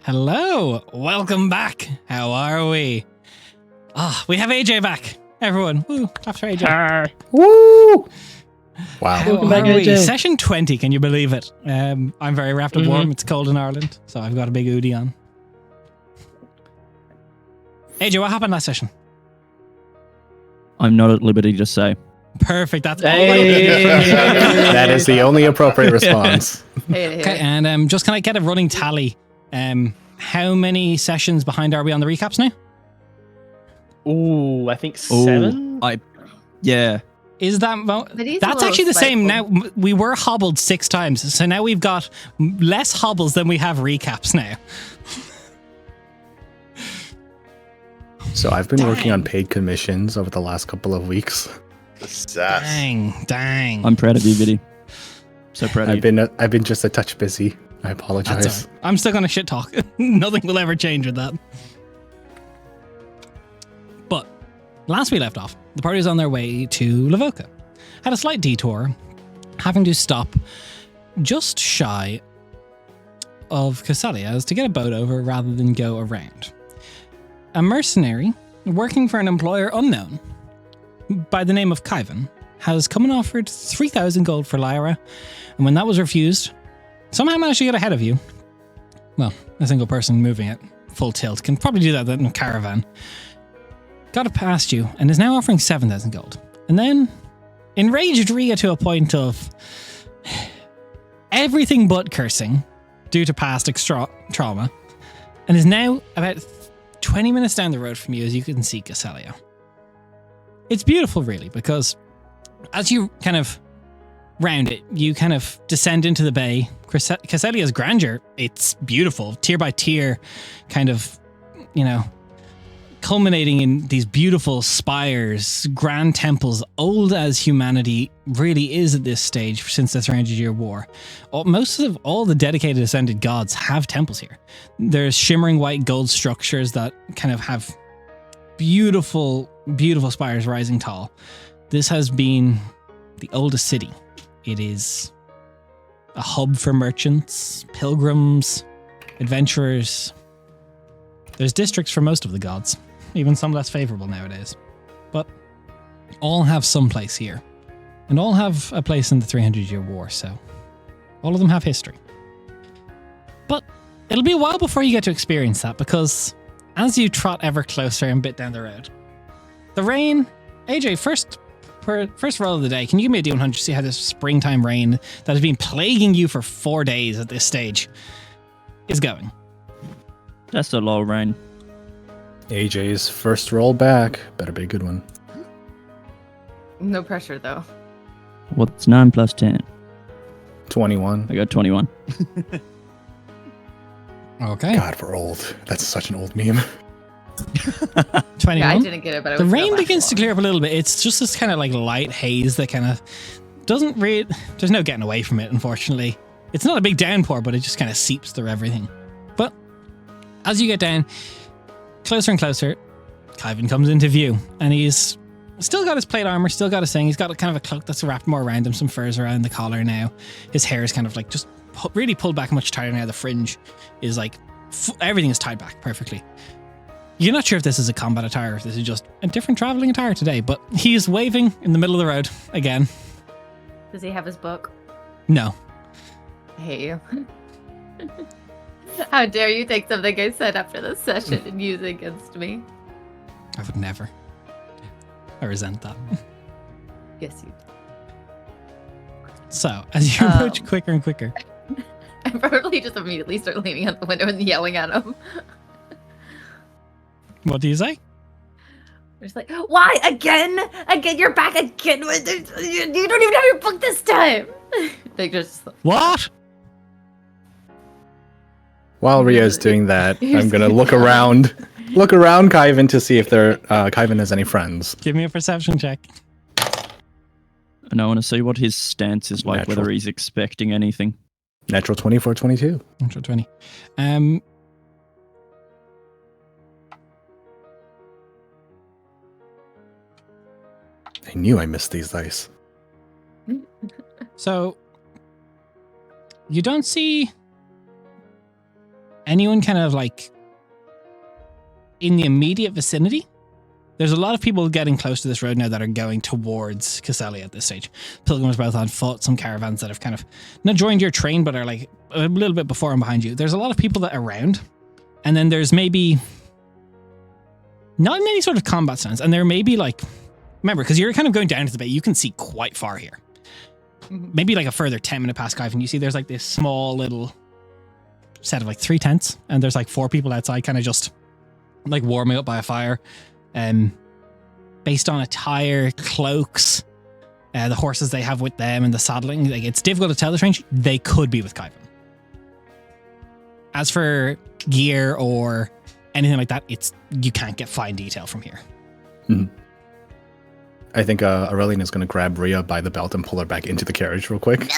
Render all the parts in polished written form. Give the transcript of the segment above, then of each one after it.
Hello, welcome back. How are we? We have AJ back. Everyone, woo, after AJ. Woo! Wow. How Welcome back, are we? AJ. Session 20, can you believe it? I'm very wrapped up warm. It's cold in Ireland, so I've got a big hoodie on. AJ, what happened last session? I'm not at liberty to say. Perfect, that's all. That is the only appropriate response. Okay, and just can I get a running tally? How many sessions behind are we on the recaps now? Ooh, I think 7. Yeah. Is that that's actually the same now? We were hobbled 6 times, so now we've got less hobbles than we have recaps now. So I've been working on paid commissions over the last couple of weeks. Dang. I'm proud of you, Viddy. So proud of you. I've been just a touch busy. I apologize. That's all right. I'm still gonna shit talk. Nothing will ever change with that. But last we left off, the party was on their way to Lavoca. Had a slight detour, having to stop just shy of Caselia to get a boat over rather than go around. A mercenary working for an employer unknown by the name of Kaivan has come and offered 3,000 gold for Lyra, and when that was refused, somehow managed to get ahead of you. Well, a single person moving at full tilt can probably do that in a caravan. Got it past you and is now offering 7,000 gold. And then enraged Rhea to a point of everything but cursing due to past trauma, and is now about 20 minutes down the road from you as you can see Caselia. It's beautiful, really, because as you kind of round it, you kind of descend into the bay. Caselia's grandeur, it's beautiful, tier by tier, kind of, culminating in these beautiful spires, grand temples, old as humanity really is at this stage since the 300-year war. Most of all the dedicated ascended gods have temples here. There's shimmering white gold structures that kind of have beautiful, beautiful spires rising tall. This has been the oldest city. It is a hub for merchants, pilgrims, adventurers. There's districts for most of the gods, even some less favorable nowadays. But all have some place here. And all have a place in the 300-year war, so all of them have history. But it'll be a while before you get to experience that, because as you trot ever closer and bit down the road, the rain... AJ, first roll of the day, can you give me a D100 to see how this springtime rain that has been plaguing you for 4 days at this stage is going? That's a low rain. AJ's first roll back. Better be a good one. No pressure, though. What's 9 plus 10? 21. I got 21. Okay. God, we're old. That's such an old meme. 21. Yeah, I didn't get it, but I was the rain gonna begins laugh to clear up a little bit. It's just this kind of like light haze that kind of doesn't really... There's no getting away from it, unfortunately. It's not a big downpour, but it just kind of seeps through everything. But as you get down closer and closer, Kaivan comes into view, and he's still got his plate armor, still got his thing. He's got kind of a cloak that's wrapped more around him, some furs around the collar now. His hair is kind of like just really pulled back much tighter now. The fringe is like... everything is tied back perfectly. You're not sure if this is a combat attire or if this is just a different traveling attire today, but he's waving in the middle of the road again. Does he have his book? No. I hate you. How dare you take something I said after this session and use it against me? I would never. I resent that. Yes, you do. So, as you approach quicker and quicker. I probably just immediately start leaning out the window and yelling at him. What do you say? Just like, why? Again? Again? You're back again? You don't even have your book this time! They just... What? While Rhea's doing that, I'm going to look around Kaivan to see if Kaivan has any friends. Give me a perception check. And I want to see what his stance is like, Natural. whether he's expecting anything. Natural 24, 22. Natural 20. I knew I missed these dice. So, you don't see anyone kind of like in the immediate vicinity, there's a lot of people getting close to this road now that are going towards Caselia at this stage. Pilgrims both on foot, some caravans that have kind of not joined your train, but are like a little bit before and behind you. There's a lot of people that are around. And then there's maybe not in any sort of combat stance. And there may be like, remember, because you're kind of going down to the bay, you can see quite far here. Maybe like a further 10-minute past Clive, and you see there's like this small little set of like 3 tents, and there's like 4 people outside kind of just like warming up by a fire. Based on attire, cloaks, the horses they have with them, and the saddling, like it's difficult to tell this range. They could be with Kyvan. As for gear or anything like that, you can't get fine detail from here. I think Aurelian is going to grab Rhea by the belt and pull her back into the carriage real quick.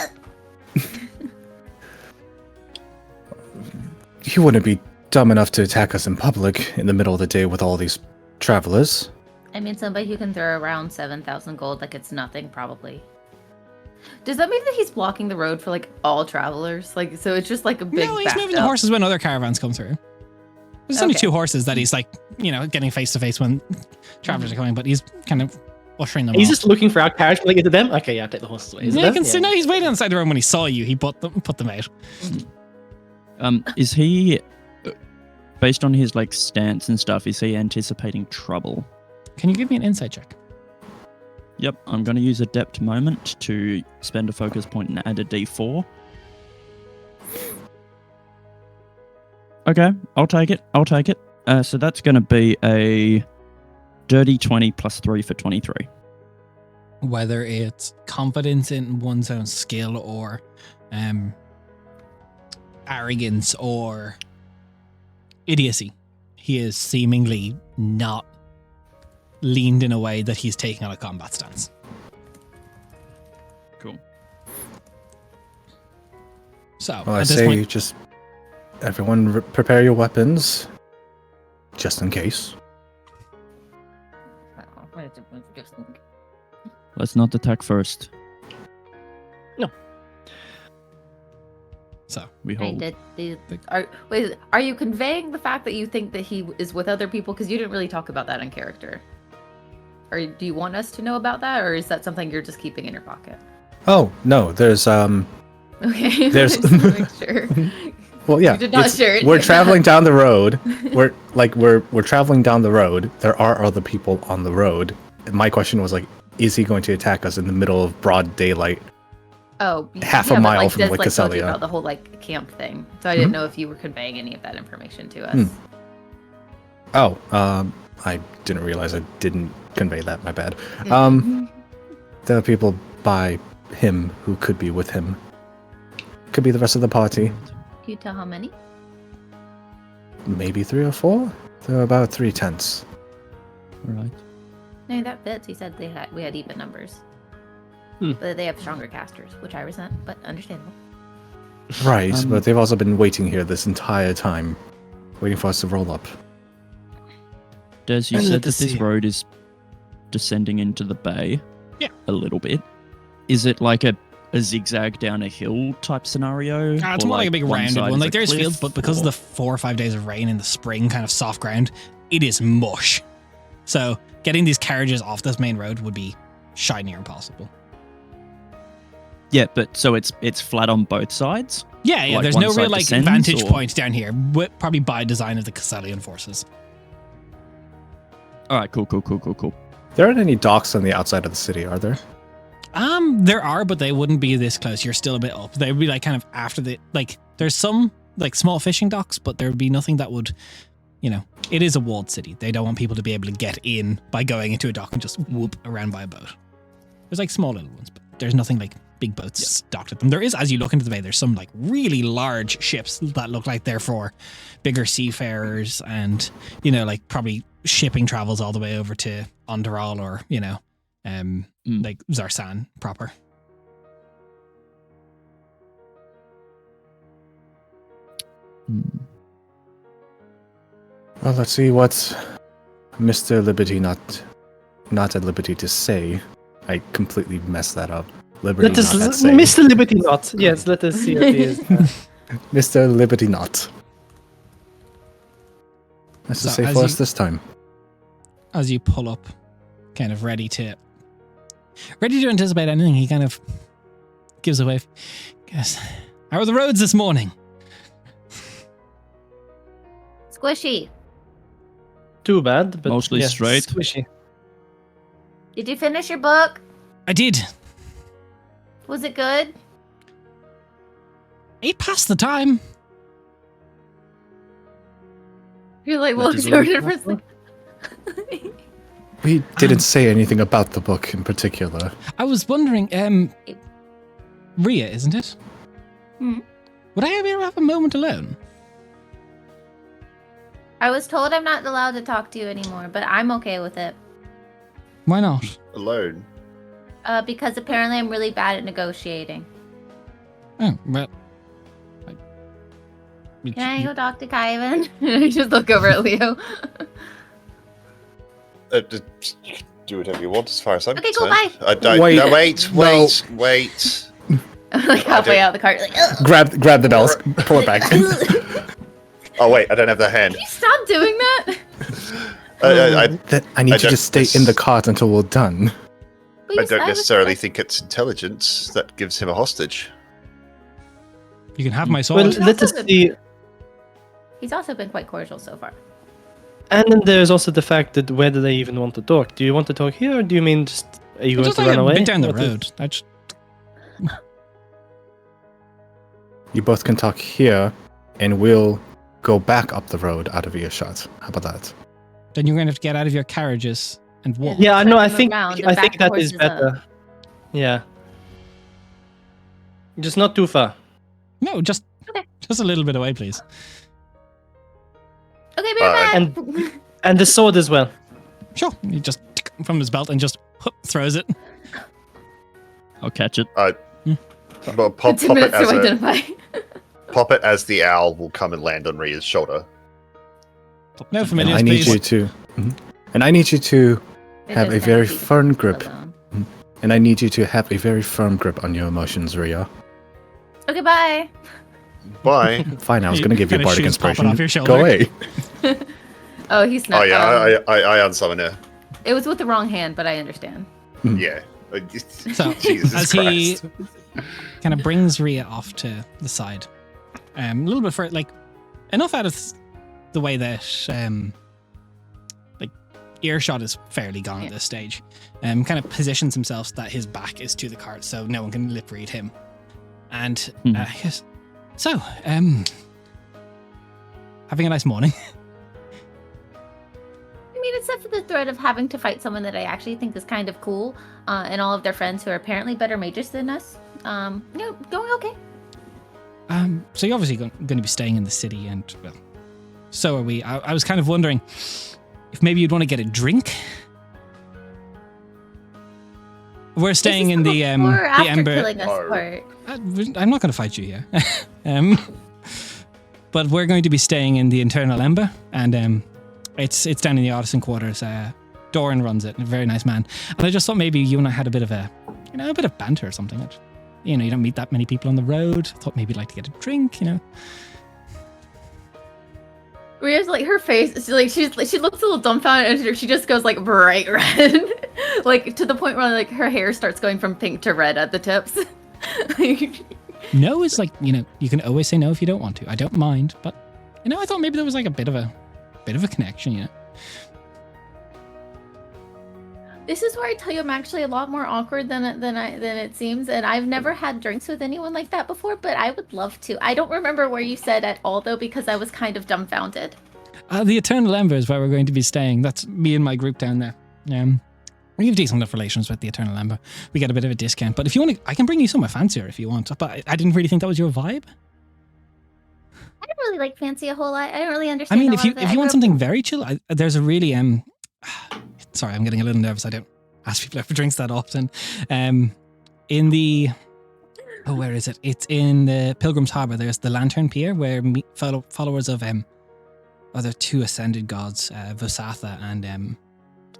You wouldn't be dumb enough to attack us in public in the middle of the day with all these travelers. I mean, somebody who can throw around 7,000 gold like it's nothing, probably. Does that mean that he's blocking the road for like all travelers? Like, so it's just like a big. No, he's moving the horses when other caravans come through. There's only 2 horses that he's like, getting face to face when travelers are coming, but he's kind of ushering them. He's off. just looking for our carriage, like, is it them? Okay, yeah, take the horses away. Is it Yeah, them? you can see. No, he's waiting outside the room when he saw you. He put them out. Is he, based on his like stance and stuff, is he anticipating trouble? Can you give me an insight check? Yep, I'm going to use Adept Moment to spend a focus point and add a D4. Okay, I'll take it. So that's going to be a dirty 20 plus 3 for 23. Whether it's confidence in one's own skill or arrogance or idiocy, he is seemingly not leaned in a way that he's taking on a combat stance. Cool. So, Well, I at this say point, just everyone prepare your weapons, just in case. Let's not attack first. so We hold. Are you conveying the fact that you think that he is with other people? Because you didn't really talk about that in character. Or do you want us to know about that, or is that something you're just keeping in your pocket? Oh no, there's Okay. There's- Just to make sure. well, yeah, You did not share it. we're traveling down the road. We're traveling down the road. There are other people on the road. And my question was like, is he going to attack us in the middle of broad daylight? Oh, half a mile from Des, like told you Caselia. about the whole like camp thing, so I didn't know if you were conveying any of that information to us. Oh, I didn't realize I didn't convey that. My bad. There are people by him who could be with him. Could be the rest of the party. Can you tell how many? Maybe 3 or 4. There are about 3 tents. Right. No, that fits. He said we had even numbers. But they have stronger casters, which I resent, but understandable. Right, but they've also been waiting here this entire time, waiting for us to roll up. Des, you I'd said love to that this see it. road is descending into the bay. Yeah. A little bit. Is it like a zigzag down a hill type scenario? it's Or more like a big one rounded side one. is Like a there's cliff, fields, but because of the 4 or 5 days of rain in the spring, kind of soft ground, it is mush. So getting these carriages off this main road would be shy near impossible. Yeah, but so it's flat on both sides? Yeah, Like there's one no side real like descends, vantage or- point down here, probably by design of the Caselian forces. All right, cool. There aren't any docks on the outside of the city, are there? There are, but they wouldn't be this close. You're still a bit up. They would be like kind of after there's some like small fishing docks, but there would be nothing that would, it is a walled city. They don't want people to be able to get in by going into a dock and just whoop around by a boat. There's like small little ones, but there's nothing like big boats docked at them. There is, as you look into the bay, there's some like really large ships that look like they're for bigger seafarers and, like probably shipping travels all the way over to Onderal or, like Zarsan proper. Well, let's see what Mr. Liberty not at liberty to say. I completely messed that up. Liberty Let us, not at say. Mr. Liberty Not. Yes, let us see what he is. Mr. Liberty not. That's So to say as for you- us this time. As you pull up, kind of ready to anticipate anything, he kind of gives away. Guess, how are the roads this morning? Squishy. Too bad, but Mostly yeah, straight. Squishy. Did you finish your book? I did. Was it good? It passed the time. You're like, That well, is a Jordan little for We didn't say anything about the book in particular. I was wondering, Rhea, isn't it? Hmm. Would I ever have a moment alone? I was told I'm not allowed to talk to you anymore, but I'm okay with it. Why not? Alone. Because apparently I'm really bad at negotiating. Oh, well. Can I go talk to Kaivan? I just look over at Leo. Just do whatever you want as far as I'm Okay, go, concerned. bye. I don't. Wait, No, wait. I'm like halfway out of the cart. Like, ugh. Grab the bells, pull it back. Oh wait, I don't have the hand. Can you stop doing that? I need I you to don't- stay in the cart until we're done. But I you said don't was necessarily supposed- think it's intelligence that gives him a hostage. You can have my sword. Well, let us see. He's also been quite cordial so far. And then there's also the fact that whether they even want to talk. Do you want to talk here, or do you mean just are you going Just to like run a away? bit down the What is- road. I just, You both can talk here, and we'll go back up the road out of earshot. How about that? then you're going to have to get out of your carriages and walk. Yeah, no, I Turn think around and I back think that towards is the- better. Yeah. Just not too far. No, just a little bit away, please. Okay, be right back. And the sword as well. Sure. He just from his belt and just throws it. I'll catch it. Well, pop 10 it minutes as to a, identify. pop it as the owl will come and land on Rhea's shoulder. No And familiars, I need please. you to, and I need you to It have is a very gonna be firm grip, alone. and I need you to have a very firm grip on your emotions, Rhea. Okay, bye. Bye. Fine, I was You going to give you kinda bardic shoes popping inspiration. off your shoulder. Go away. Oh, he's not. Oh yeah, I unsummon her. It was with the wrong hand, but I understand. Yeah. So, Jesus as Christ. he kind of brings Rhea off to the side, a little bit further, like enough out of the way that like earshot is fairly gone at this stage. Kind of positions himself so that his back is to the cart, so no one can lip read him. And yes, so having a nice morning. I mean, except for the threat of having to fight someone that I actually think is kind of cool, and all of their friends who are apparently better mages than us. Going okay. So you're obviously going to be staying in the city, and well, so are we. I was kind of wondering if maybe you'd want to get a drink. We're staying in the before or after Ember. killing us Or- part? I'm not going to fight you here. But we're going to be staying in the Internal Ember, and it's down in the Artisan Quarters. Doran runs it, a very nice man. And I just thought maybe you and I had a bit of a bit of banter or something. You don't meet that many people on the road. I thought maybe you'd like to get a drink, Rhea's like her face is like she looks a little dumbfounded and she just goes like bright red, like to the point where like her hair starts going from pink to red at the tips. No is like, you can always say no if you don't want to. I don't mind, but I thought maybe there was like a bit of a connection, This is where I tell you I'm actually a lot more awkward than it seems, and I've never had drinks with anyone like that before, but I would love to. I don't remember where you said at all though, because I was kind of dumbfounded. The Eternal Ember is where we're going to be staying. That's me and my group down there. We have decent enough relations with the Eternal Ember. We get a bit of a discount, but if you want to, I can bring you somewhere fancier if you want. But I didn't really think that was your vibe. I don't really like fancy a whole lot. I don't really I understand. mean, a if lot you of it. if I you want grew up- something very chill, there's a really Sorry, I'm getting a little nervous. I don't ask people out for drinks that often. In the where is it? It's in the Pilgrim's Harbor. There's the Lantern Pier where followers of other two ascended gods, Vosatha and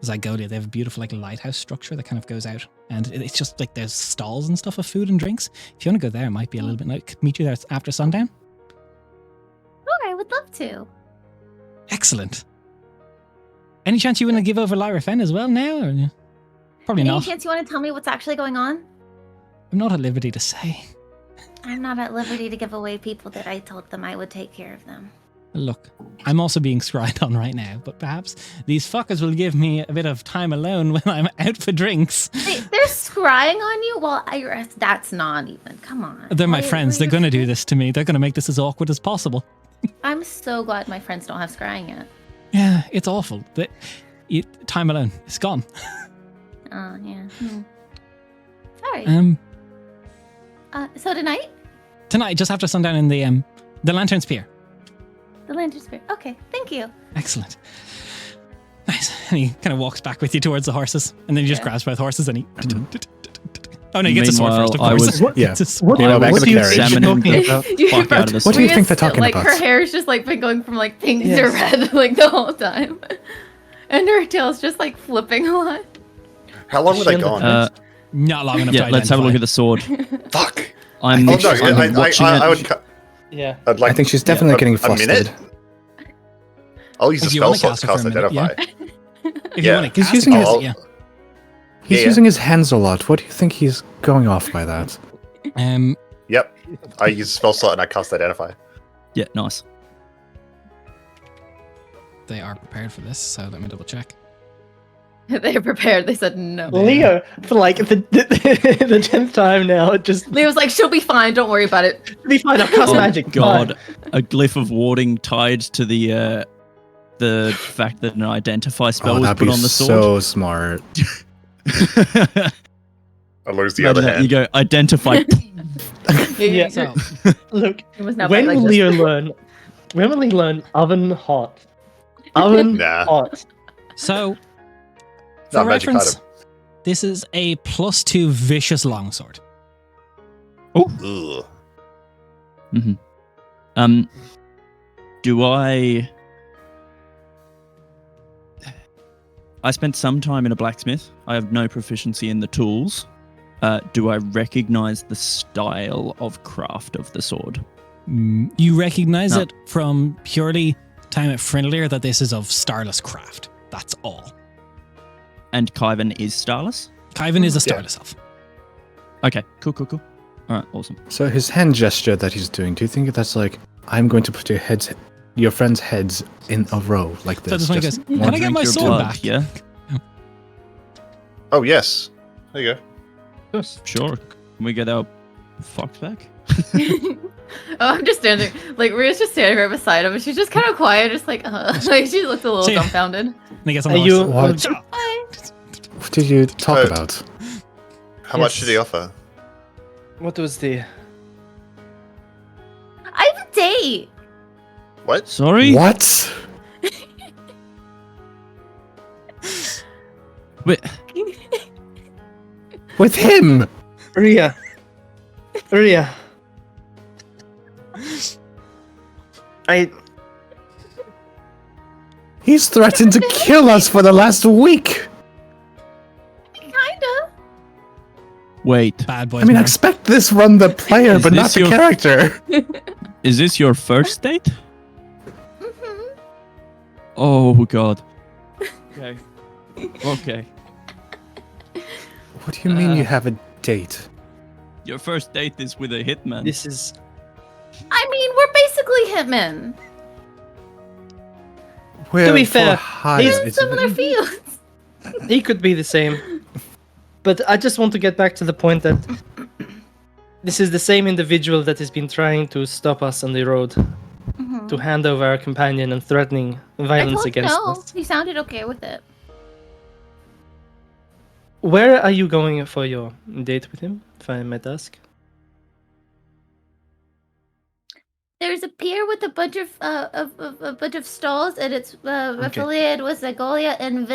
Zygolia, they have a beautiful like lighthouse structure that kind of goes out, and it's just like there's stalls and stuff of food and drinks. If you want to go there, it might be a little bit nice. Could meet you there after sundown. Oh, I would love to. Excellent. Any chance you want to give over Lyra Fenn as well now? Or? Probably Any not. chance you want to tell me what's actually going on? I'm not at liberty to say. I'm not at liberty to give away people that I told them I would take care of them. Look, I'm also being scryed on right now, but perhaps these fuckers will give me a bit of time alone when I'm out for drinks. They're scrying on you? Well, that's not even. Come on. They're my Why- friends. why They're you- going to do this to me. They're going to make this as awkward as possible. I'm so glad my friends don't have scrying yet. Yeah, it's awful. Time alone. It's gone. Oh, yeah. Sorry. So tonight? Tonight, just after sundown in the Lantern Spear. The Lantern Spirit. Okay, thank you. Excellent. Nice. And he kind of walks back with you towards the horses, and then he just grabs both horses and he... Oh no, he gets a sword first, of Meanwhile, I course. was- Yeah. It's a sword. You know, back what to do the you carriage. think Examining you're the talking about? fuck out of the What do you sword. think they're talking like, about? her hair's just like been going from like pink to Yes. red like the whole time. And her tail's just like flipping a lot. How long were they gone? Not long enough to Yeah, let's have a look at identify. the sword. Fuck. I'm, Oh no, I'm watching I it. would. Yeah. I'd like. I think she's definitely a- getting a flustered. minute. I'll use a If you spell wanna slot to cast it cast for a minute, identify. If Yeah. you want to He's cast using it, his- cast it, yeah. He's Yeah. using his hands a lot. What do you think he's going off by that? Yep. I use a spell slot and I cast identify. Yeah, nice. They are prepared for this, so let me double check. They're prepared. They said no. Leo, for like the 10th time now, just Leo was like, she'll be fine. Don't worry about it. be fine. I'll cast Oh magic. God, a glyph of warding tied to the fact that an identify spell Oh, was that'd put be on the sword. so smart. I lose the Imagine other that, hand. you go identify. Yeah. So, Look, It was not when like will this. Leo learn? When will he learn oven hot? Oven Nah. hot. so No, for magic reference, item. this is a +2 vicious longsword. Ugh. Do I spent some time in a blacksmith. I have no proficiency in the tools. Do I recognize the style of craft of the sword? You recognize No. it from purely time at Frindler that this is of starless craft. That's all. And Kyvan is starless? Kyvan is a Yeah. starless elf. Okay, cool. All right, awesome. So his hand gesture that he's doing, do you think that's like, I'm going to put your friends' heads in a row like this? So this one just goes, one "Can I get Drink my your sword blood, back?" Yeah, Oh yes. There you go. sure. Can we get our fucked back? Oh, I'm just standing. Like Ria's just standing right beside him, and she's just kind of quiet, just like, like she looks a little See ya. dumbfounded. And he gets on Are the you? horse. What? Hi. What did you talk Oh. about? How much did he offer? What was the? I have a date. What? Sorry? What? Wait, With him? Ria. He's threatened to kill us for the last week. Kinda. wait. Bad boys. I mean, I man. expect this from the player, Is but not this the your- character. Is this your first date? Mhm. Oh god. Okay. Okay. What do you mean you have a date? Your first date is with a hitman. This is. I mean, we're basically hitmen. Where be for fair, hire he's- In is similar it? fields. He could be the same. But I just want to get back to the point that this is the same individual that has been trying to stop us on the road, Mhm. to hand over our companion and threatening I violence told against no. us. He sounded okay with it. Where are you going for your date with him, if I might ask? There's a pier with a bunch of a bunch of stalls, and it's affiliated with Zagolia and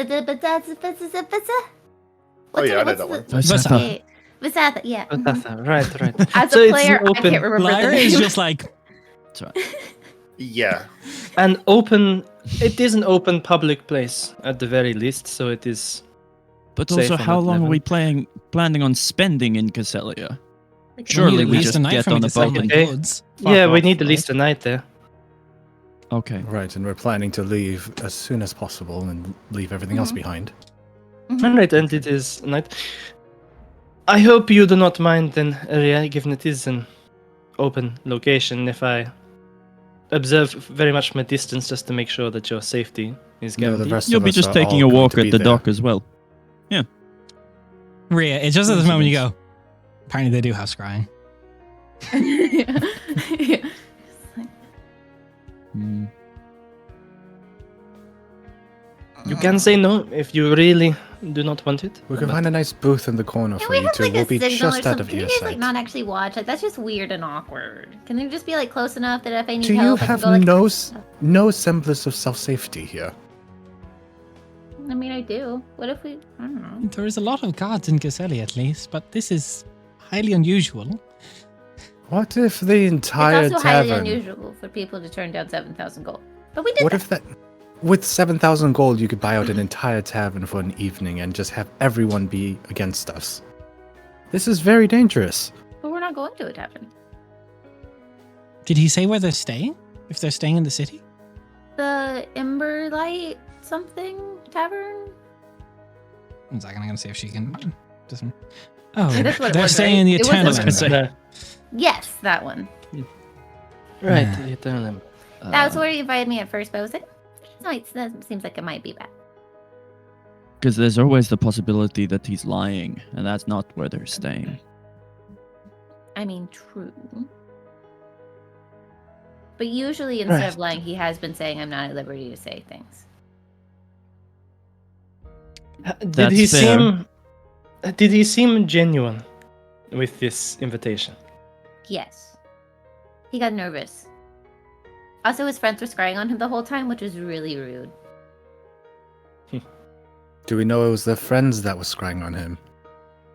Oh yeah, I know that one. Vasatha. Vasatha, yeah. Mhm. Vasatha, right. As So a it's player, an I open- can't remember Lyra the is name. just like, That's right. Yeah. An open. It is an open public place at the very least, so it is. But Safe also, on how that long are level. we planning on spending in Caselia? Like, Surely need at we least just a night get for me on to the sell boat my and- Okay. goods. Yeah, we off, need at right? least a night there. Okay. Right, and we're planning to leave as soon as possible and leave everything else behind. Alright, and it is night. I hope you do not mind then, Ria, given it is an open location, if I observe very much my distance just to make sure that your safety is No, the guaranteed. rest You'll of be us just are taking all a going walk to be at the there. dock as well. Rhea, it's just at this moment you go, apparently they do have scrying. Yeah. Hmm. You can say no if you really do not want it. We can but- find a nice booth in the corner Can for we you have two. like We'll a be signal or just out something? of Can you guys like earsight. not actually watch? Like that's just weird and awkward. Can you just be like close enough that if I need Do you help, I have can go like? no semblance of self-safety here? I mean, I do. What if we? I don't know. There is a lot of guards in Caselia at least, but this is highly unusual. What if the entire It's also highly tavern... unusual for people to turn down 7,000 gold. But we did What that. if that... With 7,000 gold, you could buy out an entire tavern for an evening and just have everyone be against us. This is very dangerous. But we're not going to a tavern. Did he say where they're staying? If they're staying in the city? The Emberlight something tavern. 1 second, I'm going to see if she can... Doesn't... Oh, That's what it they're was, staying right? in the It was Eternal Emberlight. Ember. No. Yes, that one. Right, Yeah. the Eternal. That was where you invited me at first, but I was like, no, that seems like it might be bad. Because there's always the possibility that he's lying, and that's not where they're staying. I mean, true. But usually, instead of Right. lying, he has been saying, I'm not at liberty to say things. Did That's he fair. seem? Did he seem genuine with this invitation? Yes. He got nervous. Also, his friends were scrying on him the whole time, which was really rude. Do we know it was their friends that was scrying on him?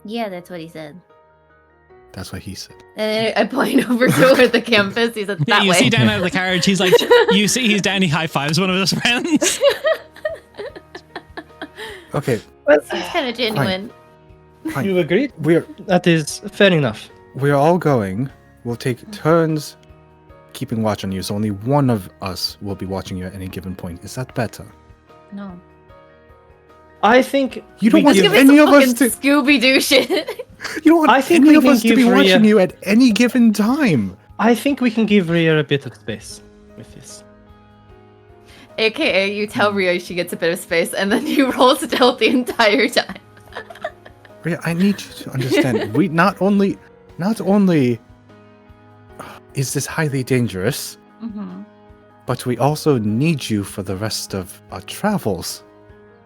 Yeah, that's what he said. That's what he said. And I point over toward the campus. He said, Yeah, that you way. see down out of the carriage, he's like, you see he's down, he high-fives one of his friends. Okay, It's kind of genuine. fine. You agreed? We're That is fair enough. all going. We'll take turns keeping watch on you, so only one of us will be watching you at any given point. Is that better? No. I think You don't we want give- any of us to. Scooby Doo shit. You don't want I think any we of can us to be give watching Rhea- you at any given time. I think we can give Rhea a bit of space with this. AKA, you tell Rio she gets a bit of space, and then you roll stealth the entire time. Rhea, I need you to understand. We not only is this highly dangerous, Mm-hmm. but we also need you for the rest of our travels.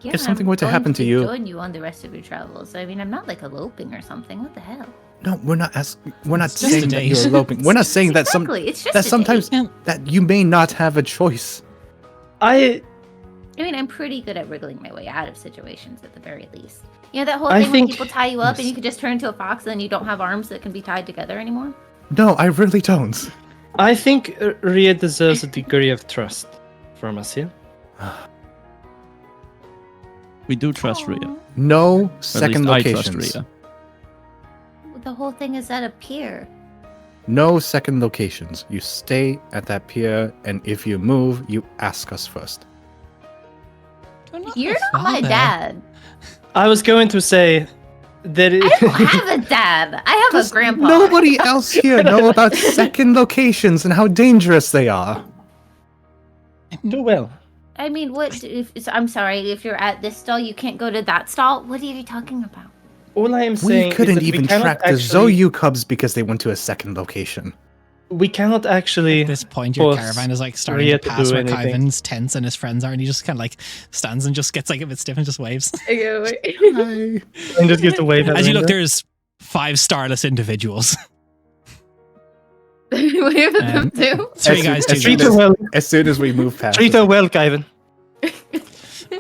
Yeah, If something I'm were to going happen to you- join you on the rest of your travels. I mean, I'm not like eloping or something. What the hell? No, we're not We're not It's just a saying that date. you're eloping. We're not saying that Exactly. It's just that a sometimes date. that you may not have a choice. I I mean, I'm pretty good at wriggling my way out of situations at the very least. You know that whole I thing when think- people tie you up and yes. you can just turn into a fox and then you don't have arms that can be tied together anymore? No, I really don't. think Rhea deserves a degree of trust from us here. We do trust Rhea. Aw. No Or at second least I trust locations. Rhea. The whole thing is at a pier. No second locations. You stay at that pier, and if you move, you ask us first. You're not my father. dad. I was going to say that I don't have a dad. I have a Does grandpa. nobody else here know about second locations and how dangerous they are? do well. I mean, what? I'm sorry. If you're at this stall, you can't go to that stall. What are you talking about? All I am saying We is couldn't that even we cannot track the actually, Zoyu cubs because they went to a second location. We cannot actually. At this point, your force caravan is like starting Rhea to to pass do where anything. Kyvan's tents and his friends are, and he just kind of like stands and just gets like a bit stiff and just waves. Hi. And just gets away. As you look, there's 5 starless individuals. Wave at them too. 3 guys, 2 Treat girls. her well. As soon as we move past, Treat her well, Kyvan.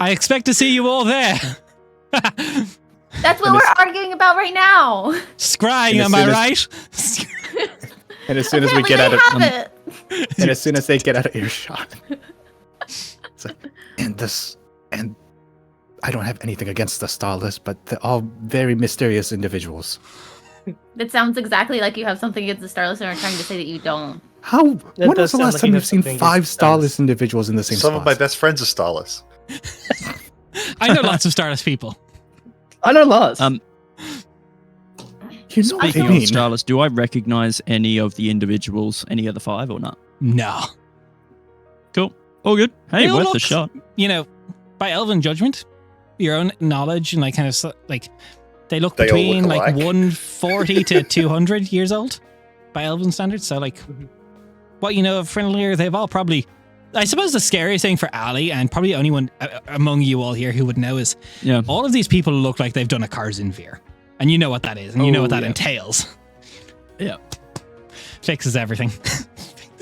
I expect to see you all there. That's what we're arguing about right now. Scrying, And as am I soon right? and as soon as we Apparently get out they of, have it. and as soon as they get out of earshot, it's like, and I don't have anything against the Starless, but they're all very mysterious individuals. That sounds exactly like you have something against the Starless and are trying to say that you don't. How? When was does the sound last like time you you've have seen something 5 against starless individuals in the same Some spot? of my best friends are starless. I know lots of Starless people. I know lots. You know what I Speaking of mean? Starless, do I recognize any of the individuals, any of the 5 or not? No. Cool. All good. Hey, They all worth a look- shot. You know, by elven judgment, your own knowledge, and like kind of like they look They all look between like alike. 140 to 200 years old by elven standards. So like, what you know of Friendlier, they've all probably. I suppose the scariest thing for Ali, and probably anyone among you all here who would know, is Yeah. all of these people look like they've done a Karzinvir. And you know what that is, and you know what that yeah. entails. Yeah. Fixes everything.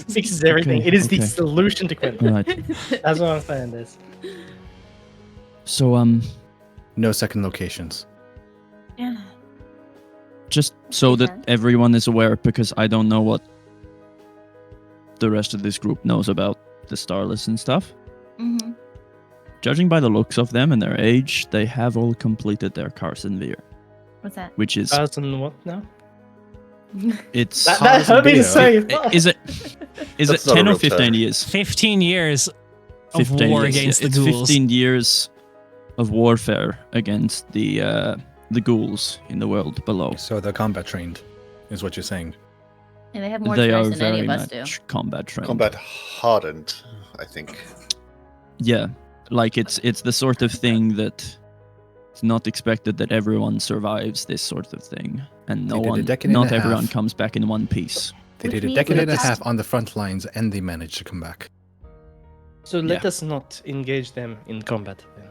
Fixes everything. Okay, It is the okay. solution to Quinn. Right. That's what I'm saying. This. So, No second locations. Yeah. just so that Okay. everyone is aware, because I don't know what the rest of this group knows about the Starless and stuff. Mm-hmm. Judging by the looks of them and their age, they have all completed their Karsenvir, What's that? which is And what now? it's That hurt me to say. is it That's not a 10 or real 15 term. years? 15 years of 15 war years, against yeah. the It's ghouls. 15 years of warfare against the ghouls in the world below. So they're combat trained, is what you're saying. And they have more They are experience than any very of us do. much combat trained. Combat hardened, I think. Yeah, like it's the sort of thing that it's not expected that everyone survives this sort of thing, and They did a decade and not a everyone half. comes back in one piece. They Which did a means decade we and a just- half on the front lines, and they managed to come back. So let Yeah. us not engage them in combat. Then.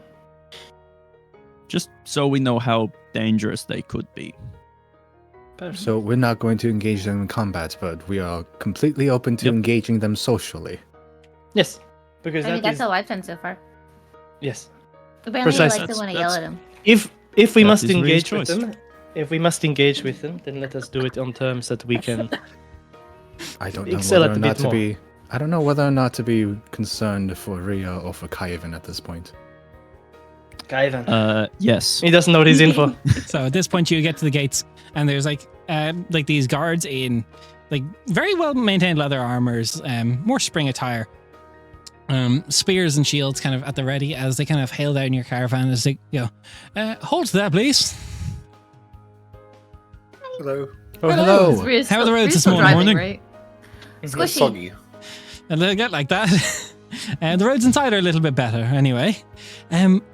Just so we know how dangerous they could be. So we're not going to engage them in combat, but we are completely open to Yep. engaging them socially. Yes, because I mean, that that's is how I've done so far. yes. Apparently, I Precisely. like to want to That's- yell at him. If we That must is Ria's engage with choice. them, if we must engage with them, then let us do it on terms that we can. I don't know Excel whether it or a bit not to more. be. I don't know whether or not to be concerned for Rhea or for Kaivan at this point. Kaivan. Yes. He doesn't know what he's in for. So at this point, you get to the gates, and there's like these guards in like very well maintained leather armors, more spring attire, spears and shields kind of at the ready as they kind of hail down your caravan as they hold there, please. Hello. Oh, Hello. hello. Ria's How are the still- roads Ria's this still morning? driving, Morning. right? It's Squishy. soggy. And they'll get like that. The roads inside are a little bit better, anyway.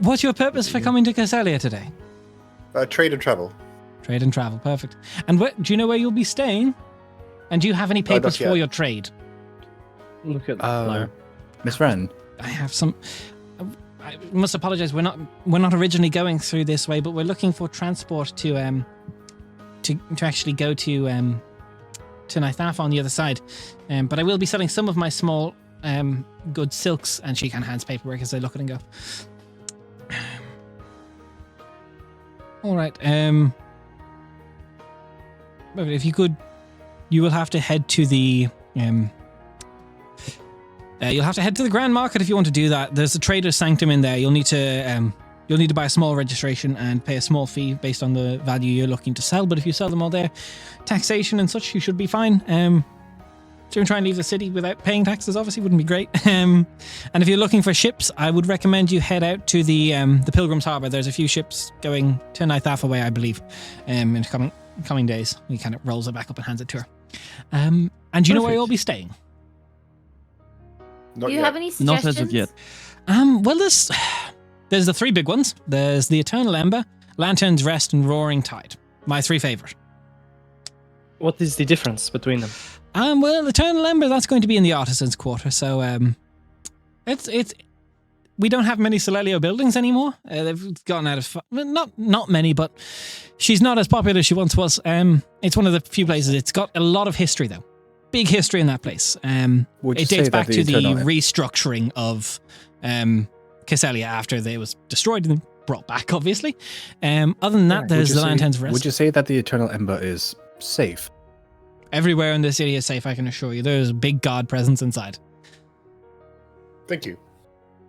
What's your purpose for coming to Caselia today? Trade and travel. Trade and travel, perfect. And do you know where you'll be staying? And do you have any not papers for yet. your trade? Look at Miss Wren, I have some. I must apologize. We're not originally going through this way, but we're looking for transport to actually go to Naithaf on the other side. But I will be selling some of my small good silks, and she kind of hands paperwork as I look at it and go. All right. But if you could, you will have to head to the. You'll have to head to the Grand Market if you want to do that. There's a Trader's Sanctum in there. You'll need to buy a small registration and pay a small fee based on the value you're looking to sell. But if you sell them all there, taxation and such, you should be fine. Don't try and leave the city without paying taxes. Obviously, wouldn't be great. And if you're looking for ships, I would recommend you head out to the Pilgrim's Harbour. There's a few ships going to Naithaf away, I believe, in coming days. He kind of rolls it back up and hands it to her. And do you know where Perfect. you'll be staying? Not Do you yet. have any suggestions? Not as of yet. Well, there's the three big ones. There's the Eternal Ember, Lantern's Rest, and Roaring Tide. My three favorite. what is the difference between them? Well, Eternal Ember, that's going to be in the Artisans' Quarter. So, it's we don't have many Solelio buildings anymore. They've gone out of not many, but she's not as popular as she once was. It's one of the few places. It's got a lot of history though. Big history in that place. would you It say dates that back to the Eternal- restructuring of Caselia after they was destroyed and brought back, obviously. Other than that, Would there's you the say- Lantern's Rest. Would you say that the Eternal Ember is safe? Everywhere in the city is safe, I can assure you. There's a big god presence inside. Thank you.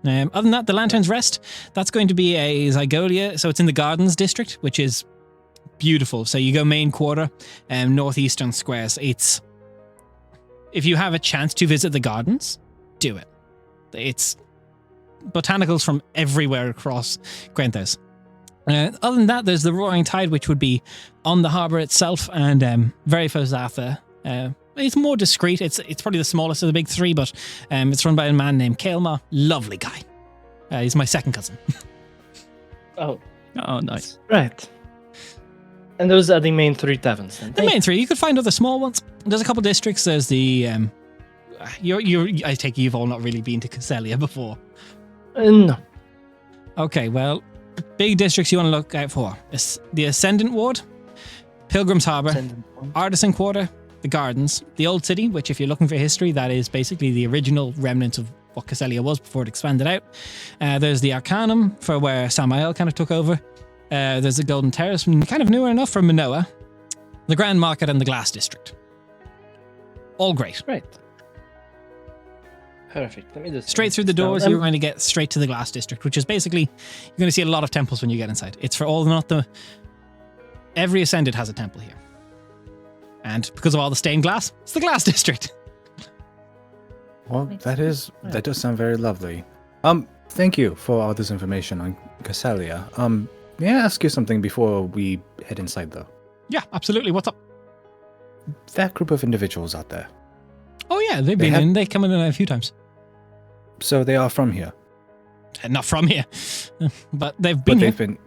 Other than that, the Lantern's Rest, that's going to be a Zygolia. So it's in the Gardens district, which is beautiful. So you go main quarter, northeastern squares. It's if you have a chance to visit the gardens, do it. It's botanicals from everywhere across Grenthos. Other than that, there's the Roaring Tide, which would be on the harbour itself, and very Fozatha. It's more discreet. It's probably the smallest of the big three, but it's run by a man named Kaelma. Lovely guy. He's my second cousin. Oh, nice. right. And those are the main 3 taverns, then? The main 3. You could find other small ones. There's a couple districts. There's the I take it you've all not really been to Caselia before. No. Okay, well, big districts you want to look out for. The Ascendant Ward, Pilgrim's Harbour, Artisan Quarter, the Gardens, the Old City, which if you're looking for history, that is basically the original remnant of what Caselia was before it expanded out. There's the Arcanum, for where Samael kind of took over. There's the Golden Terrace, kind of newer enough, from Minoa. The Grand Market and the Glass District. All great. Right. Perfect. Let me just Straight through the doors, you're going to get straight to the Glass District, which is basically, you're going to see a lot of temples when you get inside. It's for all, not the... Every Ascended has a temple here. And because of all the stained glass, it's the Glass District. Well, that does sound very lovely. Thank you for all this information on Caselia. May I ask you something before we head inside, though? Yeah, absolutely. What's up? That group of individuals out there. Oh yeah, they've been in. They come in a few times. So they are from here. Not from here, but they've been here.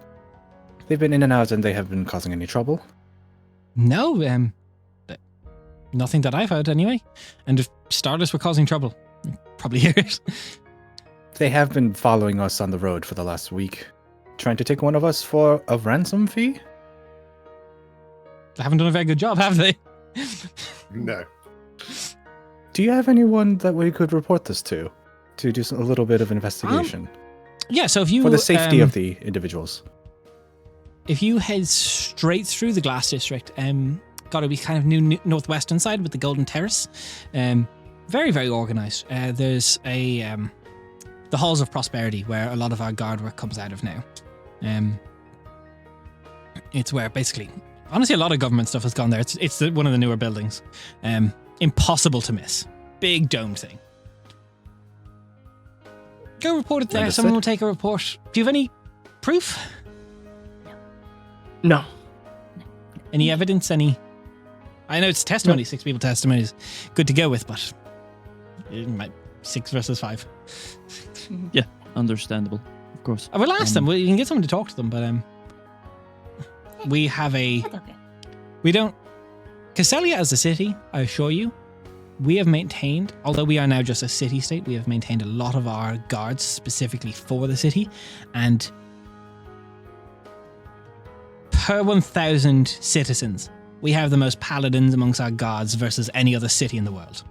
They've been in and out, and they have been causing any trouble? No, nothing that I've heard anyway. And if Stardust were causing trouble, you'd probably hear it. They have been following us on the road for the last week, trying to take one of us for a ransom fee? They haven't done a very good job, have they? No. Do you have anyone that we could report this to do a little bit of investigation? Yeah, so if you... For the safety of the individuals. If you head straight through the Glass District, got to be kind of new northwestern side with the Golden Terrace. Very, very organised. There's the Halls of Prosperity, where a lot of our guard work comes out of now. It's where basically, honestly, a lot of government stuff has gone there. It's one of the newer buildings. Impossible to miss. Big domed thing. Go report it there. Understood. Someone will take a report. Do you have any proof? No. Any evidence? Any? I know it's testimony. 6 people testimony is good to go with, but it might 6 versus 5. Yeah, understandable. Of course. I will ask them. You can get someone to talk to them, but we have a. That's okay. We don't. Caselia as a city, I assure you, we have maintained, although we are now just a city-state, we have maintained a lot of our guards specifically for the city, and per 1,000 citizens, we have the most paladins amongst our guards versus any other city in the world.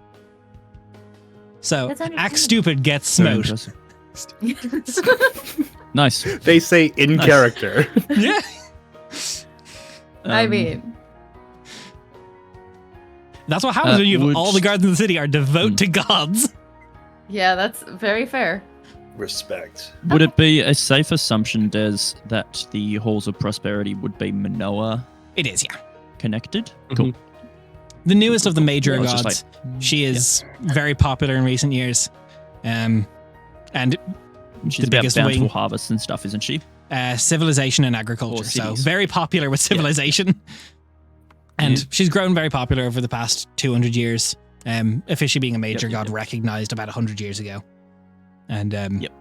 So, That's act stupid, get Very smote. impressive. Nice. They say in Nice. character. Yeah. I Um, mean, That's what happens when you have would- all the guards in the city are devout to gods. yeah, that's very fair. Respect. Would it be a safe assumption, Des, that the Halls of Prosperity would be Minoa It is, yeah. connected? Mhm. The newest of the major I was just gods. She is very popular in recent years. And She's The about biggest bountiful wing. harvests and stuff, isn't she? civilization and agriculture. Or So cities. very popular with civilization. And Yeah. she's grown very popular over the past 200 years. Officially being a major Yep, god yep. recognized about 100 years ago. And Yep.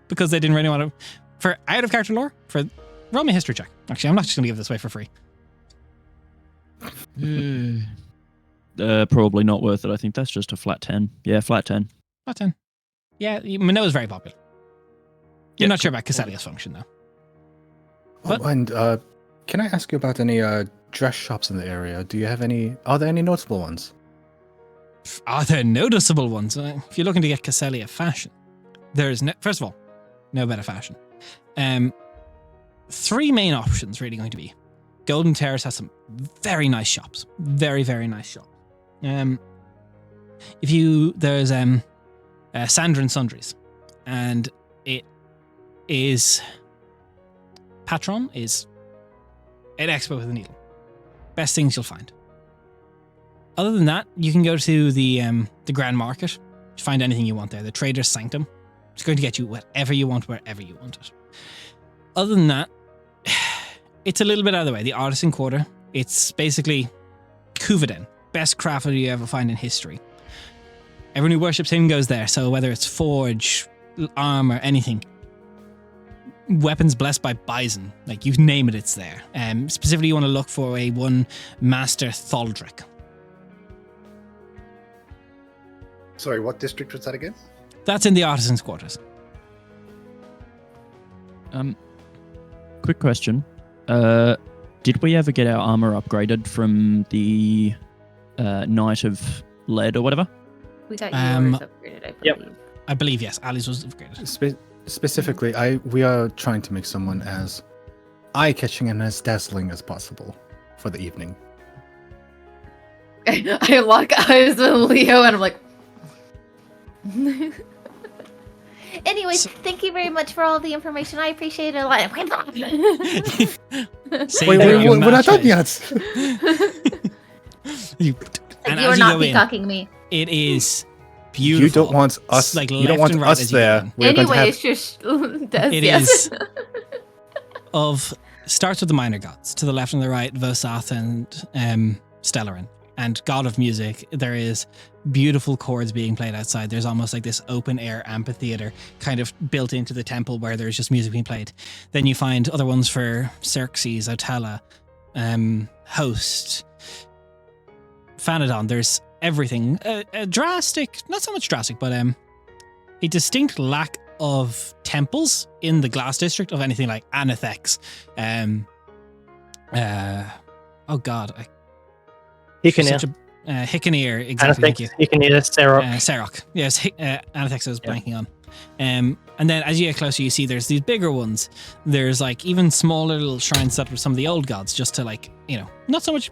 because they didn't really want to... For out of character lore, roll me a history check. Actually, I'm not just going to give this away for free. Probably not worth it. I think that's just a flat 10. Yeah, flat 10. Not 10. Yeah, Minoa is very popular. You're Yeah, not sure about Caselia's function, though. What? Oh, and can I ask you about any dress shops in the area? Do you have any? Are there any notable ones? Are there noticeable ones? If you're looking to get Caselia fashion, there is no, first of all, no better fashion. 3 main options really going to be. Golden Terrace has some very nice shops. Very, very nice shops. There's Sandra and Sundries, and it is Patron is An expert with a needle. Best things you'll find. Other than that, you can go to the Grand Market. Find anything you want there. The Trader's Sanctum. It's going to get you whatever you want, wherever you want it. Other than that, it's a little bit out of the way. The Artisan Quarter. It's basically Kuviden. Best crafter you ever find in history. Everyone who worships him goes there. So whether it's forge, armor, anything. Weapons blessed by Bison. Like, you name it, it's there. Specifically, you want to look for a one Master Thaldric. Sorry, what district was that again? That's in the Artisan's Quarters. Quick question. Did we ever get our armor upgraded from the Knight of Lead or whatever? We got yours upgraded, I believe. Yep. I believe, yes. Ali's was upgraded. Specifically, we are trying to make someone as eye-catching and as dazzling as possible for the evening. I lock eyes with Leo and I'm like... Anyways, thank you very much for all the information. I appreciate it a lot. We're not done yet. You are not peacocking me. It is beautiful. You don't want us. Like, you don't want us there. Anyway, it's just it is of starts with the minor gods to the left and the right, Vosath and Stellarin. And God of Music, there is beautiful chords being played outside. There's almost like this open air amphitheater kind of built into the temple where there's just music being played. Then you find other ones for Xerxes, Otala, Host, Phanodon. There's everything. A drastic, not so much drastic, but a distinct lack of temples in the Glass District of anything like Anathex. Oh God, Hickenir. Hickenir, exactly. Thank you. Hickenir, Serok. Serok. Yes, Anathex I was blanking on. And then as you get closer, you see there's these bigger ones. There's like even smaller little shrines set up with some of the old gods, just to like, not so much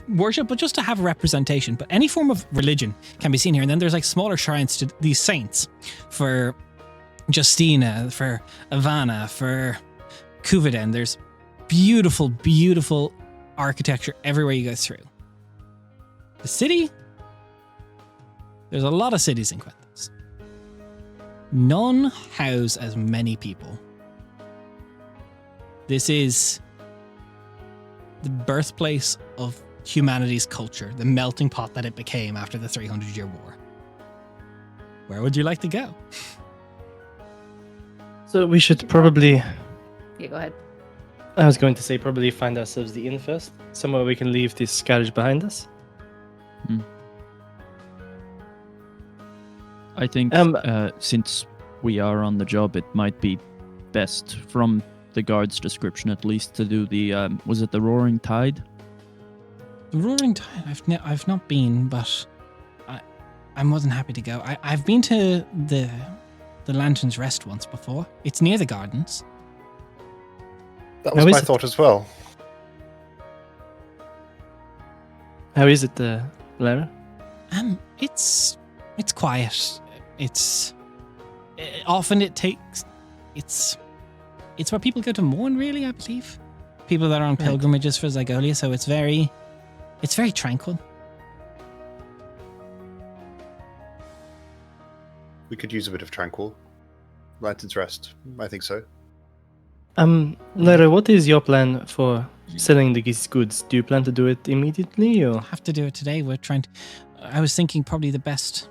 worship, but just to have a representation. But any form of religion can be seen here. And then there's like smaller shrines to these saints for Justina, for Ivana, for Kuviden. There's beautiful, beautiful architecture everywhere you go through. The city, there's a lot of cities in Quenthos. None house as many people. This is the birthplace of humanity's culture, the melting pot that it became after the 300-year war. Where would you like to go? So we should probably... Yeah, go ahead. I was going to say probably find ourselves the inn first. Somewhere we can leave this carriage behind us. I think since we are on the job, it might be best, from the guard's description at least, to do the was it the Roaring Tide? The Roaring Tide, I've not been, but I'm more than happy to go. I've been to the Lantern's Rest once before. It's near the gardens. That was my thought as well. How is it, Lara? It's quiet. Often it takes. It's where people go to mourn, really, I believe. People that are on pilgrimages for Zygolia, so it's very tranquil. We could use a bit of tranquil. Lantern's Rest. I think so. Lara, what is your plan for selling these goods? Do you plan to do it immediately, or? I'll have to do it today. I was thinking probably the best.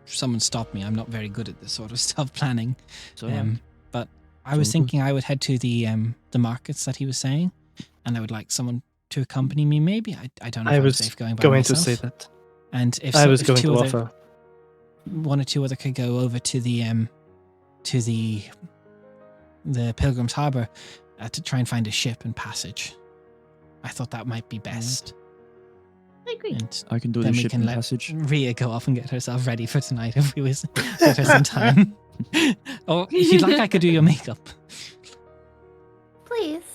Someone stop me. I'm not very good at this sort of stuff, planning. But I was thinking I would head to the markets that he was saying, and I would like someone to accompany me. Maybe I don't know. If I'm safe going by myself. To say that. And if I was going to offer, one or two other could go over to the Pilgrim's Harbor to try and find a ship and passage. I thought that might be best. I agree. And I can do then the we ship can and let passage. Rhea go off and get herself ready for tonight if we was give her some time. Or if you'd like, I could do your makeup. Please.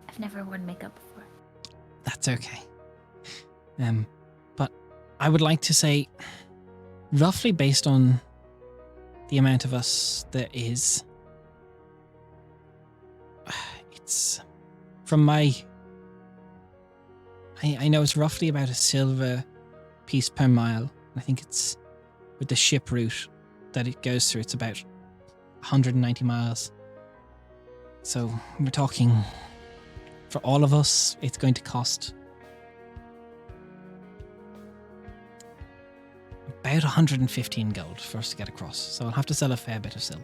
I've never worn makeup before. That's okay. But I would like to say, roughly based on the amount of us there is, it's from my. I know it's roughly about a silver piece per mile. I think it's with the ship route that it goes through. It's about 190 miles. So we're talking, for all of us, it's going to cost about 115 gold for us to get across. So I'll have to sell a fair bit of silk,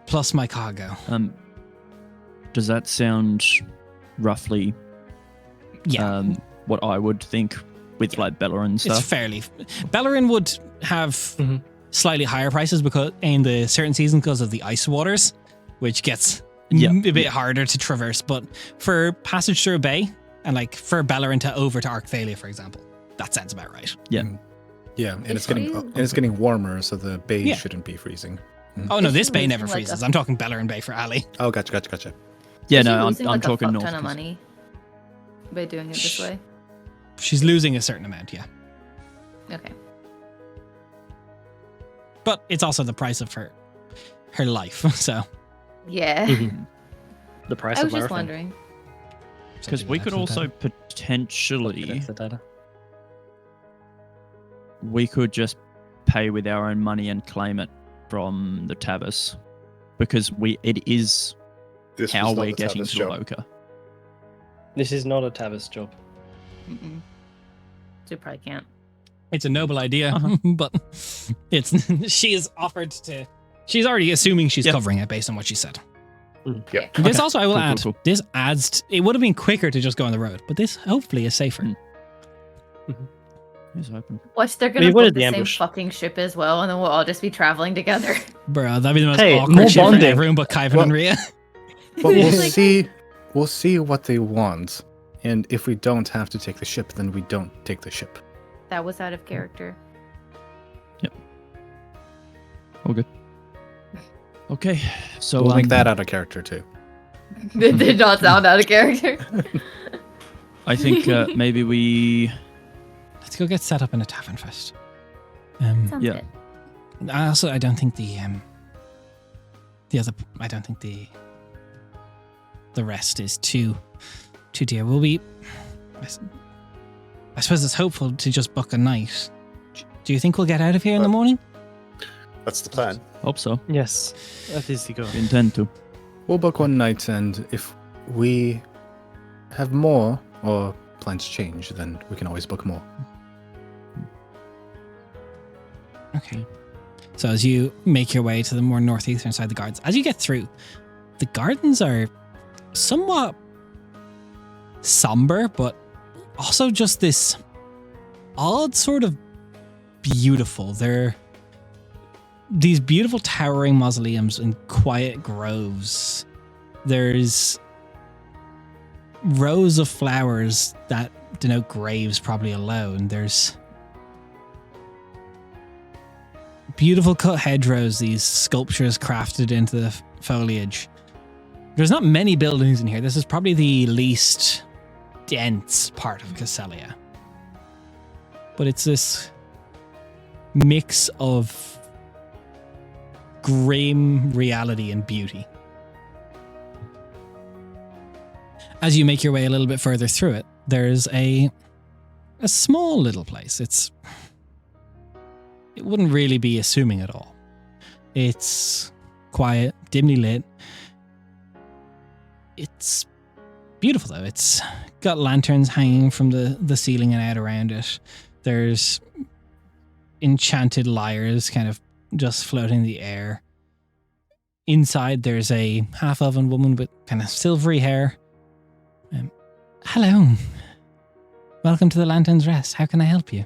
plus my cargo. Does that sound roughly what I would think with like Bellerin stuff? It's fairly. Bellerin would have slightly higher prices because in the certain seasons because of the ice waters, which gets a bit harder to traverse. But for passage through a bay and like for Bellerin to over to Caselia, for example, that sounds about right. Yeah. Yeah, and it's getting warmer, so the bay shouldn't be freezing. Oh no, this bay never freezes. I'm talking Bellerin Bay for Ali. Oh, gotcha. Yeah, Is she no, losing, I'm like, talking a fuck north. ton of money by doing it this way. She's losing a certain amount, yeah. Okay. But it's also the price of her life, so. Yeah. The price I of was just marathon. wondering. Because we could also potentially, That's the data. we could just pay with our own money and claim it from the Tavis, because it is This how was not we're the getting Tavis to job. Aloka. This is not a Tavis job. Mm-mm. So you probably can't. It's a noble idea, but she's already assuming she's covering it based on what she said. Yeah. This also, I will add, Cool. this adds, it would have been quicker to just go on the road, but this hopefully is safer. Here's hoping. Watch, they're We gonna wanted book the the same ambush. fucking ship as well, and then we'll all just be traveling together. Bro, that'd be the most Hey, awkward more shit for bonding. everyone but Kaivan and Rhea. But we'll Like- see. We'll see what they want, and if we don't have to take the ship, then we don't take the ship. That was out of character. All good. Okay, so We'll make that out of character too. It did not sound out of character. I think maybe we. Let's go get set up in a tavern first. Um, Sounds Yeah. good. I don't think the rest is too dear. We'll be. I suppose it's hopeful to just book a night. Do you think we'll get out of here in the morning? That's the plan. Hope so. Yes, that is the goal. Intend to. We'll book one night, and if we have more or plans change, then we can always book more. Okay. So as you make your way to the more northeastern side of the gardens, as you get through, the gardens are somewhat somber, but also just this odd sort of beautiful. They're these beautiful towering mausoleums and quiet groves. There's rows of flowers that denote graves probably alone. There's beautiful cut hedgerows, these sculptures crafted into the foliage. There's not many buildings in here. This is probably the least dense part of Caselia. But it's this mix of grim reality and beauty. As you make your way a little bit further through it, there's a small little place. It wouldn't really be assuming at all. It's quiet, dimly lit. It's beautiful though. It's got lanterns hanging from the ceiling and out around it. There's enchanted lyres kind of just floating in the air. Inside there's a half-elven woman with kind of silvery hair. Hello. Welcome to the Lantern's Rest. How can I help you?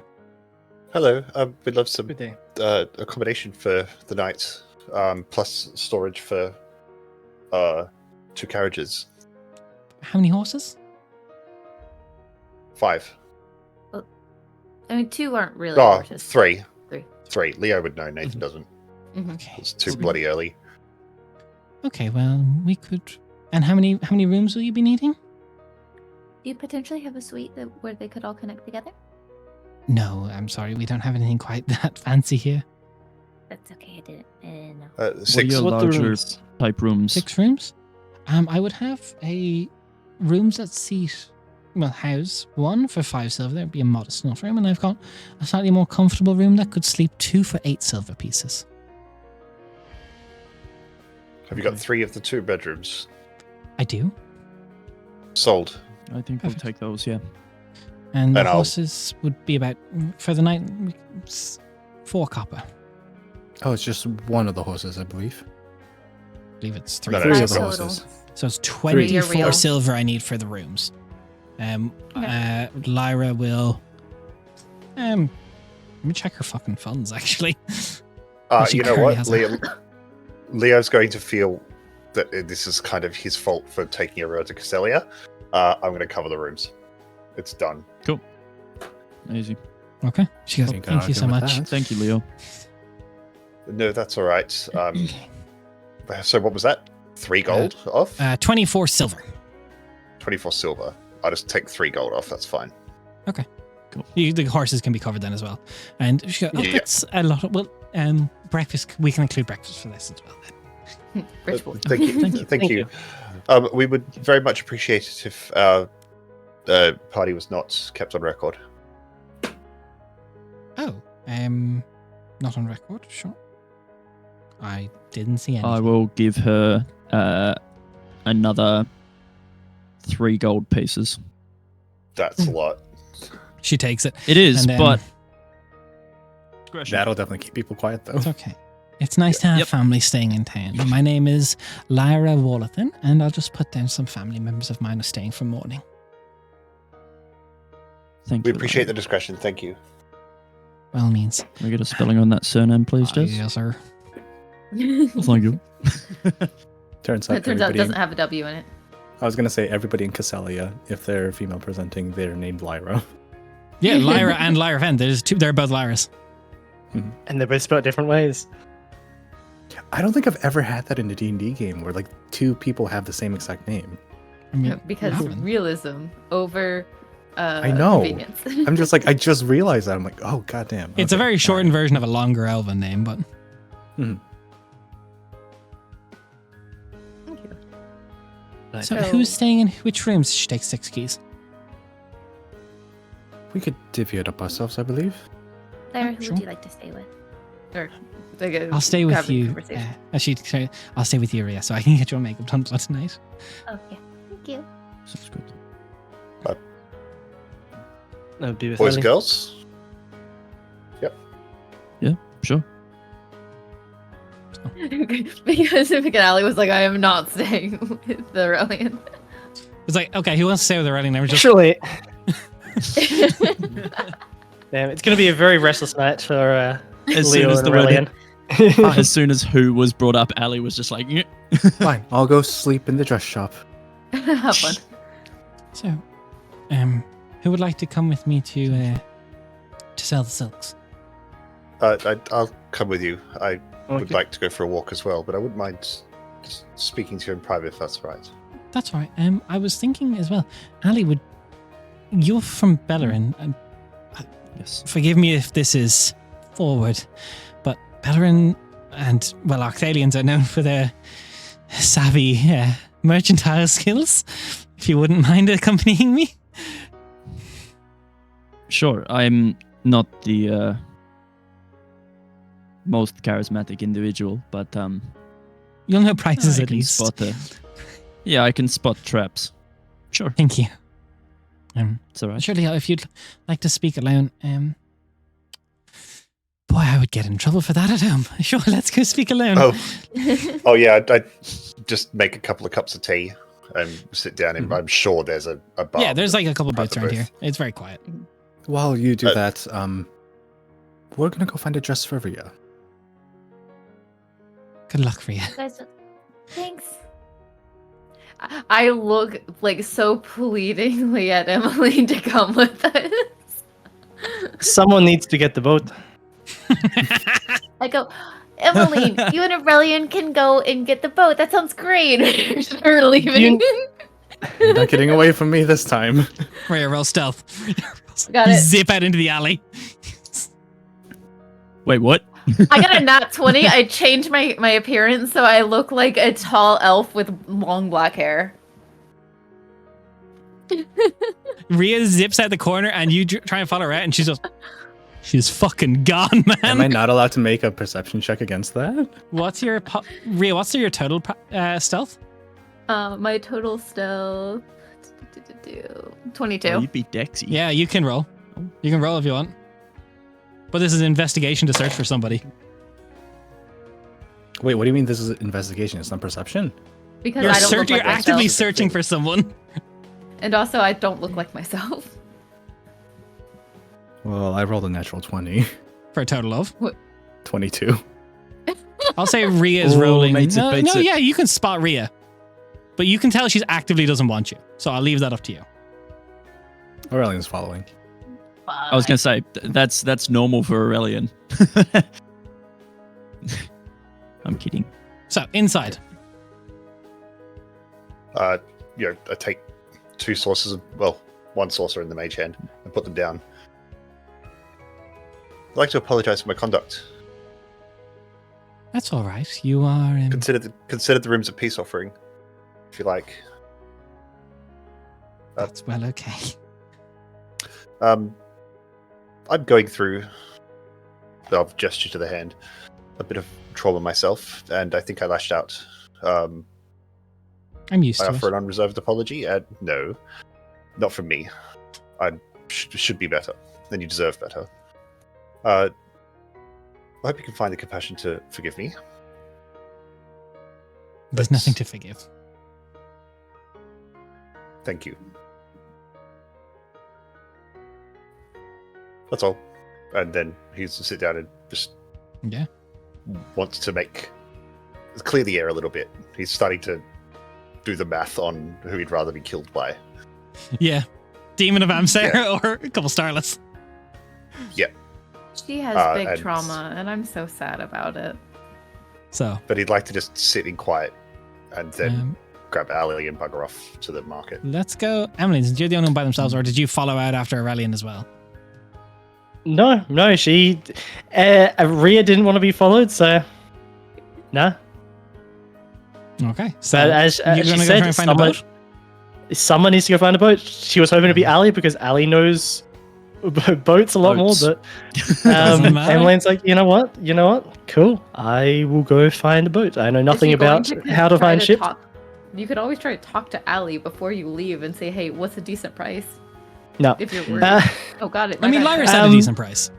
Hello. We'd love some Good day. accommodation for the night, plus storage for 2 carriages. How many horses? 5. I mean, 2 aren't really Oh, horses. 3. 3. 3. Leo would know. Nathan doesn't. Mhm. Okay. It's too bloody early. Okay, well, we could. And how many rooms will you be needing? Do you potentially have a suite where they could all connect together? No, I'm sorry, we don't have anything quite that fancy here. That's okay. I didn't know. What are 6. your What the larger rooms? type rooms? 6 rooms? I would have a rooms that seat, well, house 1 for 5 silver. That would be a modest enough room. And I've got a slightly more comfortable room that could sleep 2 for 8 silver pieces. Have you got 3 of the 2 bedrooms? I do. Sold. I think Perfect. we'll take those, yeah. And the And I'll- horses would be about, for the night, 4 copper. Oh, it's just one of the horses, I believe. I believe it's 3. No, Three no, of the total. horses. So it's Three. 24 Real. silver I need for the rooms. Lyra will. Let me check her fucking funds, actually. She You know currently what? has Leo's going to feel that this is kind of his fault for taking everyone to Caselia. I'm going to cover the rooms. It's done. Easy. Okay. She goes, Ain't thank gonna you argue so with much. that. Thank you, Leo. No, that's all right. So what was that? 3 gold off? 24 silver. 24 silver. I'll just take 3 gold off. That's fine. The horses can be covered then as well. And she goes, Yeah. that's a lot of, breakfast, we can include breakfast for this as well then. Bridgeport. Thank you. Thank you. Thank you. We would very much appreciate it if the party was not kept on record. Oh, not on record, sure. I didn't see anything. I will give her another 3 gold pieces. That's a lot. She takes it. It is, And then- but That'll definitely keep people quiet, though. It's okay. It's nice to have Yep. family staying in town. My name is Lyra Wallathan, and I'll just put down some family members of mine are staying for morning. thank We you. appreciate the discretion. Thank you. By all means. Can we get a spelling on that surname, please, Jess? Yes, sir. Thank you. Turns out It turns out it everybody doesn't have a W in it. I was going to say everybody in Caselia, if they're female presenting, they're named Lyra. Yeah, Lyra and Lyra Fen. They're both Lyras. And they're both spelled different ways. I don't think I've ever had that in a D&D game where like 2 people have the same exact name. I mean, Because haven't. realism over I know. convenience. I'm just like, I just realized that. I'm like, oh, goddamn. It's a Okay, very all shortened right. version of a longer elven name, but Thank you. so So- who's staying in which rooms? She takes 6 keys. We could divvy it up ourselves, I believe. Claire, who Sure. would you like to stay with? Or I'll stay with having you. conversation. I'll stay with you, Ria, so I can get your makeup done tonight. Oh yeah, thank you. Sounds good. That would be with Boys and Ellie. girls? Sure. Because McAnally was like, I am not staying with the Aurelian. It's like, okay, who wants to stay with Aurelian? We're just Actually, damn, it's going to be a very restless night for As Leo soon as and the word Aurelian. As soon as who was brought up, Ali was just like, "Yeah." Fine, I'll go sleep in the dress shop. Have fun. So, who would like to come with me to sell the silks? I'll come with you. I would Okay. like to go for a walk as well, but I wouldn't mind just speaking to you in private if that's all right. That's all right. I was thinking as well, Ali, you're from Bellerin, and Yes. forgive me if this is forward, but Bellerin and, well, Arctalians are known for their savvy mercantile skills. If you wouldn't mind accompanying me. Sure. I'm not the most charismatic individual, but You'll know prices I at can least. spot yeah, I can spot traps. Sure. Thank you. It's all right. Surely, if you'd like to speak alone, boy, I would get in trouble for that at home. Sure, let's go speak alone. Oh yeah, I'd just make a couple of cups of tea and sit down. And Mhm. I'm sure there's a bar. Yeah, there's like a couple of At booths the around booth. here. It's very quiet. While you do Uh, that, we're gonna go find a dress for Ria. Good luck for you. Guys, thanks. I look like so pleadingly at Emily to come with us. Someone needs to get the boat. I go, Emily, you and Aurelian can go and get the boat. That sounds great. We're leaving. You're not getting away from me this time. Right, roll stealth. Got You it. zip out into the alley. Wait, what? I got a nat 20. I changed my appearance so I look like a tall elf with long black hair. Rhea zips out the corner and you try and follow her out and she's fucking gone, man. Am I not allowed to make a perception check against that? What's your Rhea? What's your total stealth? My total stealth 22. Oh, you'd be Dexy. Yeah, you can roll. You can roll if you want. But this is investigation to search for somebody. Wait, what do you mean this is investigation? It's not perception? Because You're, I don't look you're like actively myself. searching for someone. And also, I don't look like myself. Well, I rolled a natural 20. For a total of? 22. I'll say Rhea is Oh, rolling. mates it, mates it. Yeah, you can spot Rhea. But you can tell she's actively doesn't want you. So I'll leave that up to you. Aurelian's following. I was going to say, that's normal for Aurelian. I'm kidding. So, inside. I take two saucers, one saucer in the mage hand, and put them down. I'd like to apologize for my conduct. That's all right. You are... Consider the rooms a peace offering, if you like. That's well okay. I'm going through, I'll gesture to the hand, a bit of trauma myself, and I think I lashed out. I'm used I to offer it. an unreserved apology, and no, not from me. I should be better, and you deserve better. I hope you can find the compassion to forgive me. There's nothing to forgive. Thank you. That's all. And then he's to sit down and just Yeah. wants to clear the air a little bit. He's starting to do the math on who he'd rather be killed by. Yeah. Demon of Amsair or a couple Starless. She has big and- trauma, and I'm so sad about it. So, But he'd like to just sit in quiet and then um, grab Ali and bugger off to the market. let's go. Emily, since you're the only one by themselves, or did you follow out after Aurelian as well? No, she. Rhea didn't want to be followed, so. Nah. Okay. So, But as you're she going to go said, try and find a boat? someone needs to go find a boat. She was hoping to be Ali because Ali knows boats a lot Boats. more. But Doesn't matter. Emmeline's like, you know what? Cool. I will go find a boat. I know nothing If you're about going how to try find ships. You could always try to talk to Ali before you leave and say, "Hey, what's a decent price?" No. If you're worried. Uh, Oh, got it. I mean, my bad. Lyra said a decent price.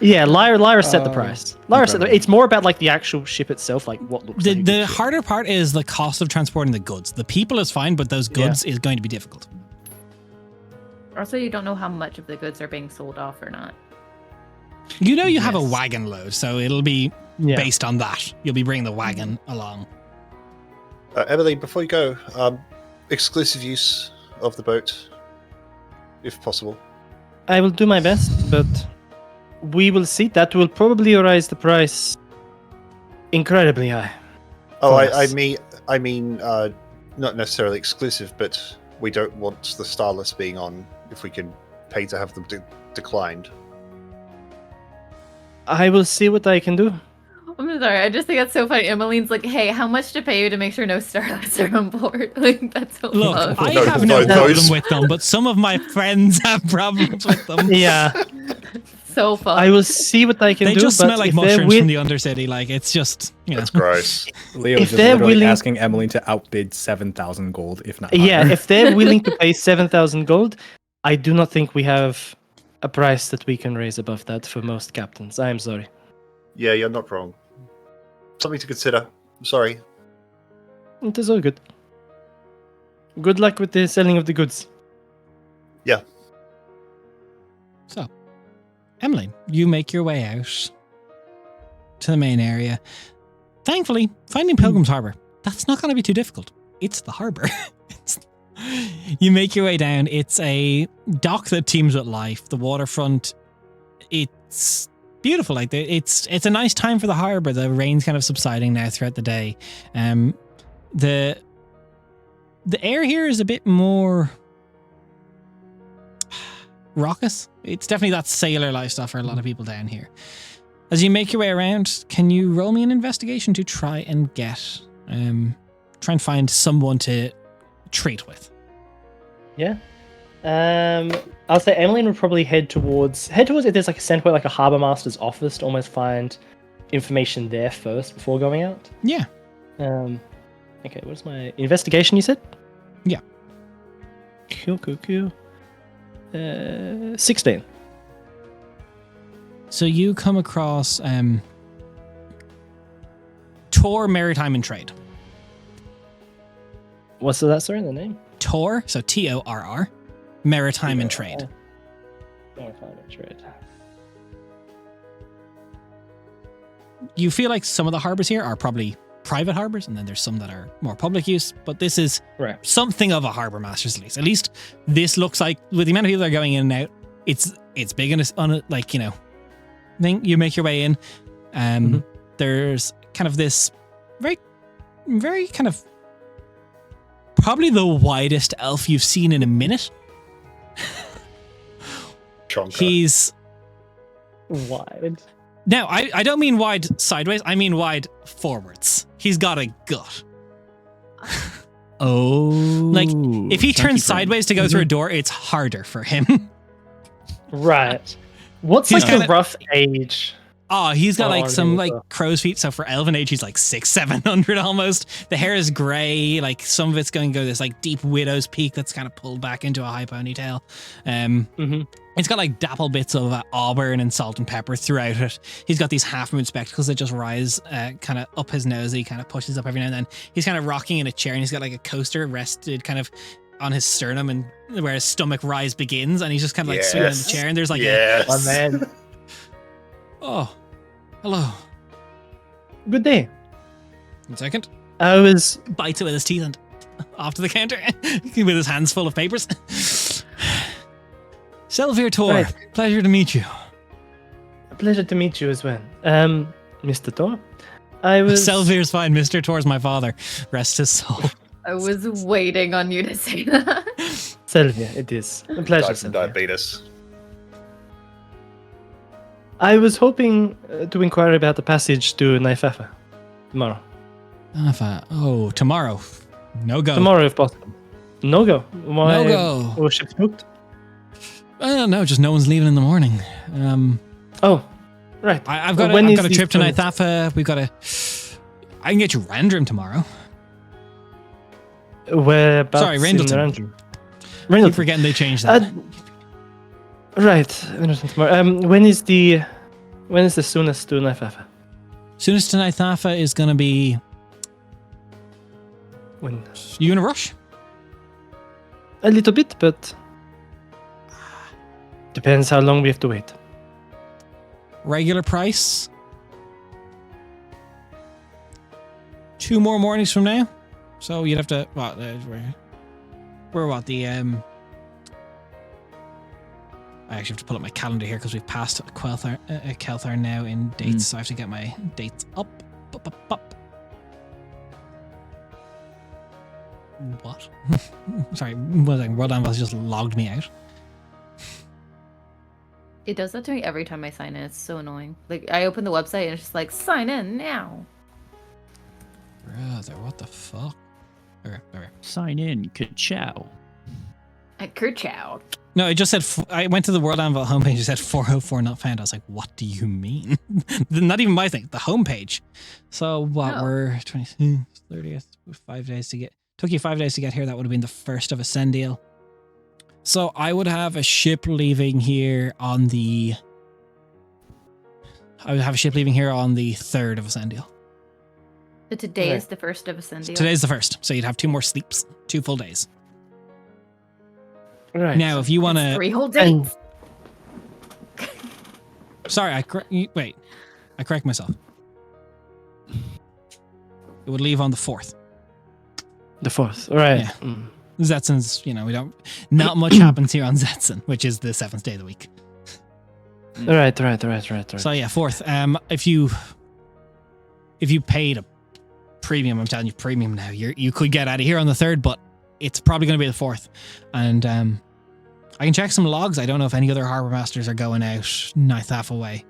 yeah, Lyra set the Oh, price. Lyra set the, incredible. it's more about like the actual ship itself, like what looks like a The good ship. harder part is the cost of transporting the goods. The people is fine, but those goods is going to be difficult. Also, you don't know how much of the goods are being sold off or not. You know you have a Yes. wagon load, so it'll be Yeah. based on that. You'll be bringing the wagon along. Emily, before you go, exclusive use of the boat, if possible. I will do my best, but we will see. That will probably raise the price incredibly high. Oh, for us. I mean, not necessarily exclusive, but we don't want the Starless being on if we can pay to have them declined. I will see what I can do. I'm sorry. I just think that's so funny. Emmeline's like, "Hey, how much to pay you to make sure no starlets are on board?" Like that's so Look, love. I No, have no those- problem with them, but some of my friends have problems with them. Yeah, So fun. I will see what I can They do. just but smell like if they're mushrooms wi- from the Undercity. Like, it's just, you know. That's gross. Leo If is just they're literally willing- asking Emily to outbid 7,000 gold, if not Yeah, higher. if they're willing to pay 7,000 gold, I do not think we have a price that we can raise above that for most captains. I am sorry. Yeah, you're not wrong. Something to consider. I'm sorry. It is all good. Good luck with the selling of the goods. So, Emily, you make your way out to the main area. Thankfully, finding Pilgrim's Harbor, that's not going to be too difficult. It's the harbor. You make your way down. It's a dock that teems with life. The waterfront, it's beautiful. Like it's a nice time for the harbor. The rain's kind of subsiding now throughout the day. The air here is a bit more raucous. It's definitely that sailor lifestyle for a lot of people down here. As you make your way around, can you roll me an investigation to try and find someone to treat with? Yeah. I'll say Emmeline would probably head towards if there's like a center, like a harbor master's office, to almost find information there first before going out. Yeah. Okay, what's my investigation, you said? Yeah. Cool. 16. So you come across Tor Maritime and Trade. What's that, sorry, the name? Tor, so Torr, Maritime and Trade. Maritime and Trade. You feel like some of the harbors here are probably private harbors, and then there's some that are more public use, but this is something of a harbor master's lease. At least this looks like, with the amount of people that are going in and out, it's big and it's on it, like, you know, thing. You make your way in. There's kind of this very, very kind of probably the widest elf you've seen in a minute. He's wide. Now, I don't mean wide sideways. I mean wide forwards. He's got a gut. Oh. Like, if he turns sideways to go through a door, it's harder for him. Right. What's He's like kinda- the rough age? Oh, he's got like Oh, some yeah. like crow's feet. So for elven age, he's like 600-700 almost. The hair is grey. Like some of it's going to go this like deep widow's peak that's kind of pulled back into a high ponytail. It's got like dapple bits of auburn and salt and pepper throughout it. He's got these half moon spectacles that just rise kind of up his nose. He kind of pushes up every now and then. He's kind of rocking in a chair, and he's got like a coaster rested kind of on his sternum, and where his stomach rise begins, and he's just kind of like swinging in the chair, and there's like Oh, man. oh, hello. Good day. 1 second. I was Bites it with his teeth and off to the counter with his hands full of papers. Selvir Tor, Right. pleasure to meet you. a pleasure to meet you as well. Mr. Thor. I was Selvir's fine. Mr. Tor's my father. Rest his soul. I was waiting on you to say that. Sylvia, it is. A pleasure, Died from Sylvia. diabetes. I was hoping to inquire about the passage to Naifefa tomorrow. Oh, tomorrow. No go. Tomorrow, if possible. No go. Why? No go. Was ship booked? No, just no one's leaving in the morning. Oh, right. I've got When a is the trip to soonest? Naithafa. We've got I can get you Randrum tomorrow. Whereabouts Sorry, Rendleton. in Keep Rendleton. forgetting they changed that. Right. Rendleton tomorrow. When is the soonest to Naifefa? Soonest to Naithafa is going to be... When? You in a rush? A little bit, but depends how long we have to wait. Regular price. 2 more mornings from now. So you'd have to... What? We're what? The... I actually have to pull up my calendar here because we've passed Kelthar now in dates, so I have to get my dates up. Up. What? Sorry, World Anvils just logged me out. It does that to me every time I sign in. It's so annoying. Like, I open the website and it's just like, sign in now. Brother, what the fuck? Okay. Sign in. Ka-chow. At Kerchow. No, it just said, I went to the World Anvil homepage, it said 404 not found. I was like, what do you mean? Not even my thing, the homepage. So what, we're 20, 30th, 5 days to get, took you 5 days to get here. That would have been the first of Ascendial. So I would have a ship leaving here on the, I would have a ship leaving here on the 3rd of Ascendial. So today Right. is the first of Ascendial. Today's the 1st, so you'd have 2 more sleeps, 2 full days. Right. Now, if you want to, 3 whole days. sorry, I correct myself. It would leave on the 4th. The 4th. Right. Yeah. Zetsun's, not much happens here on Zetsun, which is the 7th day of the week. Right. So yeah, 4th. If you paid a premium, I'm telling you premium now, you could get out of here on the 3rd, but it's probably going to be the 4th. And I can check some logs. I don't know if any other harbor masters are going out Naithafa way.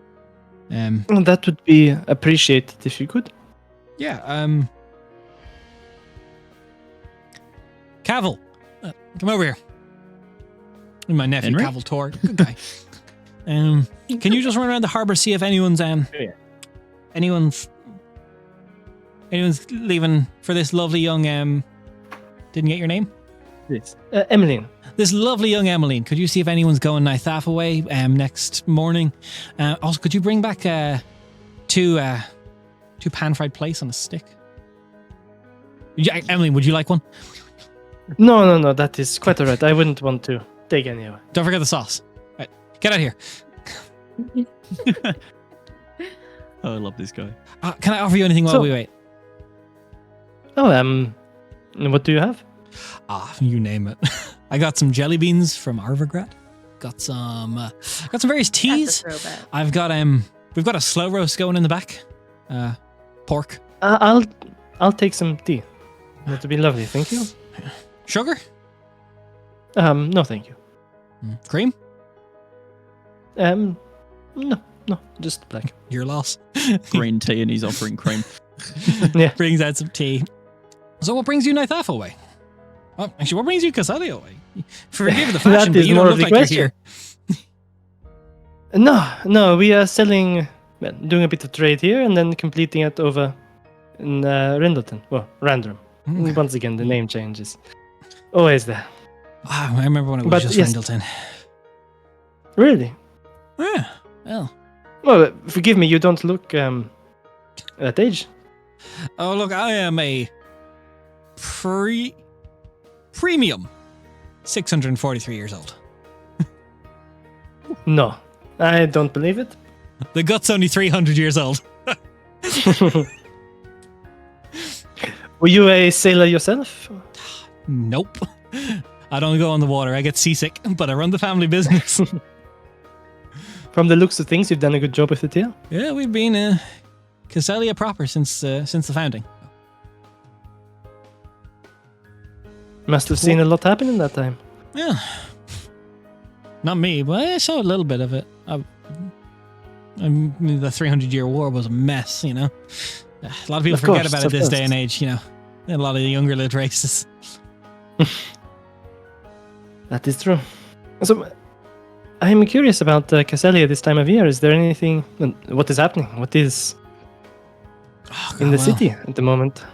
That would be appreciated if you could. Yeah. Cavill, come over here. My nephew, Henry? Cavill Tor, good guy. Can you just run around the harbour, see if anyone's anyone's leaving for this lovely young didn't get your name? Yes. Emmeline. This lovely young Emmeline. Could you see if anyone's going Nithath away next morning? Also, could you bring back two pan-fried plaice on a stick? Emmeline, would you like one? No, that is quite alright. I wouldn't want to take any away. Don't forget the sauce. Right, get out of here. Oh, I love this guy. Can I offer you anything while we wait? Oh, what do you have? You name it. I got some jelly beans from Arvagrad. Got some various teas. That's a throwback. I've got we've got a slow roast going in the back. Pork. I'll take some tea. That would be lovely, thank you. Sugar? No, thank you. Cream? No, just black. Your loss. Green tea, and he's offering cream. Yeah. Brings out some tea. So what brings you Nithath away? Oh, actually, what brings you Caselia away? Forgive the fashion, but is you don't more look of the like you're question. here. No, we are selling, doing a bit of trade here and then completing it over in Rindleton. Well, Randrum. Okay. Once again, the name changes. Always there. I remember when it was But just yes. Rendleton. Really? Yeah, well. Well, forgive me, you don't look that age. Oh, look, I am a premium 643 years old. No, I don't believe it. The gut's only 300 years old. Were you a sailor yourself? Nope. I don't go on the water. I get seasick, but I run the family business. From the looks of things, you've done a good job with it here. Yeah, we've been Caselia proper since the founding. Must have seen a lot happen in that time. Yeah. Not me, but I saw a little bit of it. The 300-year war was a mess, you know. A lot of people forget course, about it of this day course. and age, you know. A lot of the younger lit races. That is true. So, I'm curious about Caselia this time of year. Is there anything? What is happening? What is Oh, in the well, city at the moment?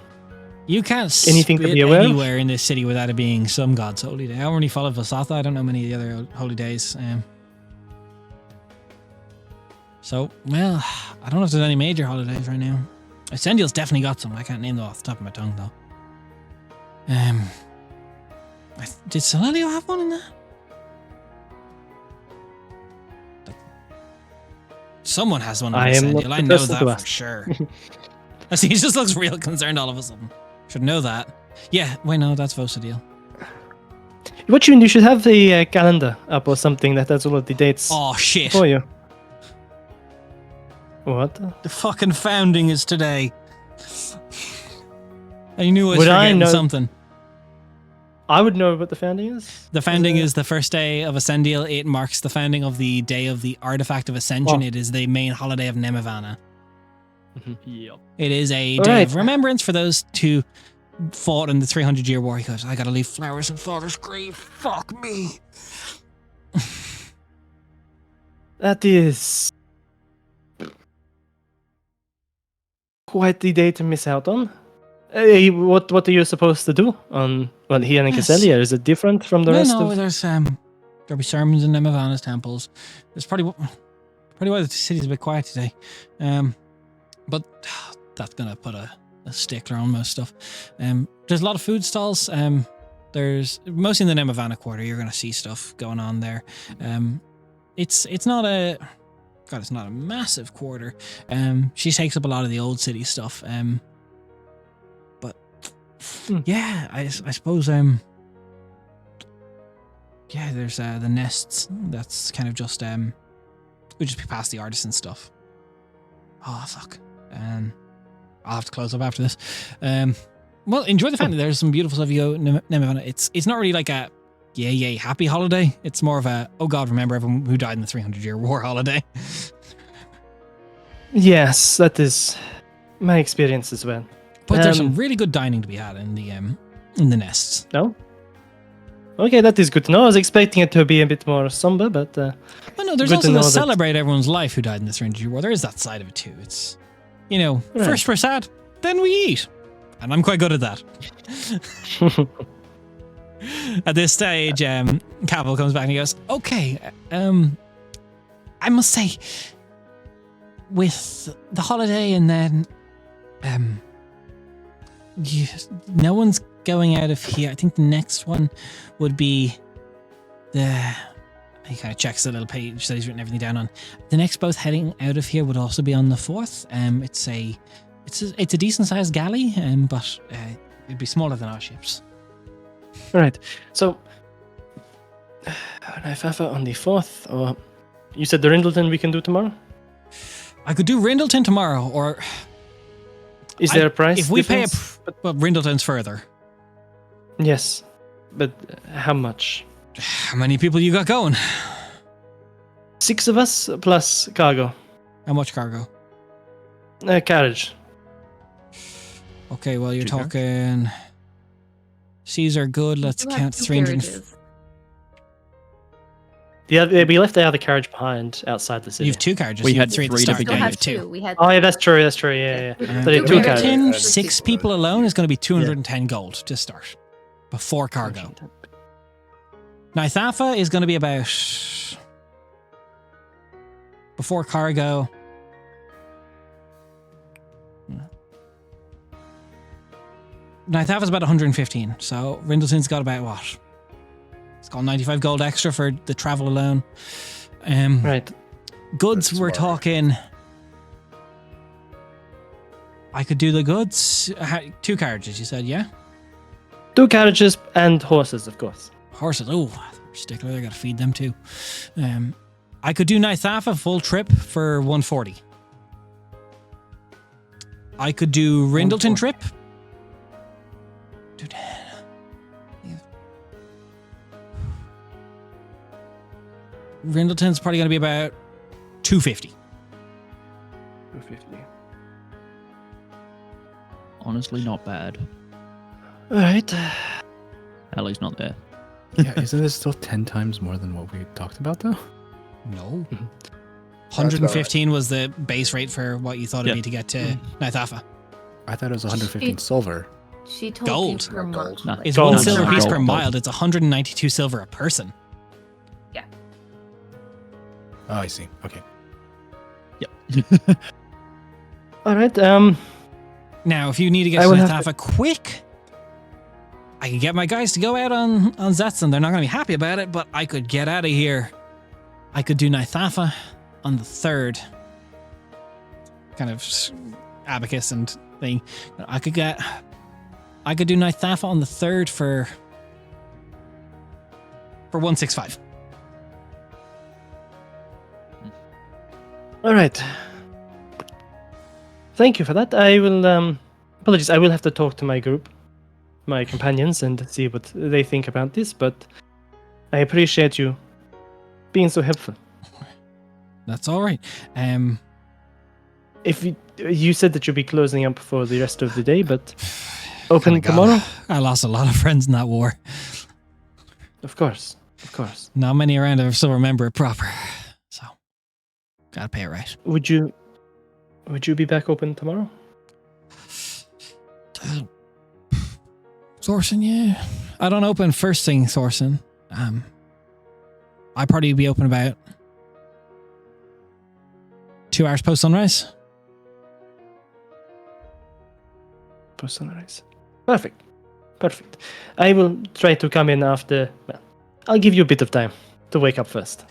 You can't Anything to spit be aware of? anywhere in this city without it being some god's holy day. I don't really follow Vasatha. I don't know many of the other holy days. So, well, I don't know if there's any major holidays right now. Ascendial's definitely got some. I can't name them off the top of my tongue, though. Did Celelio have one in that? Someone has one in I am not Ascendial. I the know person that to for ask. sure. I see, he just looks real concerned all of a sudden. Should know that. Yeah, wait, no, that's Vosadil. What you should have a calendar up or something that has all of the dates Oh, shit. for you. What? The fucking founding is today. I knew I was Would I forgetting know- something. I would know what the founding is. The founding is the first day of Ascendial. It marks the founding of the day of the Artifact of Ascension. Oh. It is the main holiday of Nemavana. Yep. It is a All day right. of remembrance for those who fought in the 300-year war. He goes, I gotta leave flowers in Father's grave. Fuck me. That is quite the day to miss out on. What are you supposed to do on here in Yes. Caselia? Is it different from the rest No, of? there's there'll be sermons in Nemavana's temples. It's probably why the city's a bit quiet today. But that's gonna put a stickler on most stuff. There's a lot of food stalls. There's mostly in the Nemavana quarter. You're gonna see stuff going on there. It's not a massive quarter. She takes up a lot of the old city stuff. But yeah, I suppose yeah, there's the nests. That's kind of just we just be past the artisan stuff. Oh fuck. I'll have to close up after this. Well, enjoy the family. There's some beautiful stuff. You go Nemavana. It's not really like a yay happy holiday. It's more of a oh god, remember everyone who died in the 300-year war holiday. Yes, that is my experience as well. But there's some really good dining to be had in the nests. No? Okay, that is good to know. I was expecting it to be a bit more somber, but... Well, no, there's good also to know to that- celebrate everyone's life who died in this Ranger War. There is that side of it too. It's, Right. first we're sad, then we eat. And I'm quite good at that. At this stage, Cavill comes back and he goes, okay, I must say, with the holiday and then no one's going out of here. I think the next one would be he kind of checks the little page that he's written everything down on. The next boat heading out of here would also be on the 4th. It's a decent sized galley, but it'd be smaller than our ships. Right. So, Naifafa on the 4th, or you said the Rindleton we can do tomorrow? I could do Rindleton tomorrow, or Is there a price if we pay difference? well, Rindleton's further. Yes, but how much? How many people you got going? 6 of us plus cargo. How much cargo? Carriage. Okay, well you're Two talking. Caesar, good. Let's We'll have count two 300. carriages. We left the other carriage behind outside the city. You have 2 carriages. We you had three at the three to start. Still begin You have have with. 2. We had Oh, yeah, that's true. Yeah. Two So they have 2 carriages. carriages. Rindleton, carriages. 6 people alone is going to be 210 gold to start. Before cargo. Nithafa is going to be about. Before cargo. Nithafa's about 115. So Rindleton's got about what? It's got 95 gold extra for the travel alone. Right. Goods, That's we're smart. talking. I could do the goods. 2 carriages, you said, yeah? 2 carriages and horses, of course. Horses. Oh, stickler. I got to feed them too. I could do Nithafa full trip for 140. I could do Rindleton 140. trip. Dude. Rindleton's probably going to be about 250. 250. Honestly, not bad. All right. Allie's not there. Yeah, isn't this still 10 times more than what we talked about, though? No. Mhm. 115 was the base rate for what you thought it'd Yeah. be to get to Nithafa. I thought it was 115 silver. She told Gold. you per Not month. gold. Nah. It's Gold. 1 silver piece per Gold. mile. It's 192 silver a person. Oh, I see. Okay. Yep. All right. Now, if you need to get I to will have Nithafa quick, I could get my guys to go out on Zetson. They're not going to be happy about it, but I could get out of here. I could do Nithafa on the 3rd. Kind of abacus and thing. I could do Nithafa on the 3rd for 165. All right. Thank you for that. I will. Apologies. I will have to talk to my group, my companions, and see what they think about this. But I appreciate you being so helpful. That's all right. If you said that you'll be closing up for the rest of the day, but open Kinda tomorrow, I lost a lot of friends in that war. of course. Not many around who still remember it proper. So, gotta pay it right. Would you be back open tomorrow? Thorson, yeah. I don't open first thing, Thorson. I probably be open about 2 hours post sunrise. Post sunrise. Perfect. I will try to come in after. Well, I'll give you a bit of time to wake up first.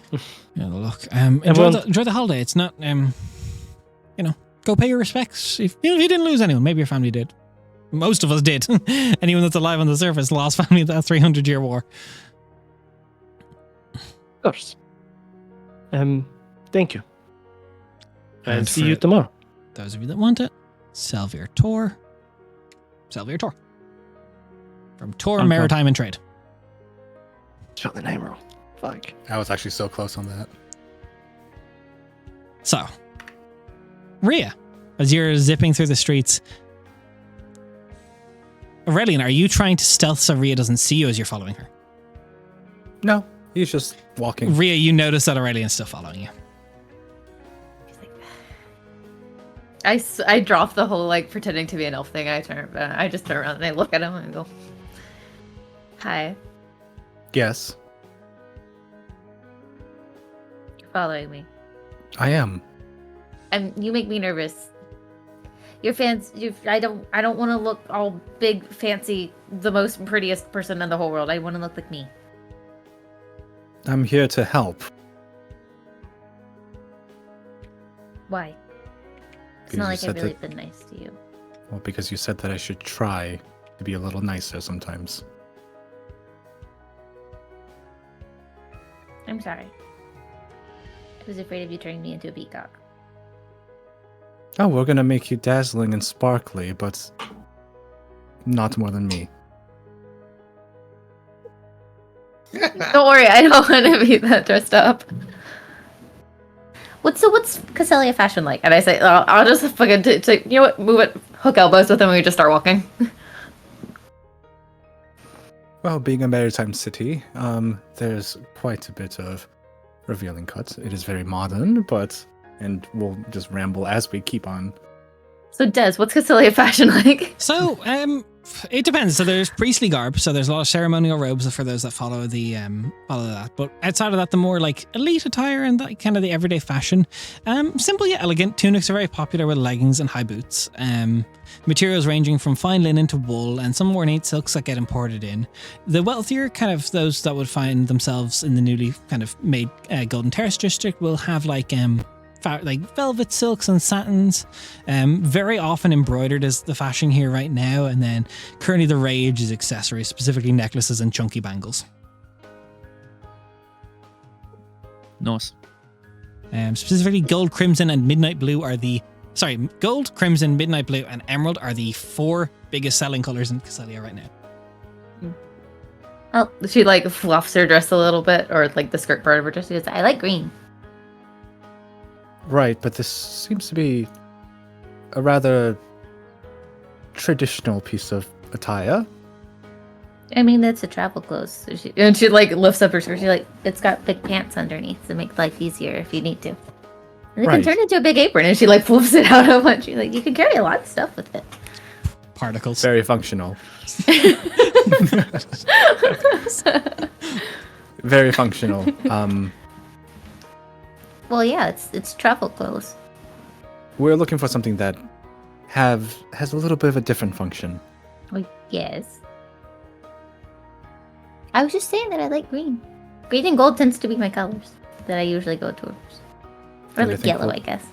Yeah, look. Everyone- Enjoy the holiday. It's not go pay your respects. If you didn't lose anyone, maybe your family did. Most of us did. Anyone that's alive on the surface lost family in that 300-year war. Of course. Thank you. I'll And see for you tomorrow. Those of you that want it, Selvier Tour. From Tour Okay. Maritime and Trade. Spell the name wrong. Fuck. I was actually so close on that. So, Rhea, as you're zipping through the streets, Aurelian, are you trying to stealth so Rhea doesn't see you as you're following her? No, he's just walking. Rhea, you notice that Aurelian's still following you. I drop the whole like pretending to be an elf thing. I just turn around and I look at him and go, "Hi, Yes, you're following me, I am. and you make me nervous. Your fans, I don't want to look all big, fancy, the most prettiest person in the whole world. I want to look like me. I'm here to help. Why? It's Because not you like said I've really that- been nice to you. Well, because you said that I should try to be a little nicer sometimes. I'm sorry. I was afraid of you turning me into a peacock. Oh, we're gonna make you dazzling and sparkly, but not more than me. Don't worry, I don't want to be that dressed up. What's Caselia fashion like? And I say, I'll just fucking you know what? Move it, hook elbows with him, and we just start walking. Well, being a maritime city, there's quite a bit of revealing cuts. It is very modern, and we'll just ramble as we keep on. So, Des, what's Caselia fashion like? So, it depends. So there's priestly garb, so there's a lot of ceremonial robes for those that follow that. But outside of that, the more like elite attire and that kind of the everyday fashion, simple yet elegant. Tunics are very popular with leggings and high boots. Materials ranging from fine linen to wool, and some ornate silks that get imported in. The wealthier kind of those that would find themselves in the newly kind of made Golden Terrace district will have like velvet silks and satins, very often embroidered as the fashion here right now. And then currently the rage is accessories, specifically necklaces and chunky bangles. Nice. Specifically gold, crimson and midnight blue are gold, crimson, midnight blue and emerald are the 4 biggest selling colors in Caselia right now. Oh, she like fluffs her dress a little bit, or like the skirt part of her dress. She goes, I like green. Right, but this seems to be a rather traditional piece of attire. I mean, that's a travel clothes. So she like lifts up her skirt. She's like, it's got big pants underneath to make life easier if you need to. And it Right. can turn into a big apron, and she like flips it out a bunch. She's like, you can carry a lot of stuff with it. Particles. Very functional. Very functional. Well, yeah, it's travel clothes. We're looking for something that has a little bit of a different function. Well, yes. I was just saying that I like green. Green and gold tends to be my colors that I usually go towards. Or Then I like think yellow, we'll- I guess.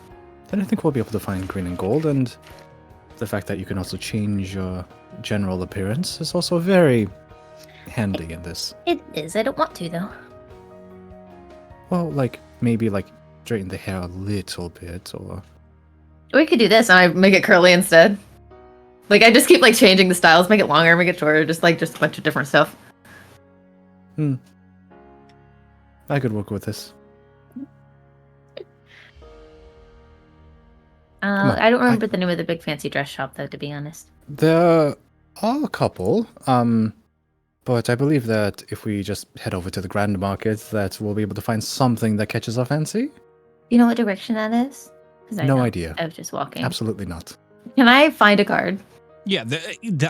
Then I think we'll be able to find green and gold, and the fact that you can also change your general appearance is also very handy in this. It is. I don't want to, though. Well, maybe straighten the hair a little bit, or We could do this, and I make it curly instead. Like, I just keep, like, changing the styles, make it longer, make it shorter, just a bunch of different stuff. I could work with this. on, I don't remember the name of the big fancy dress shop, though, to be honest. There are a couple, but I believe that if we just head over to the Grand Market, that we'll be able to find something that catches our fancy. You know what direction that is? 'Cause I No don't. idea. I was just walking. Absolutely not. Can I find a guard? Yeah,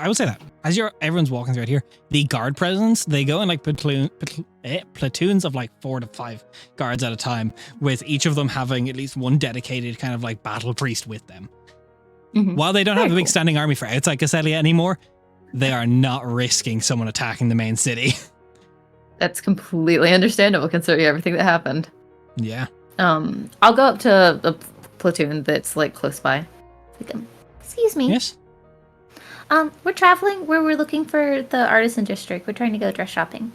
I would say that as everyone's walking through it here, the guard presence, they go in like platoons of like 4 to 5 guards at a time, with each of them having at least one dedicated kind of like battle priest with them. Mhm. While they don't have a Very big standing army for outside Caselia anymore, they are not risking someone attacking the main city. That's completely understandable considering everything that happened. Yeah. I'll go up to a platoon that's like close by. Like, excuse me. Yes. We're traveling. We're looking for the artisan district. We're trying to go dress shopping.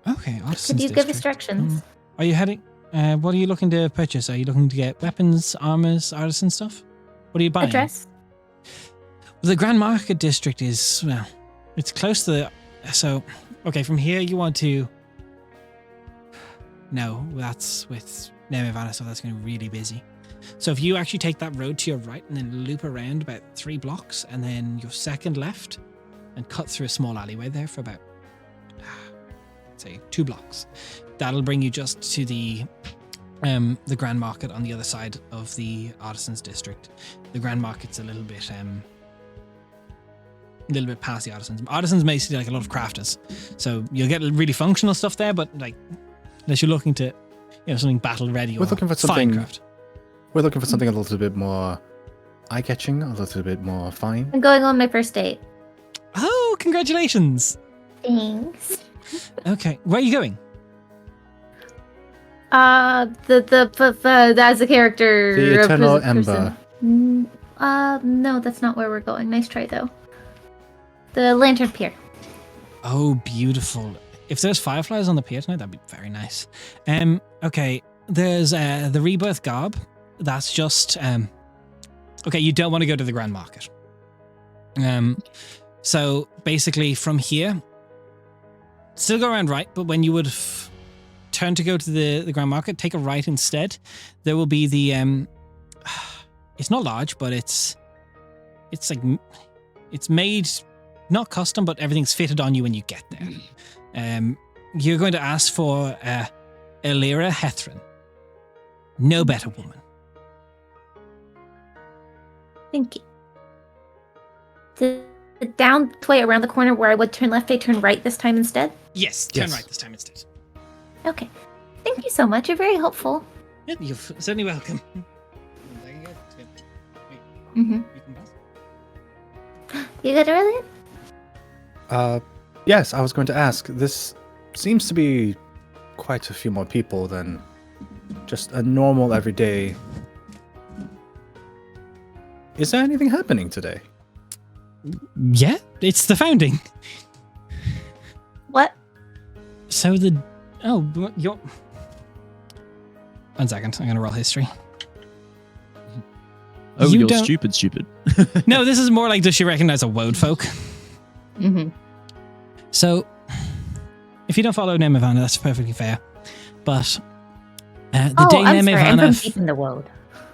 Okay. Could Artisans you give us District. directions? Are you heading? What are you looking to purchase? Are you looking to get weapons, armors, artisan stuff? What are you A buying? dress? The Grand Market District is, well, it's close to so, okay, from here you want to, no, that's with Nemivana, so that's going to be really busy. So if you actually take that road to your right and then loop around about 3 blocks and then your second left and cut through a small alleyway there for about, say, 2 blocks, that'll bring you just to the Grand Market on the other side of the Artisans District. The Grand Market's a little bit past the Artisans. Artisans basically like a lot of crafters, so you'll get really functional stuff there. But like, unless you're looking to, something battle ready or fine craft. We're looking for something a little bit more eye-catching, a little bit more fine. I'm going on my first date. Oh, congratulations! Thanks. Okay, where are you going? That's the character. The Eternal person. Ember. No, that's not where we're going. Nice try though. The Lantern Pier. Oh, beautiful. If there's fireflies on the pier tonight, that'd be very nice. Okay, there's the Rebirth Garb. That's just okay, you don't want to go to the Grand Market. So basically from here, still go around right, but when you would turn to go to the Grand Market, take a right instead. There will be the it's not large, but it's made not custom, but everything's fitted on you when you get there. You're going to ask for Elira Hethrin. No better woman. Thank you. The down way around the corner where I would turn left, I turn right this time instead? Yes, turn right this time instead. Okay. Thank you so much. You're very helpful. Yeah, you're certainly welcome. There you go. Mm-hmm. You good, Aurelian? Yes, I was going to ask. This seems to be quite a few more people than just a normal everyday. Is there anything happening today? Yeah, it's the founding. What? So you're... 1 second, I'm going to roll history. Oh, you're stupid. No, this is more like, does she recognize a Woad folk? Mm-hmm. So, if you don't follow Nemivana, that's perfectly fair. But the day I'm sorry, I'm Nemivana... from deep in the world.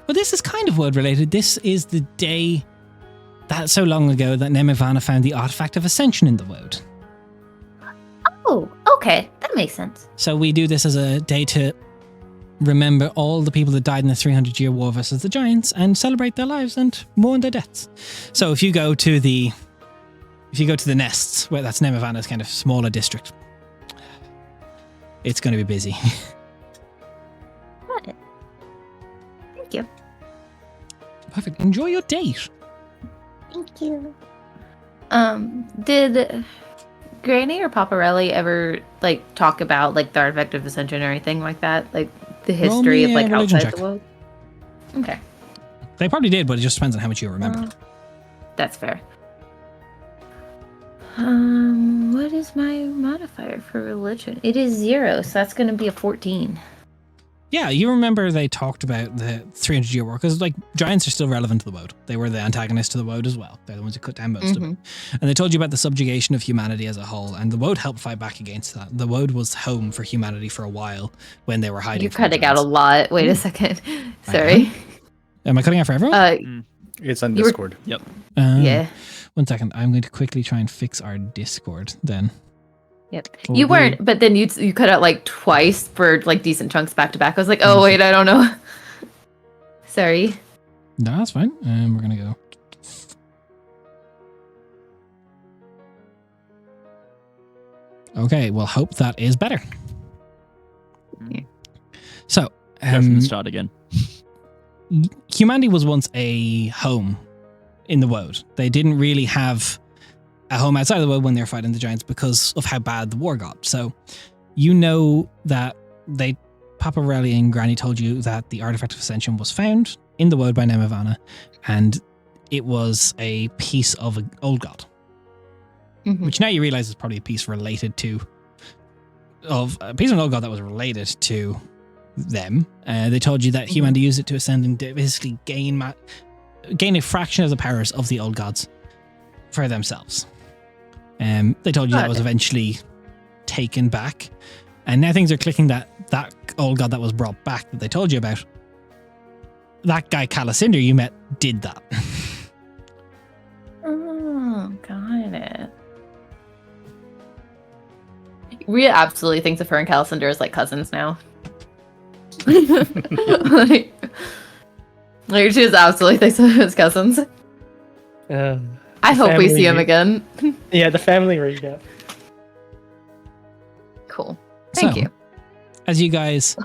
Well, this is kind of Woad related. This is the day that so long ago that Nemivana found the artifact of ascension in the Woad. Oh, okay. That makes sense. So we do this as a day to remember all the people that died in the 300-year war versus the giants and celebrate their lives and mourn their deaths. So if you go to the nests, where that's Nemivana's kind of smaller district, it's going to be busy. Got it. Thank you. Perfect. Enjoy your date. Thank you. Did Granny or Paparelli ever talk about the artifact of ascension or anything like that? Like the history of religion outside check. the world? Okay. They probably did, but it just depends on how much you remember. That's fair. What is my modifier for religion? It is 0, so that's going to be a 14. Yeah, you remember they talked about the 300-year war, because giants are still relevant to the Woad. They were the antagonists to the Woad as well. They're the ones who cut down most of it. And they told you about the subjugation of humanity as a whole, and the Woad helped fight back against that. The Woad was home for humanity for a while when they were hiding. You're cutting out a lot. Wait a second. Sorry. Am I cutting out for everyone? It's on Discord. Yep. Yeah. 1 second. I'm going to quickly try and fix our Discord then. Yep. You weren't, but then you cut out twice for decent chunks back to back. I was like, oh wait, I don't know. Sorry. No, that's fine. We're gonna go. Okay, well, hope that is better. Yeah. So, Go from the start again. humanity was once a home in the Woad. They didn't really have a home outside of the Woad when they were fighting the giants because of how bad the war got. So you know that Paparelli and Granny told you that the artifact of ascension was found in the Woad by Nemivana, and it was a piece of an old god. Which now you realize is probably a piece of an old god that was related to them. They told you that humanity used it to ascend and basically gain a fraction of the powers of the old gods for themselves. They told you that was eventually taken back, and now things are clicking that old god that was brought back that they told you about, that guy Calicinder you met did that. Oh, got it. Rhea absolutely thinks of her and Calicinder as like cousins now. like she just absolutely thinks of them as cousins. I hope we see him again. Yeah, the family recap. Cool. Thank you. As you guys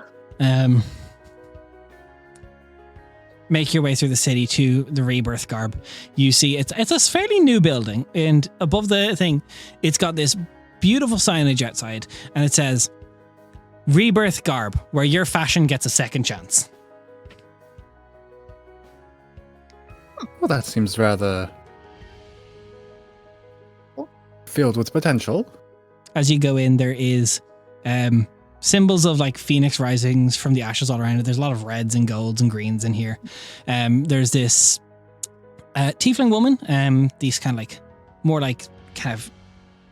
make your way through the city to the Rebirth Garb, you see it's a fairly new building, and above the thing, it's got this beautiful signage outside, and it says, Rebirth Garb, where your fashion gets a second chance. Well, that seems rather filled with potential. As you go in, there is symbols of like phoenix risings from the ashes all around it. There's a lot of reds and golds and greens in here. There's this tiefling woman, these kind of like more like kind of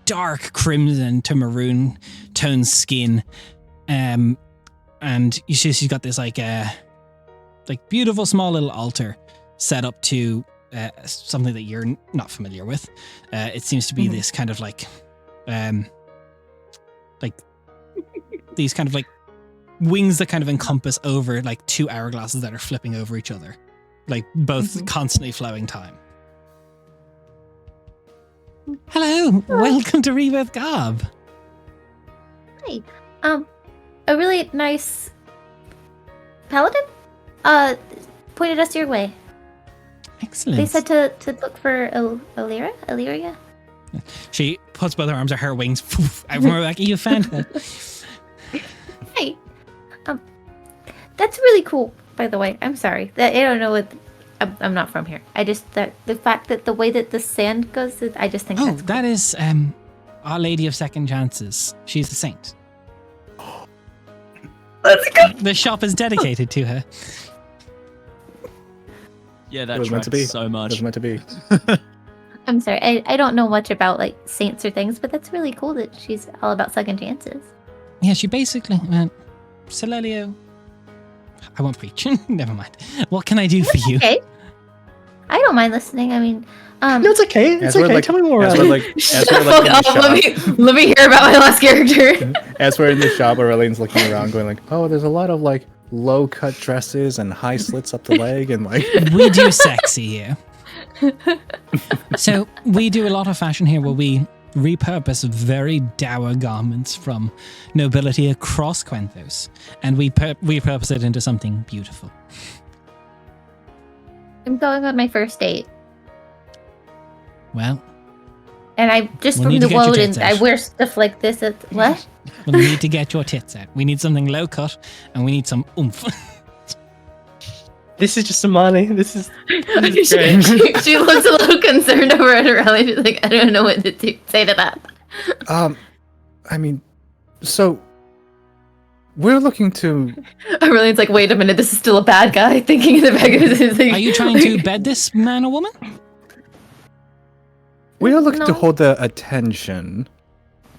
dark crimson to maroon toned skin. And you see she's got this like beautiful small little altar set up to something that you're not familiar with. It seems to be this kind of like these kind of like wings that kind of encompass over like two hourglasses that are flipping over each other, like both constantly flowing time. Hello, welcome to Rebirth Garb. Hi. A really nice paladin pointed us your way. Excellent. They said to look for Illyria. She puts both her arms on her wings. I'm like, you found her. Hey, that's really cool. By the way, I'm sorry. I don't know what. I'm not from here. I just the fact that the way that the sand goes, I just think. That's cool. That is Our Lady of Second Chances. She's a saint. Let's go. The shop is dedicated to her. Yeah, that was meant to be so much. It was meant to be. I'm sorry. I don't know much about like saints or things, but that's really cool that she's all about second chances. Yeah, she basically went, Celelio, I won't preach. Never mind. What can I do for you? Okay. I don't mind listening. I mean, No, it's okay. It's okay. Like, Tell me more. as about we're it. like, as we're like in the shop, Let me hear about my last character. as we're in the shop, Aurelian's looking around, going like, "Oh, there's a lot of like low-cut dresses and high slits up the leg, and like." We do sexy here. So we do a lot of fashion here where we repurpose very dour garments from nobility across Quenthos, and we repurpose it into something beautiful. I'm going on my first date, Well, and I just We'll from need the to get your road, tits and I out. wear stuff like this. At what? we'll need to get your tits out. We need something low cut, and we need some oomph. This is just Amani. This is great. she looks a little concerned over at Aurelia. She's like, I don't know what to say to that. I mean, so we're looking to. Aurelian's like, wait a minute, this is still a bad guy thinking in the back of his head. Are you trying to bed this man or woman? We are looking to No. hold the attention,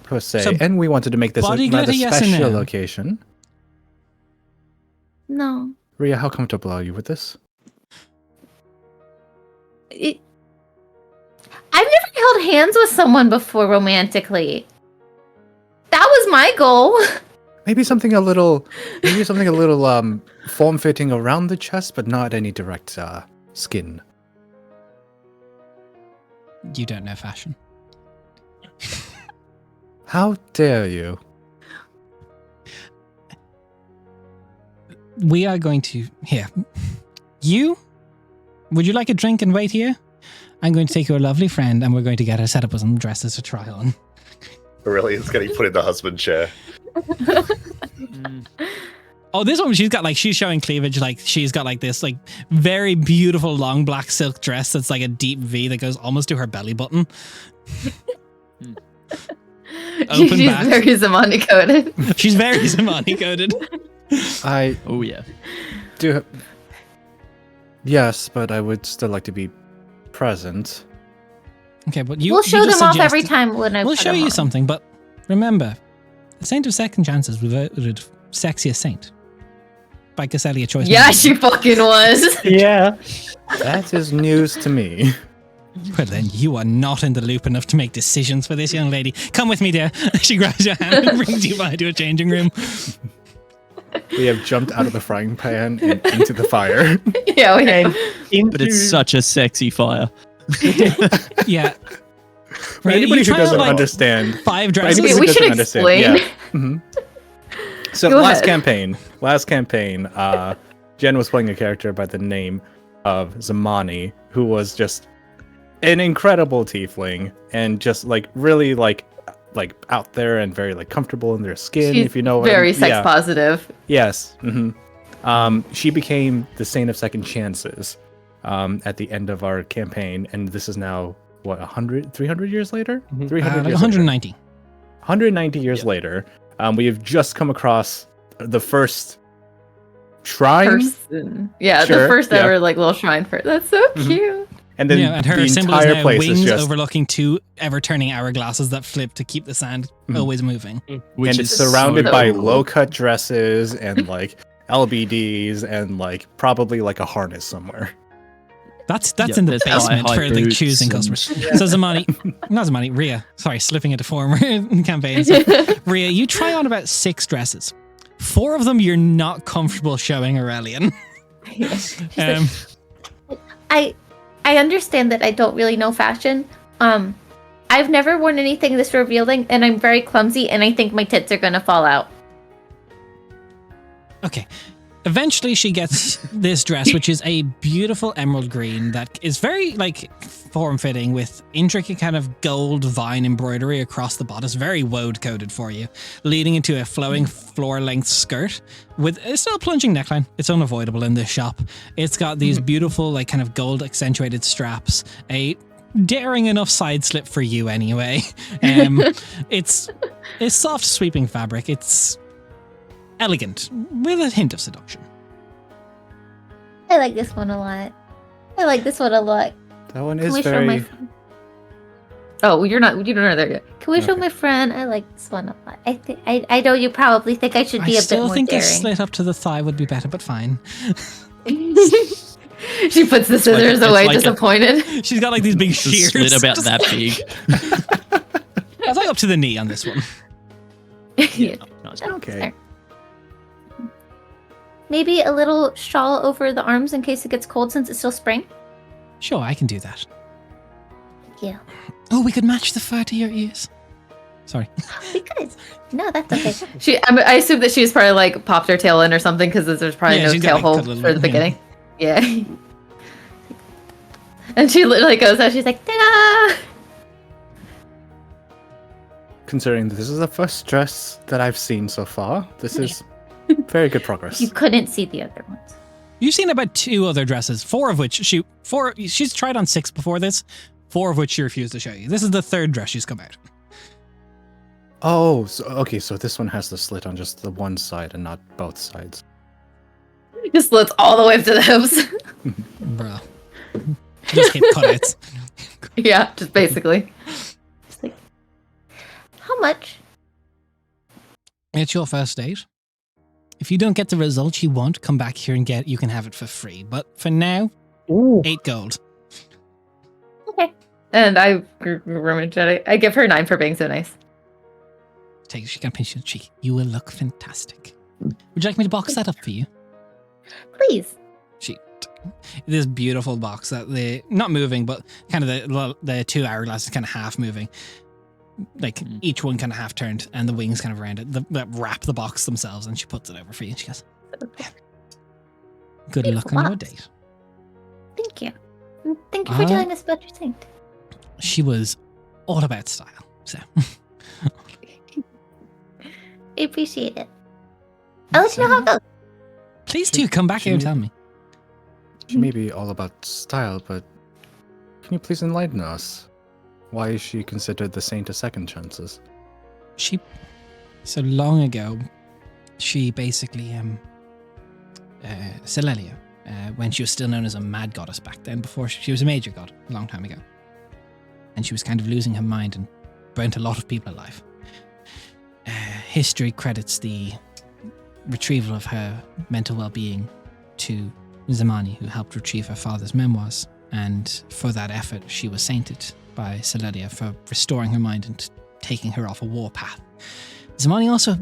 per se, So, and we wanted to make this a body rather glitter, yes or special no? location. No. Rhea, how comfortable are you with this? I've never held hands with someone before romantically. That was my goal. Maybe something a little form-fitting around the chest, but not any direct skin. You don't know fashion. How dare you? We are going to... Here. You? Would you like a drink and wait here? I'm going to take your lovely friend and we're going to get her set up with some dresses to try on. Aurelian's getting put in the husband chair. Oh, this one, she's showing cleavage. Like, she's got like this, like, very beautiful long black silk dress that's like a deep V that goes almost to her belly button. Open She's back. very Zamani coded. She's very Zamani coded. Oh yeah. Do. Yes, but I would still like to be present. Okay, but you. We'll show you just them off every suggested- time when I. We'll put show them you on. something, but remember, the Saint of Second Chances voted sexiest saint. by Caselia choice. Yeah, number she fucking was. Yeah. That is news to me. Well, then you are not in the loop enough to make decisions for this young lady. Come with me, dear. She grabs your hand and brings you by to a changing room. We have jumped out of the frying pan and into the fire. Yeah, we have. But it's such a sexy fire. Yeah. For anybody who try on, doesn't like, understand, 5 for dresses. anybody Okay, who we should doesn't understand, explain. yeah. Mhm. So Go last ahead. campaign, Jen was playing a character by the name of Zamani, who was just an incredible tiefling and just like really like out there and very like comfortable in their skin. She's if you know what very I mean. sex Yeah. positive. Yes. She became the Saint of Second Chances at the end of our campaign, and this is now what 300 years later. 300 like years 190. later. 190 years later, we have just come across the first shrine, Person. Yeah, Sure, the first yeah. ever like little shrine for That's so cute. and then Yeah, and her the symbol is entire now place wings is just overlooking 2 ever-turning hourglasses that flip to keep the sand always moving. Which and is it's surrounded so by cool. low-cut dresses and like LBDs and like probably like a harness somewhere. That's Yeah, in the there's basement high for the boots choosing and- customers. So not Zamani, Rhea. Sorry, slipping into former campaigns. Rhea, you try on about 6 dresses. 4 of them you're not comfortable showing Aurelian. I understand that I don't really know fashion. I've never worn anything this revealing, and I'm very clumsy, and I think my tits are gonna fall out. Okay. Eventually she gets this dress, which is a beautiful emerald green that is very like form-fitting with intricate kind of gold vine embroidery across the bodice, very woad coded for you, leading into a flowing floor-length skirt with a still plunging neckline. It's unavoidable in this shop. It's got these beautiful like kind of gold accentuated straps, a daring enough side slip for you anyway. It's soft sweeping fabric. It's elegant with a hint of seduction. I like this one a lot. That one Can is we show my very. friend? Oh, you don't know there yet. Can we show Okay. my friend? I like this one a lot. I know you probably think I should be I a bit still more think a daring. slit up to the thigh would be better, but fine. She puts the scissors it's away, like a- disappointed. She's got like these big It's a shears. slit about Just- that big. It's like up to the knee on this one. Yeah. Nice. Okay. There. Maybe a little shawl over the arms in case it gets cold since it's still spring. Sure, I can do that. Thank you. Oh, we could match the fur to your ears. Sorry. Because no, that's okay. I assume that she's probably like popped her tail in or something because there's probably Yeah, no she's got, tail like, hole got a little for the bit, yeah. beginning. Yeah. And she literally goes out. She's like, ta-da! Considering that this is the first dress that I've seen so far, this is very good progress. You couldn't see the other ones. You've seen about 2 other dresses, 4 of which she's tried on 6 before this, 4 of which she refused to show you. This is the 3rd dress she's come out. Oh, okay. So this one has the slit on just the one side and not both sides. Just slits all the way up to the hips. Bro. Just hip cutouts. Yeah, just basically. Just like, how much? It's your first date. If you don't get the result you want, come back here and you can have it for free. But for now, Ooh. 8 gold. Okay. And I rummage at it. I give her 9 for being so nice. She can pinch your cheek. You will look fantastic. Would you like me to box that up for you? Please. This beautiful box that not moving, but kind of the 2 hourglasses kind of half moving. Like each one kind of half turned and the wings kind of around it that wrap the box themselves, and she puts it over for you and she goes, good luck Beautiful on your box. date. Thank you. And thank you for telling us about your saint. She was all about style. So I appreciate it. I'll let you know how it goes. please do come back here and tell me. She may be all about style, but can you please enlighten us? Why is she considered the saint of second chances? So long ago, she basically Caselia, when she was still known as a mad goddess back then, before she was a major god a long time ago, and she was kind of losing her mind and burnt a lot of people alive. History credits the retrieval of her mental well-being to Zamani, who helped retrieve her father's memoirs. And for that effort, she was sainted by Caselia for restoring her mind and taking her off a warpath. Zamani also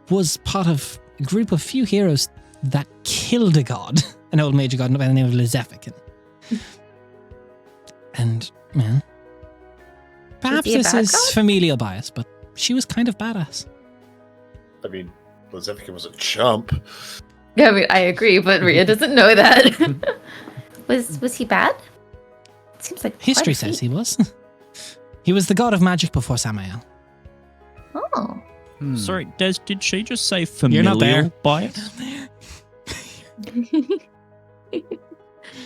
was part of a group of few heroes that killed a god, an old major god by the name of Lezefican. And, man, perhaps he a this bad is god? familial bias, but she was kind of badass. I mean, Lezefican was a chump. Yeah, I mean, I agree, but Rhea doesn't know that. Was he bad? It seems like History quite a says feat. he was. He was the god of magic before Samael. Oh. Sorry, Des, did she just say You're familial not there. bias?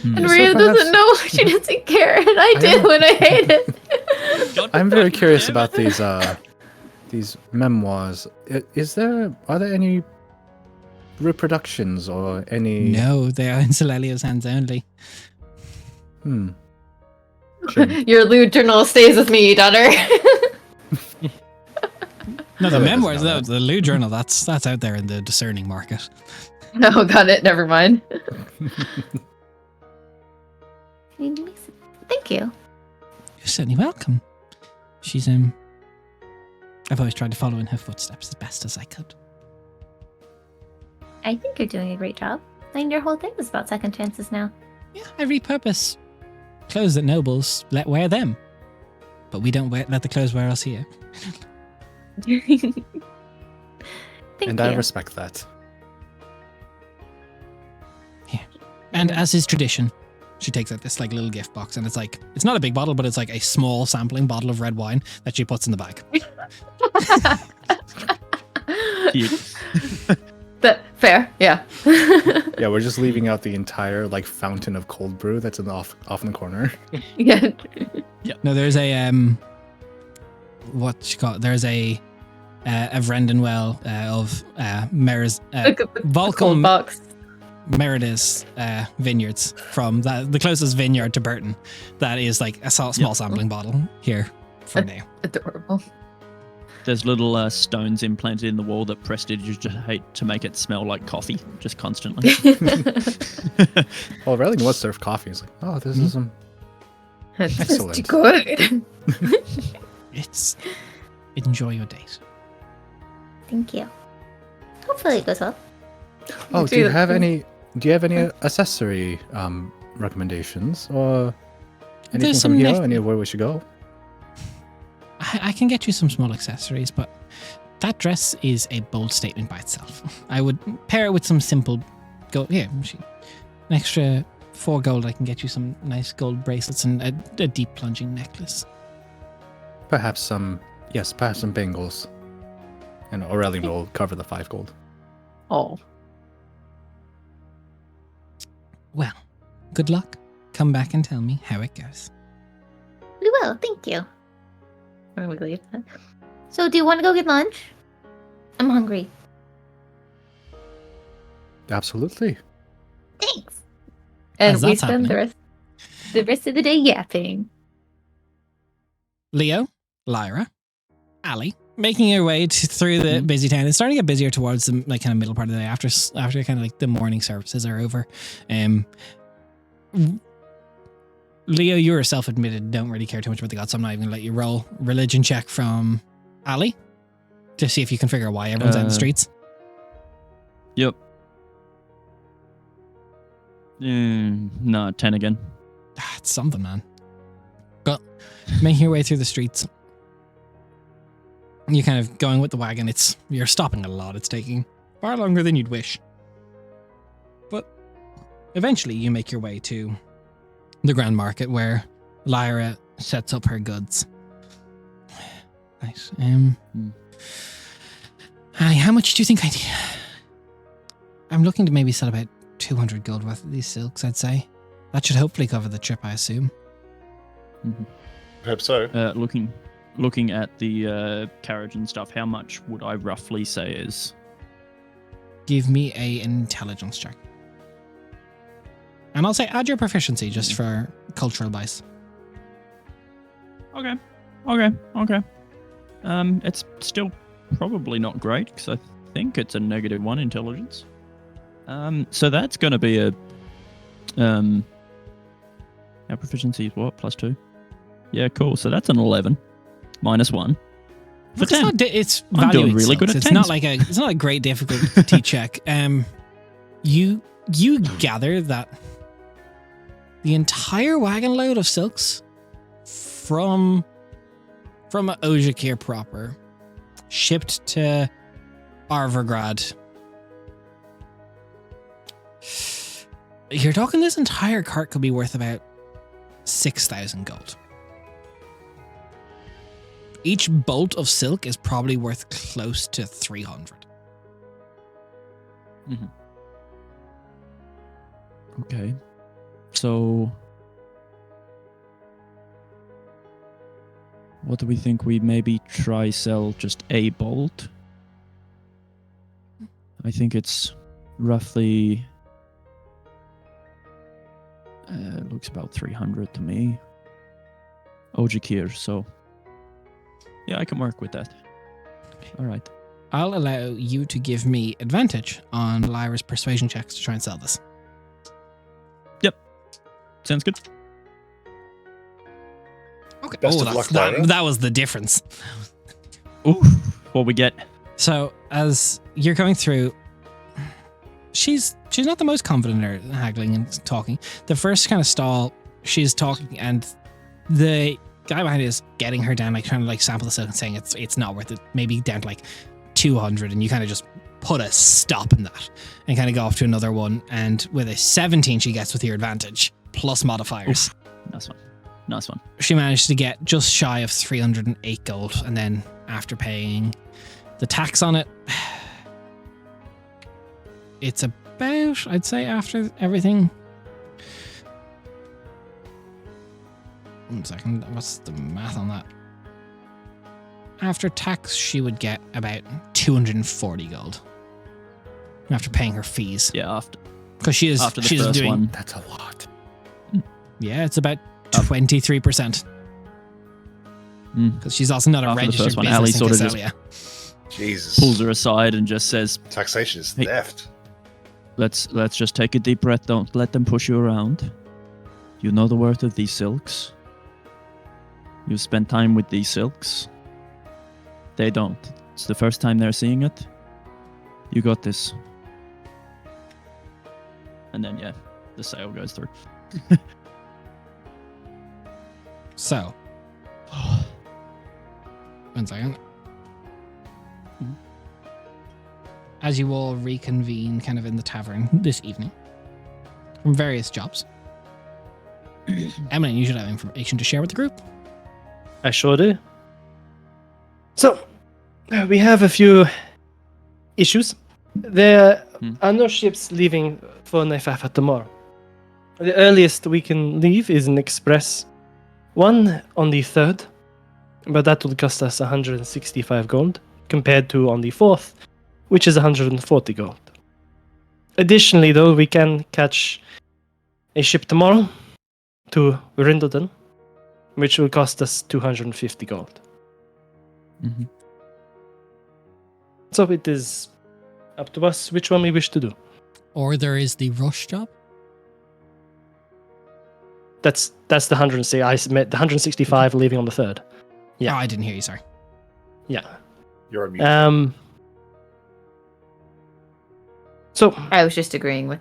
And So Rhea perhaps- doesn't know. She doesn't care, and I do, and I hate it. I'm very curious about these memoirs. Are there any reproductions or any? No, they are in Celelia's hands only. Shame. Your lewd journal stays with me, daughter. No, the Oh, yeah, memoirs, no, the Lou Journal, that's out there in the discerning market. No, got it. Never mind. Thank you. You're certainly welcome. She's I've always tried to follow in her footsteps as best as I could. I think you're doing a great job. And your whole thing is about second chances now. Yeah, I repurpose clothes that nobles let wear them, but we don't let the clothes wear us here. Thank And you. I respect that. And as is tradition, she takes out this like little gift box, and it's not a big bottle, but it's like a small sampling bottle of red wine that she puts in the bag. Cute. That fair, yeah. Yeah, we're just leaving out the entire like fountain of cold brew that's off in the corner. Yeah. No, there's a what you call it? There's a Vrendon well of Mer's Look at the Volcom cold box. Meredith's vineyards from the closest vineyard to Burton. That is like a small sampling bottle here for now. Adorable. There's little stones implanted in the wall that prestidigitate to make it smell like coffee, just constantly. Well, Relling was served coffee. He's like, oh, this is some That's Excellent. just good. It's enjoy your date. Thank you. Hopefully it goes well. Oh, do you have any accessory recommendations or anything There's from some here? nice- Anywhere we should go? I can get you some small accessories, but that dress is a bold statement by itself. I would pair it with some simple gold. Yeah, an extra 4 gold. I can get you some nice gold bracelets and a deep plunging necklace. Perhaps some bangles. And Aurelian will cover the 5 gold. Oh. Well, good luck. Come back and tell me how it goes. We will, thank you. Where we leave that? So do you want to go get lunch? I'm hungry. Absolutely. Thanks. And As we that's spend the rest of the day yapping. Leo, Lyra, Ali, making your way through the busy town. It's starting to get busier towards the kind of middle part of the day after kind of like the morning services are over. Leo, you yourself admitted don't really care too much about the gods, so I'm not even going to let you roll religion check from Ali to see if you can figure out why everyone's out in the streets. Yep. No, 10 again. It's something, man. But making your way through the streets, you're kind of going with the wagon. You're stopping a lot. It's taking far longer than you'd wish. But eventually you make your way to the Grand Market where Lyra sets up her goods. Nice. Ali, how much do you think I'm looking to maybe sell about 200 gold worth of these silks, I'd say. That should hopefully cover the trip, I assume. Perhaps so. Looking at the carriage and stuff, how much would I roughly say is? Give me an intelligence check. And I'll say add your proficiency just for cultural bias. Okay. It's still probably not great because I think it's a -1 intelligence. So that's going to be a our proficiency is what, +2? Yeah, cool. So that's an 11 -1 for 10. It's I'm doing valuing really good silks. at It's not tens. it's not a great difficulty check. You gather that the entire wagon load of silks from Ojakir proper shipped to Arvergrad. You're talking this entire cart could be worth about 6,000 gold. Each bolt of silk is probably worth close to 300. Okay. So what do we think? We maybe try sell just a bolt? I think it's roughly looks about 300 to me. Ojakir, so yeah, I can work with that. All right. I'll allow you to give me advantage on Lyra's persuasion checks to try and sell this. Sounds good. Okay. Best of luck, Lyra. that was the difference. Ooh, what we get? So as you're going through, she's not the most confident at haggling and talking. The first kind of stall, she's talking, and the guy behind it is getting her down, like trying to like sample the silk and saying it's not worth it. Maybe down to like 200, and you kind of just put a stop in that and kind of go off to another one. And with a 17, she gets with your advantage plus modifiers. Oof. Nice one. She managed to get just shy of 308 gold, and then after paying the tax on it, it's about, I'd say, after everything. 1 second, what's the math on that? After tax, she would get about 240 gold after paying her fees. Yeah, after Because after the she's first doing one. That's a lot. Yeah, it's about 23%. Because she's also not a After the registered first one, business Ali in sort of just- Caselia. Jesus. Pulls her aside and just says, Taxation is Hey. theft. let's just take a deep breath. Don't let them push you around. You know the worth of these silks. You've spent time with these silks. They don't. It's the first time they're seeing it. You got this. And then, yeah, the sale goes through. So, 1 second. As you all reconvene kind of in the tavern this evening from various jobs, Emily, you should have information to share with the group. I sure do. So, we have a few issues. There are no ships leaving for Naifafa tomorrow. The earliest we can leave is an express one on the 3rd, but that will cost us 165 gold, compared to on the 4th, which is 140 gold. Additionally, though, we can catch a ship tomorrow to Rindleton, which will cost us 250 gold. Mm-hmm. So it is up to us which one we wish to do. Or there is the rush job. That's the 160. I meant the 165 leaving on the 3rd. Yeah. Oh, I didn't hear you, sorry. Yeah. You're on mute. So I was just agreeing with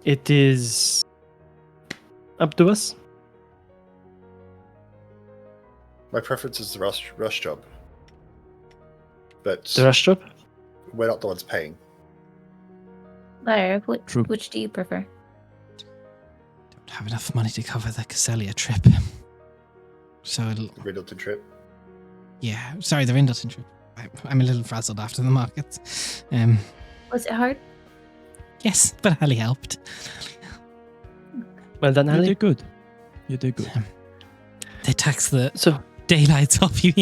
it is up to us. My preference is the rush job. But The rush job. we're not the ones paying. Lyra. True. Which do you prefer? Don't have enough money to cover the Caselia trip. So, The Riddleton trip. yeah, sorry, the Rindleton trip. I'm a little frazzled after the markets. Was it hard? Yes, but Ali helped. Well done, You Ali. did good. You did good. They tax the So daylights off you.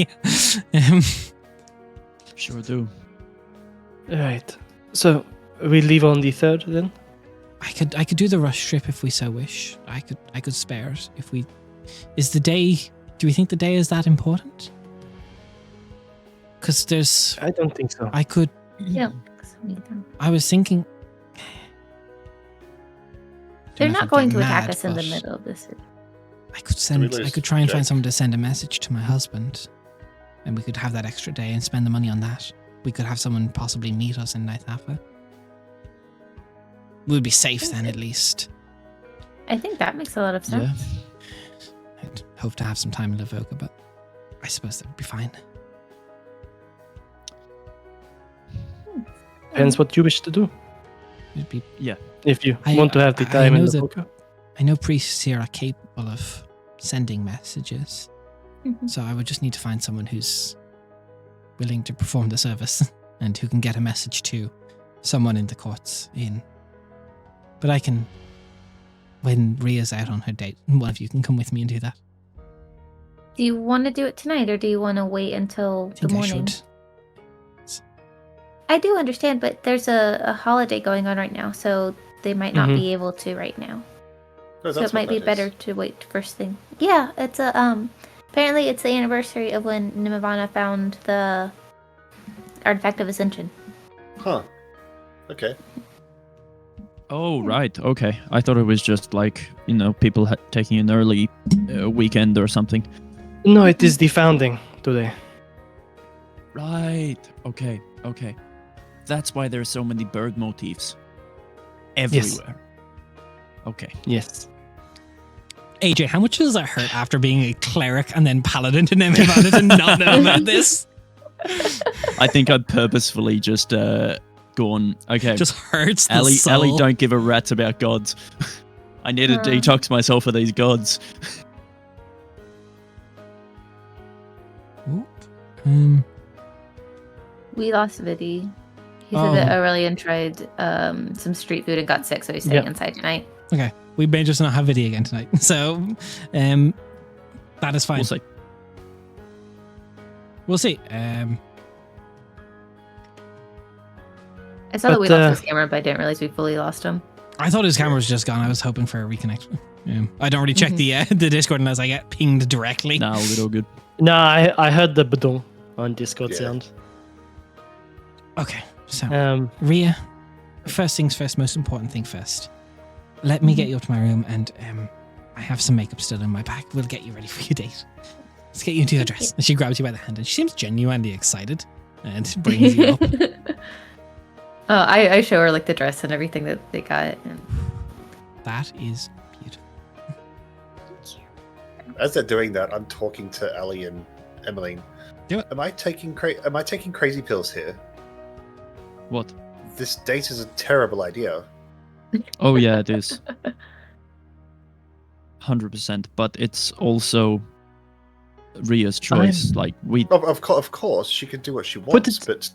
Sure do. right. So we leave on the 3rd then. I could do the rush trip if we so wish. I could spare it if we. Is the day? Do we think the day is that important? Because there's. I don't think so. I could. Yeah. So neither. I was thinking. They're Don't know if not I'd going get to attack mad, us in the but middle of this. I could send. I lose could try and find Jake? someone to send a message to my husband, and we could have that extra day and spend the money on that. We could have someone possibly meet us in Ninth Alpha. We'd be safe then, at least. I think that makes a lot of sense. Yeah. I'd hope to have some time in Livoka, but I suppose that would be fine. Depends what you wish to do. It'd be. If you I- want to have the I time in know the that- poker. I know priests here are capable of sending messages, Mhm. so I would just need to find someone who's willing to perform the service and who can get a message to someone in the courts in. But I can, when Ria's out on her date, one of you can come with me and do that. Do you want to do it tonight, or do you want to wait until I the think I morning? should. I do understand, but there's a holiday going on right now, so they might not Mhm. be able to right now. No, So that's it might what be that better is. to wait first thing. Yeah, it's a apparently it's the anniversary of when Nimavana found the artifact of ascension. Huh. Okay. Oh, right. Okay. I thought it was just like, people taking an early weekend or something. No, it is the founding today. Right. Okay. Okay. That's why there's so many bird motifs everywhere. Okay. Yes. AJ, how much does that hurt after being a cleric and then paladin to name about it and not know about this? I think I'd purposefully just gone, okay, Just hurts the Ellie, soul. Ellie don't give a rat's about gods. I need to detox myself of these gods. Oop. We lost Vidi. He Oh. said that Aurelian tried some street food and got sick, so he's staying Yeah. inside tonight. Okay, we may just not have video again tonight, so that is fine. We'll see. We'll see. I saw that we But, lost his camera, but I didn't realize we fully lost him. I thought his camera was just gone. I was hoping for a reconnect. I don't really check the Discord unless I get pinged directly. Nah, we're all good. No, I heard the badong on Discord Yeah. sound. Okay, so Ria, first things first, most important thing first. Let me get you up to my room, and I have some makeup still in my bag. We'll get you ready for your date. Let's get you into your dress. And she grabs you by the hand, and she seems genuinely excited, and brings you up. I show her like the dress and everything that they got. And... That is beautiful. As they're doing that, I'm talking to Ellie and Emmeline. Do it. Am I taking crazy pills here? What? This date is a terrible idea. Oh, yeah, it is. 100%. But it's also Ria's choice. Like, we... Of course, she can do what she Put wants, it- but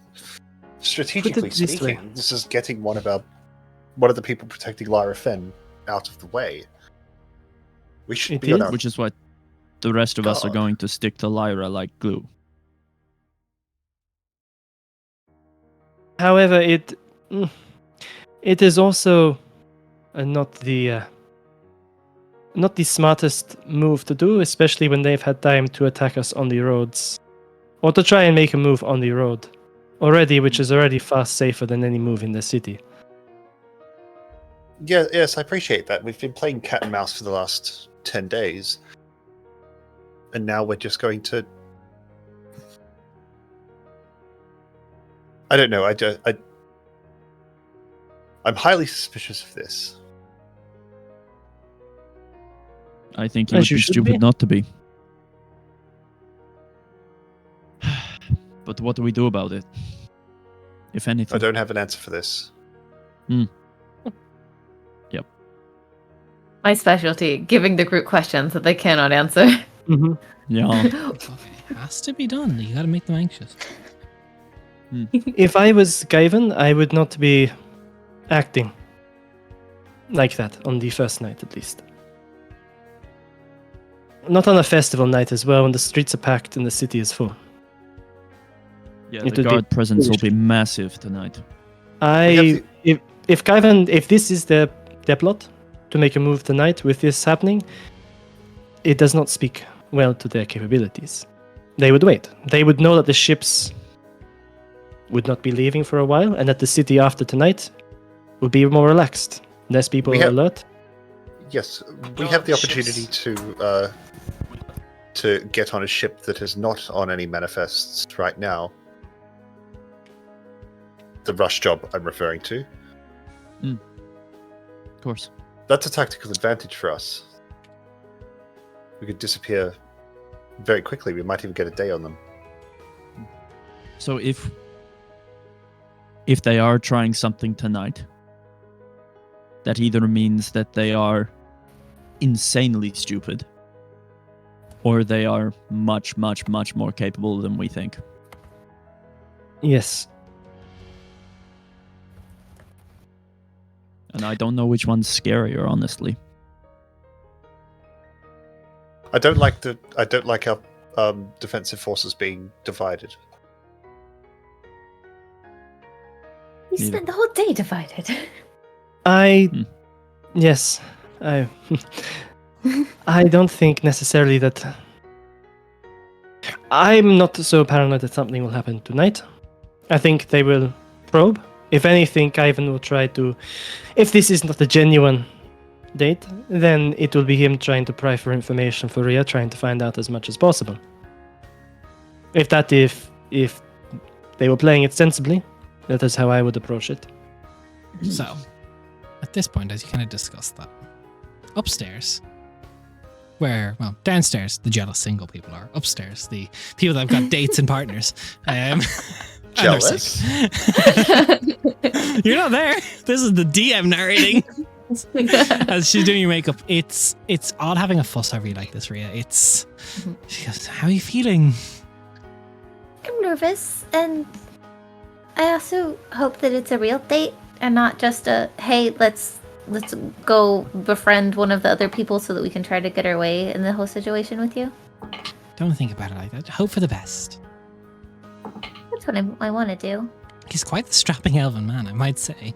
strategically this way. speaking, this is getting one of the people protecting Lyra Fenn out of the way. We should It be on is. our Which is what the rest of us are God. going to stick to Lyra like glue. however, it is also not the smartest move to do, especially when they've had time to attack us on the roads, or to try and make a move on the road already, which is already far safer than any move in the city. Yeah, yes, I appreciate that. We've been playing cat and mouse for the last 10 days. And now we're just going to... I don't know, I'm highly suspicious of this. I think you As would you be should stupid be. not to be. But what do we do about it? If anything. I don't have an answer for this. My specialty, giving the group questions that they cannot answer. Mm-hmm. Yeah. Okay, it has to be done. You got to make them anxious. If I was Gaivan, I would not be acting like that on the first night, at least. Not on a festival night as well, when the streets are packed and the city is full. Yeah, It the would be guard presence will foolish. be massive tonight. If Gaivan, if this is their plot to make a move tonight with this happening, it does not speak well to their capabilities. They would wait. They would know that the ships would not be leaving for a while, and that the city after tonight would be more relaxed. Less people We have- alert. Yes, we have the opportunity to get on a ship that is not on any manifests right now. The rush job I'm referring to. Of course. That's a tactical advantage for us. We could disappear very quickly. We might even get a day on them. So if they are trying something tonight, that either means that they are insanely stupid, or they are much, much, much more capable than we think. Yes. And I don't know which one's scarier, honestly. I don't like our defensive forces being divided. We Neither. spent the whole day divided. Yes, I don't think necessarily that. I'm not so paranoid that something will happen tonight. I think they will probe. If anything, Ivan will try to. If this is not a genuine date, then it will be him trying to pry for information for Rhea, trying to find out as much as possible. If they were playing it sensibly, that is how I would approach it. So, at this point, as you kind of discuss that, upstairs, downstairs, the jealous single people are. Upstairs, the people that have got dates and partners. And they're Jealous? sick. You're not there. This is the DM narrating. As she's doing your makeup, it's odd having a fuss over you like this, Rhea. She goes, "How are you feeling?" I'm nervous, and I also hope that it's a real date and not just a hey, let's go befriend one of the other people so that we can try to get our way in the whole situation with you. Don't think about it like that. Hope for the best. That's what I want to do. He's quite the strapping elven man, I might say.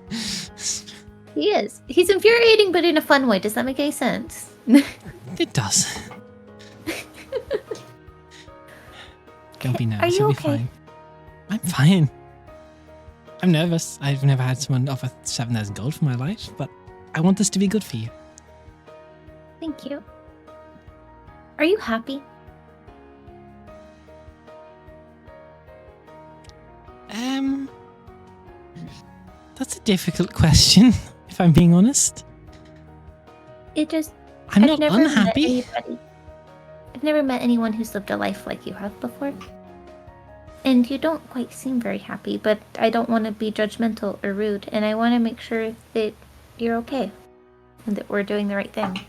He is. He's infuriating, but in a fun way. Does that make any sense? It does. Don't be nervous. Are you You'll be okay? fine. I'm fine. I'm nervous. I've never had someone offer 7,000 gold for my life, but I want this to be good for you. Thank you. Are you happy? That's a difficult question, if I'm being honest. It just... I'm I've not never unhappy. Met anybody. I've never met anyone who's lived a life like you have before. And you don't quite seem very happy, but I don't want to be judgmental or rude, and I want to make sure that you're okay and that we're doing the right thing.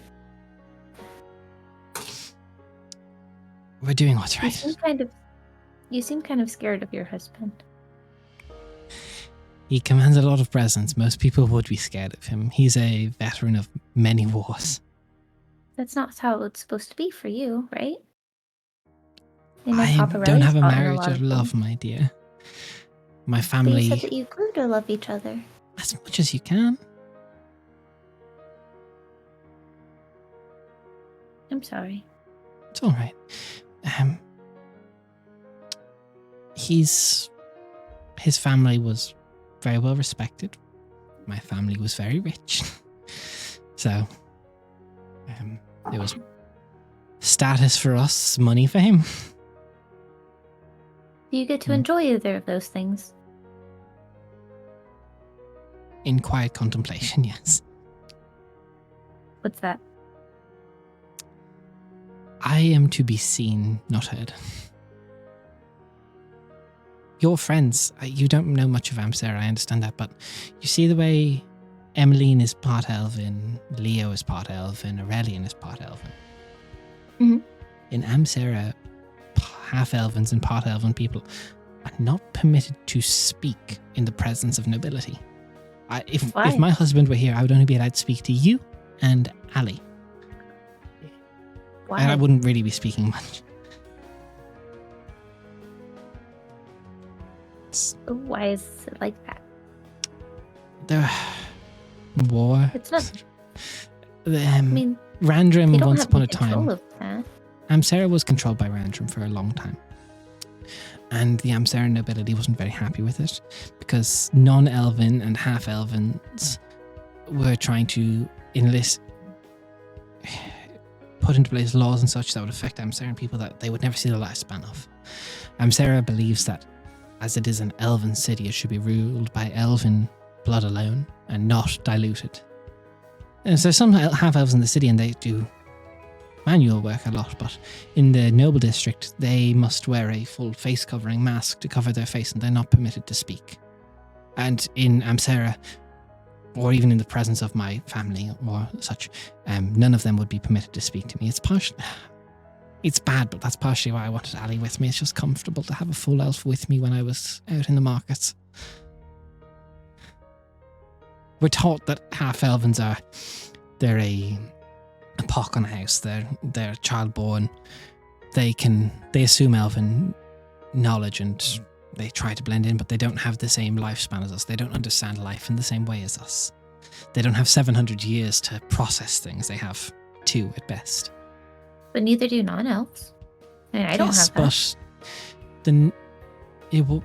We're doing what's You right. seem kind of scared of your husband. He commands a lot of presence. Most people would be scared of him. He's a veteran of many wars. That's not how it's supposed to be for you, right? I don't have a marriage of love, my dear. My But family, you said that you grew to love each other. as much as you can. I'm sorry. It's all right. His family was very well respected. My family was very rich. So, there was status for us, money for him. Do you get to enjoy either of those things? In quiet contemplation, yes. What's that? I am to be seen, not heard. Your friends, you don't know much of Amsera, I understand that, but you see the way Emmeline is part elven, Leo is part elven, Aurelian is part elven. Mhm. In Amsera, half elvens and part elven people are not permitted to speak in the presence of nobility. If Why? my husband were here, I would only be allowed to speak to you and Ali. Why? And I wouldn't really be speaking much. Why is it like that? The war. It's not. I mean, Randrum you don't once have upon a any control time. of that. Amsera was controlled by Randrum for a long time. And the Amsara nobility wasn't very happy with it because non-elven and half-elvens were trying to put into place laws and such that would affect Amsaran people that they would never see the lifespan of. Amsara believes that as it is an elven city, it should be ruled by elven blood alone and not diluted. And so some half-elves in the city and they do manual work a lot, but in the noble district they must wear a full face covering mask to cover their face and they're not permitted to speak. And in Amsara, or even in the presence of my family or such, none of them would be permitted to speak to me. It's bad, but that's partially why I wanted Ali with me. It's just comfortable to have a full elf with me when I was out in the markets. We're taught that half-elvens they're a pock on a house. They're child-born. They assume elven knowledge and they try to blend in, but they don't have the same lifespan as us. They don't understand life in the same way as us. They don't have 700 years to process things. They have 2 at best. But neither do non-elves. I mean, I don't have that. But then it will.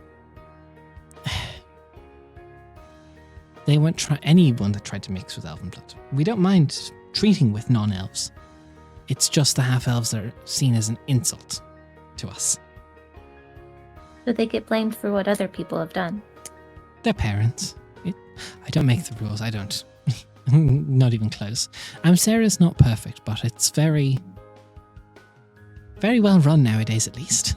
They won't try anyone that tried to mix with elven blood. We don't mind treating with non-elves. It's just the half-elves that are seen as an insult to us. So they get blamed for what other people have done. Their parents. I don't make the rules. I don't. Not even close. Amsara's not perfect, but it's very, very well run nowadays, at least.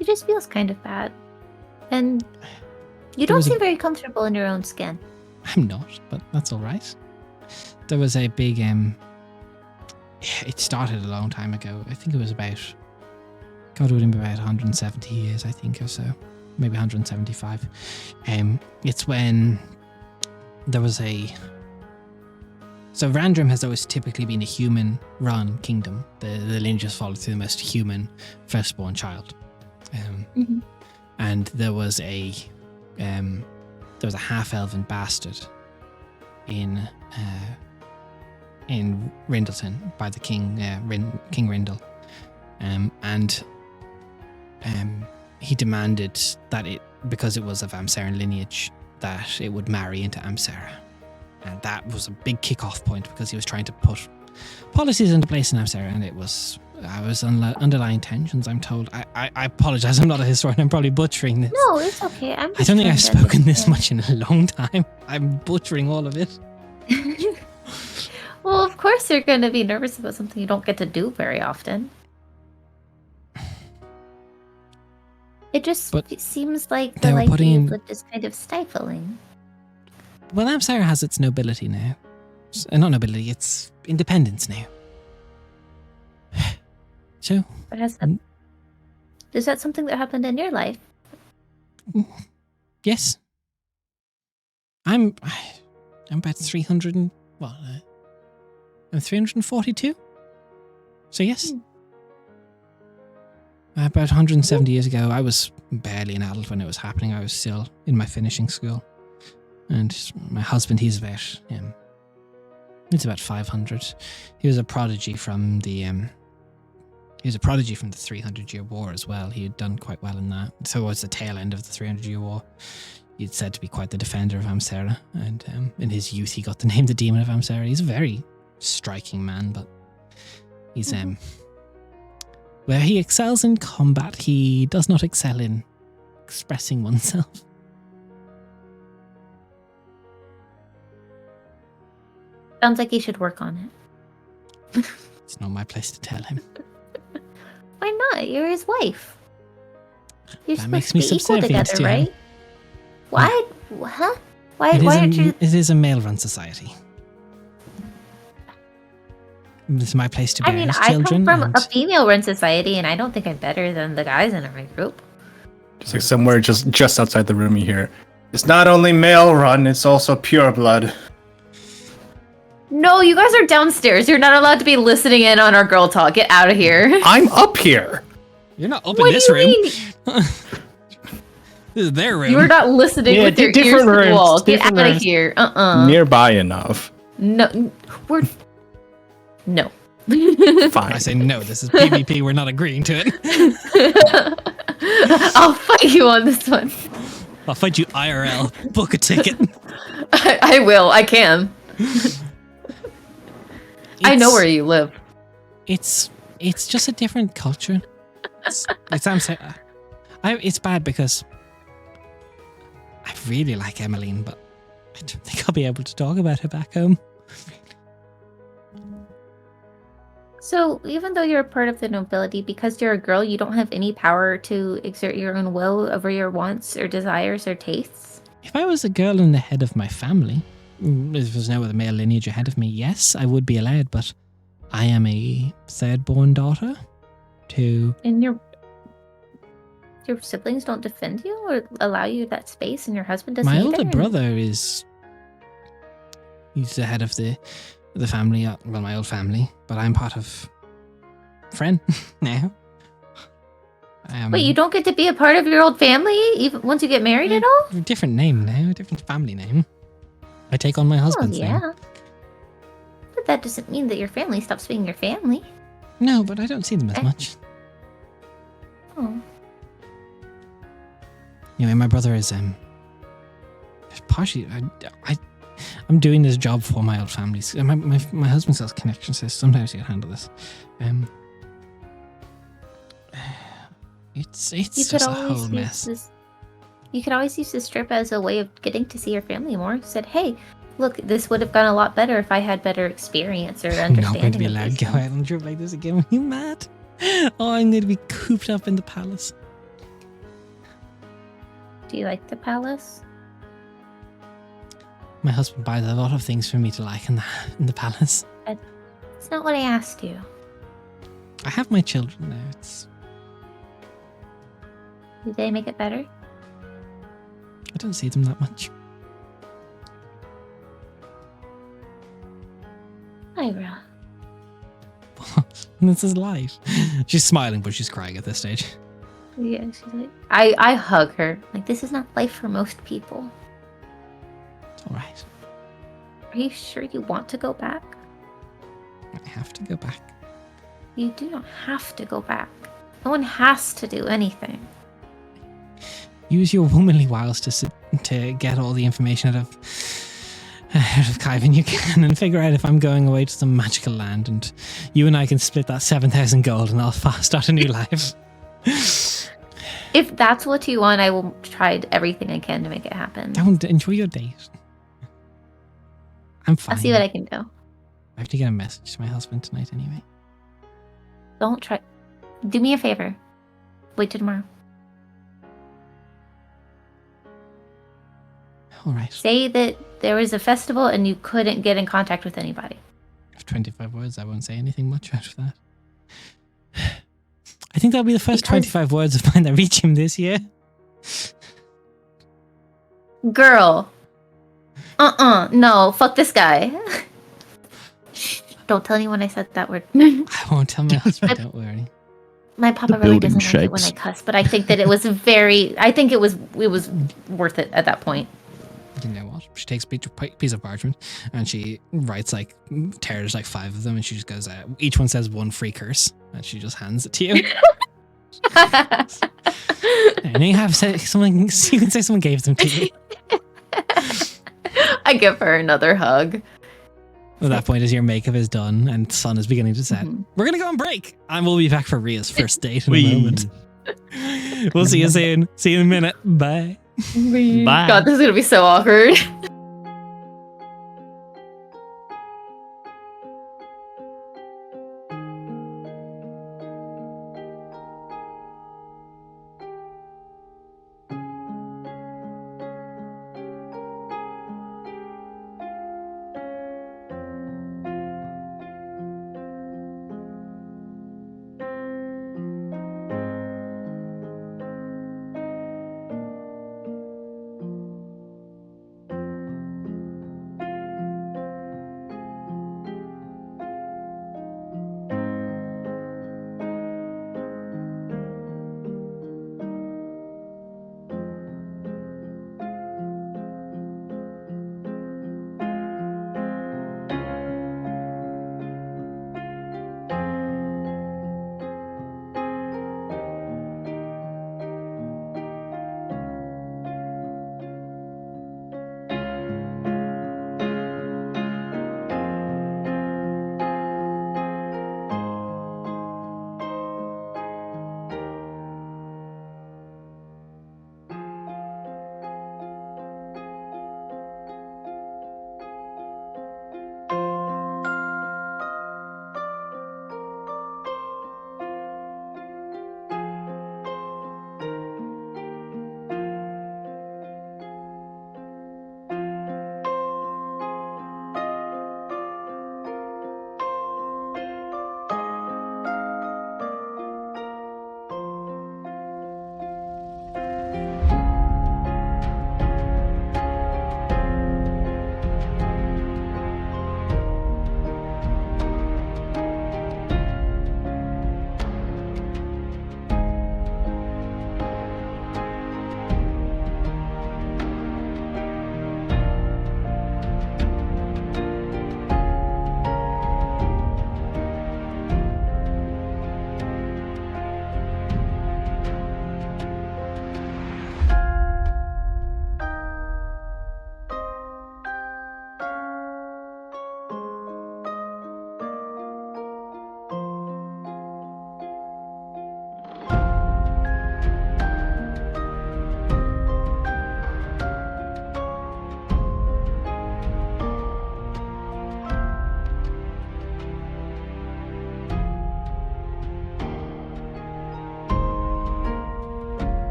It just feels kind of bad. And you don't seem very comfortable in your own skin. I'm not, but that's all right. There was a big, it started a long time ago. I think it was about, God, it would have been about 170 years, I think, or so. Maybe 175. It's when there was so Randrum has always typically been a human-run kingdom. The lineages followed through the most human firstborn child. And there was a half-elven bastard in Rindleton by the king, King Rindle, and he demanded that because it was of Amsaran lineage, that it would marry into Amsara. And that was a big kick-off point because he was trying to put policies into place in Amsara, and I was underlying tensions, I'm told. I apologize, I'm not a historian, I'm probably butchering this. No, it's okay. I don't think I've spoken this much in a long time. I'm butchering all of it. Well, of course you're going to be nervous about something you don't get to do very often. It just seems like the life you've lived is kind of stifling. Well, Amsara has its nobility now. Not nobility, it's independence now. So, But is that something that happened in your life? Yes. I'm about 300 and what? I'm 342. So yes. About 170 years ago, I was barely an adult when it was happening. I was still in my finishing school, and my husband, he's about 500. He was a prodigy from the 300-year war as well. He had done quite well in that. So it was the tail end of the 300-year war. He'd said to be quite the defender of Amsara, and in his youth, he got the name the Demon of Amsara. He's a very striking man, but he's where he excels in combat, he does not excel in expressing oneself. Sounds like he should work on it. It's not my place to tell him. Why not? You're his wife. You're That supposed makes to me be equal subservient together, to him. right? Why? Huh? Why aren't you? It is a male-run society. It's my place to bear his children. I come from a female-run society, and I don't think I'm better than the guys in our group. Just like somewhere just outside the room you hear, it's not only male run, it's also pure blood. No, you guys are downstairs. You're not allowed to be listening in on our girl talk. Get out of here. I'm up here. You're not up in this room. This is their room. You're not listening with your ears to the wall. Get out of here. Nearby enough. No, No. Fine. I say no. This is PvP. We're not agreeing to it. I'll fight you on this one. I'll fight you IRL. Book a ticket. I will. I can. I know where you live. It's just a different culture. It's bad because I really like Emmeline, but I don't think I'll be able to talk about her back home. So, even though you're a part of the nobility, because you're a girl, you don't have any power to exert your own will over your wants or desires or tastes? If I was a girl and the head of my family, if there was no other male lineage ahead of me, yes, I would be allowed, but I am a third-born daughter to... And your siblings don't defend you or allow you that space, and your husband doesn't My either? older brother is... He's the head of the family, well, my old family, but I'm part of Friend now. Wait, you don't get to be a part of your old family even once you get married at all? Different name now, a different family name. I take on my husband's name. But that doesn't mean that your family stops being your family. No, but I don't see them as much. Oh. Anyway, my brother is partially. I'm doing this job for my old family. My husband has connections, so sometimes he can handle this. It's just a whole mess. You could always use this trip as a way of getting to see your family more. Said, hey, look, this would have gone a lot better if I had better experience or understanding. I'm not going to be allowed to go out on a trip like this again. Are you mad? Oh, I'm going to be cooped up in the palace. Do you like the palace? My husband buys a lot of things for me to like in the palace. It's not what I asked you. I have my children now. Did they make it better? I don't see them that much. Ira. This is life. She's smiling, but she's crying at this stage. Yeah, she's like, I hug her. Like, this is not life for most people. It's all right. Are you sure you want to go back? I have to go back. You do not have to go back. No one has to do anything. Use your womanly wiles to get all the information out of Kyvan you can and figure out if I'm going away to some magical land, and you and I can split that 7,000 gold and I'll start a new life. If that's what you want, I will try everything I can to make it happen. Don't enjoy your date. I'm fine. I'll see what I can do. I have to get a message to my husband tonight anyway. Don't try. Do me a favor. Wait till tomorrow. All right. Say that there was a festival and you couldn't get in contact with anybody. If 25 words, I won't say anything much out of that. I think that'll be the first 25 words of mine that reach him this year. Girl. No, fuck this guy. Don't tell anyone I said that word. I won't tell my husband, don't worry. My papa really doesn't like it when I cuss, but I think that it was it was worth it at that point. You know what? She takes a piece of parchment and she writes tears 5 of them, and she just goes, each one says one free curse, and she just hands it to you. And you have something, you can say someone gave them to you. I give her another hug. At that point, as your makeup is done and the sun is beginning to set, we're going to go on break, and we'll be back for Ria's first date in a moment. We'll see you soon. See you in a minute. Bye. Bye. God, this is going to be so awkward.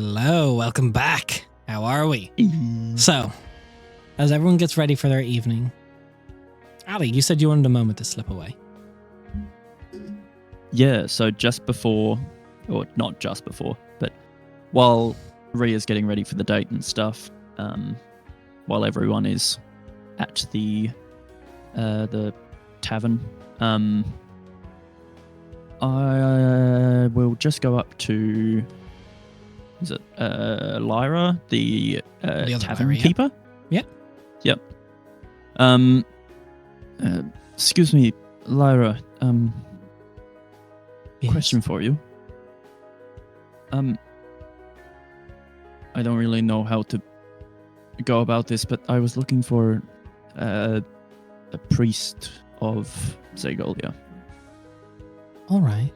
Hello, welcome back. How are we? So, as everyone gets ready for their evening, Ali, you said you wanted a moment to slip away. Yeah, so just before, or not just before, but while Ria's getting ready for the date and stuff, while everyone is at the tavern, I will just go up to, is it Lyra, the other tavern Lyra, yeah. keeper? Yep. Yep. Excuse me, Lyra, Yes. question for you. I don't really know how to go about this, but I was looking for a priest of Caselia. All right.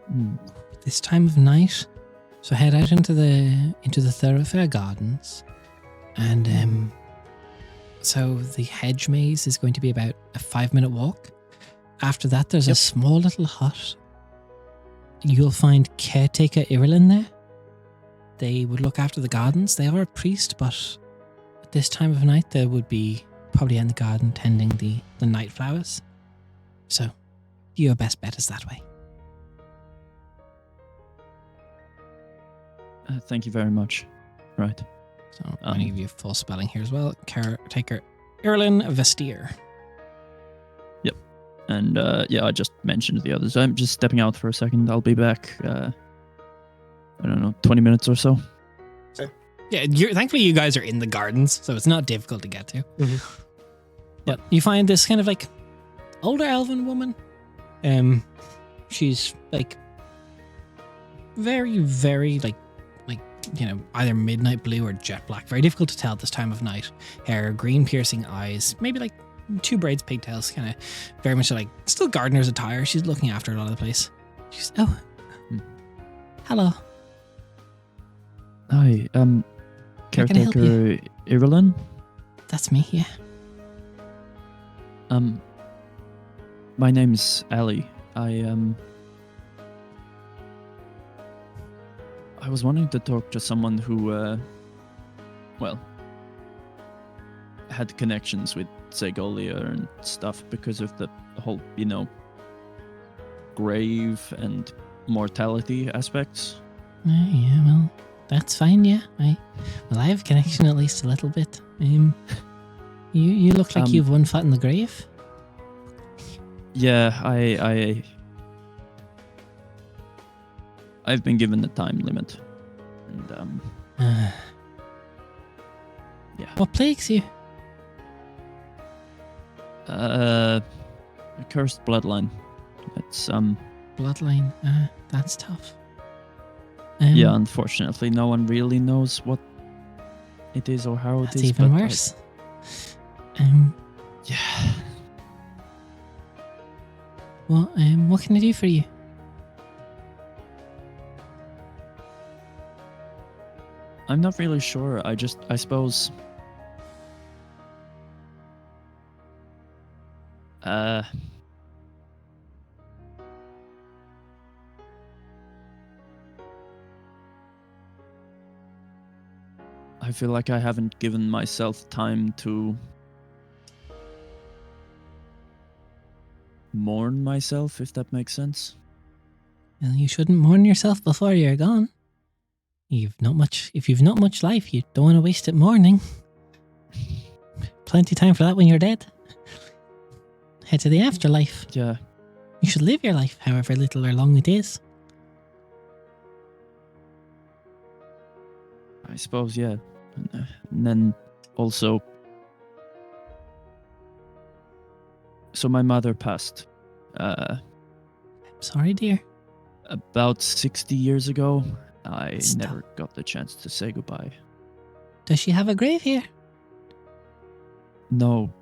Hmm. This time of night, so head out into the thoroughfare gardens, and so the hedge maze is going to be about a 5-minute walk. After that, there's a small little hut. You'll find caretaker Irilyn there. They would look after the gardens. They are a priest, but at this time of night, they would be probably in the garden tending the night flowers. So, your best bet is that way. Thank you very much. Right. So I'm going to give you full spelling here as well. Caretaker Irilyn Vestier. Yep. And I just mentioned the others. I'm just stepping out for a second. I'll be back, I don't know, 20 minutes or so. Yeah, thankfully you guys are in the gardens, so it's not difficult to get to. Mm-hmm. But you find this kind of like older elven woman. She's like very, very like either midnight blue or jet black. Very difficult to tell at this time of night. Hair, green piercing eyes, maybe like 2 braids, pigtails, kind of very much like still gardener's attire. She's looking after a lot of the place. She's hello. Hi, How can I help caretaker Irilyn. That's me, yeah. My name's Ali. I was wanting to talk to someone who, had connections with Caselia and stuff because of the whole, grave and mortality aspects. Yeah, well, that's fine, yeah. I have a connection at least a little bit. You look like you've one foot in the grave. Yeah, I've been given the time limit, and yeah. What plagues you? A cursed bloodline. It's Bloodline. That's tough. yeah, unfortunately, no one really knows what it is or how it that's is. even but worse. Yeah. Well, what can I do for you? I'm not really sure. I suppose. I feel like I haven't given myself time to mourn myself, if that makes sense. Well, you shouldn't mourn yourself before you're gone. If you've not much life, you don't want to waste it mourning. Plenty time for that when you're dead. Head to the afterlife. Yeah. You should live your life, however little or long it is. I suppose, yeah. And then also, so my mother passed I'm sorry, dear. about 60 years ago. I Stop. never got the chance to say goodbye. Does she have a grave here? No,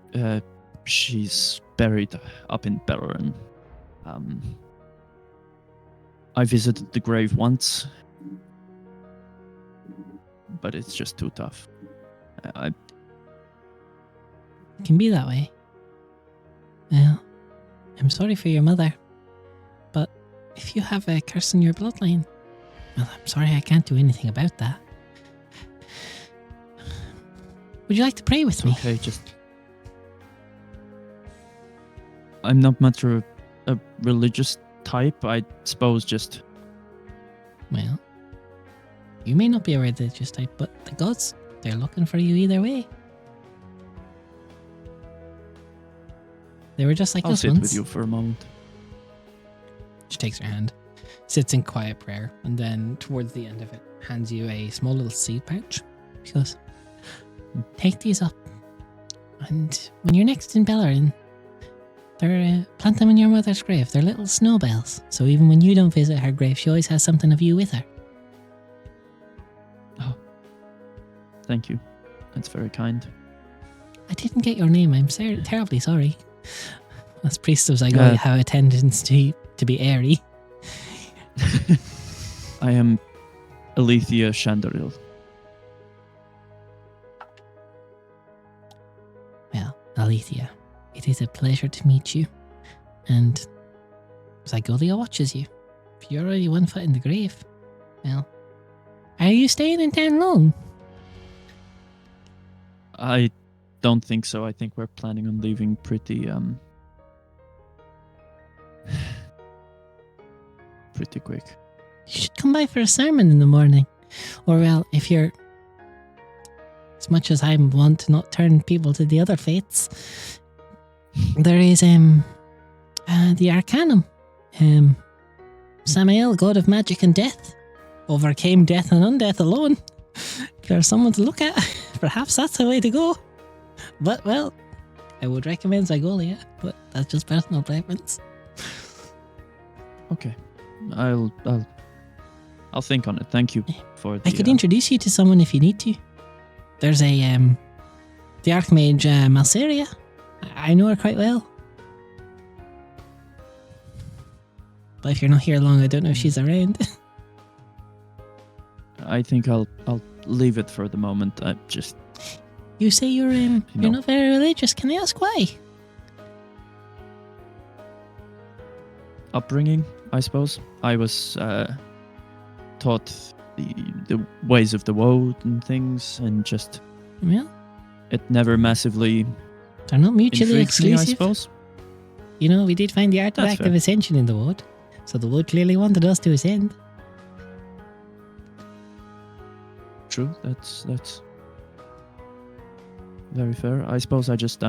she's buried up in Bellerin. I visited the grave once, but it's just too tough. It can be that way. Well, I'm sorry for your mother, but if you have a curse in your bloodline, Well, I'm sorry I can't do anything about that. Would you like to pray with me? Okay, just. I'm not much of a religious type. I suppose just. Well, you may not be a religious type, but the gods, they're looking for you either way. They were just like I'll us sit once. with you for a moment. She takes her hand, sits in quiet prayer, and then towards the end of it, hands you a small little seed pouch. She goes, take these up, and when you're next in Bellerin, plant them in your mother's grave. They're little snowbells, so even when you don't visit her grave, she always has something of you with her. Oh, thank you. That's very kind. I didn't get your name. I'm terribly sorry. As priest of Zygolia have a tendency to be airy. I am Alethea Chandoril. Well, Alethea, it is a pleasure to meet you. And Zygolia watches you. If you're already 1 foot in the grave, well, are you staying in town long? I don't think so. I think we're planning on leaving pretty quick. You should come by for a sermon in the morning. Or, well, if you're... As much as I want to not turn people to the other faiths, there is the Arcanum. Samael, god of magic and death, overcame death and undeath alone. If there's someone to look at, perhaps that's the way to go. But, well, I would recommend Zygolia, but that's just personal preference. Okay, I'll think on it. Thank you for the. I could introduce you to someone if you need to. There's the Archmage Malseria. I know her quite well. But if you're not here long, I don't know if she's around. I think I'll leave it for the moment. I just. You say you're not very religious. Can I ask why? Upbringing, I suppose. I was taught the ways of the world and things, and just Well, it never massively they're not mutually intrigues me, I exclusive. suppose. You know, we did find the artifact fair. of ascension in the wood, so the wood clearly wanted us to ascend. True, that's very fair. I suppose I just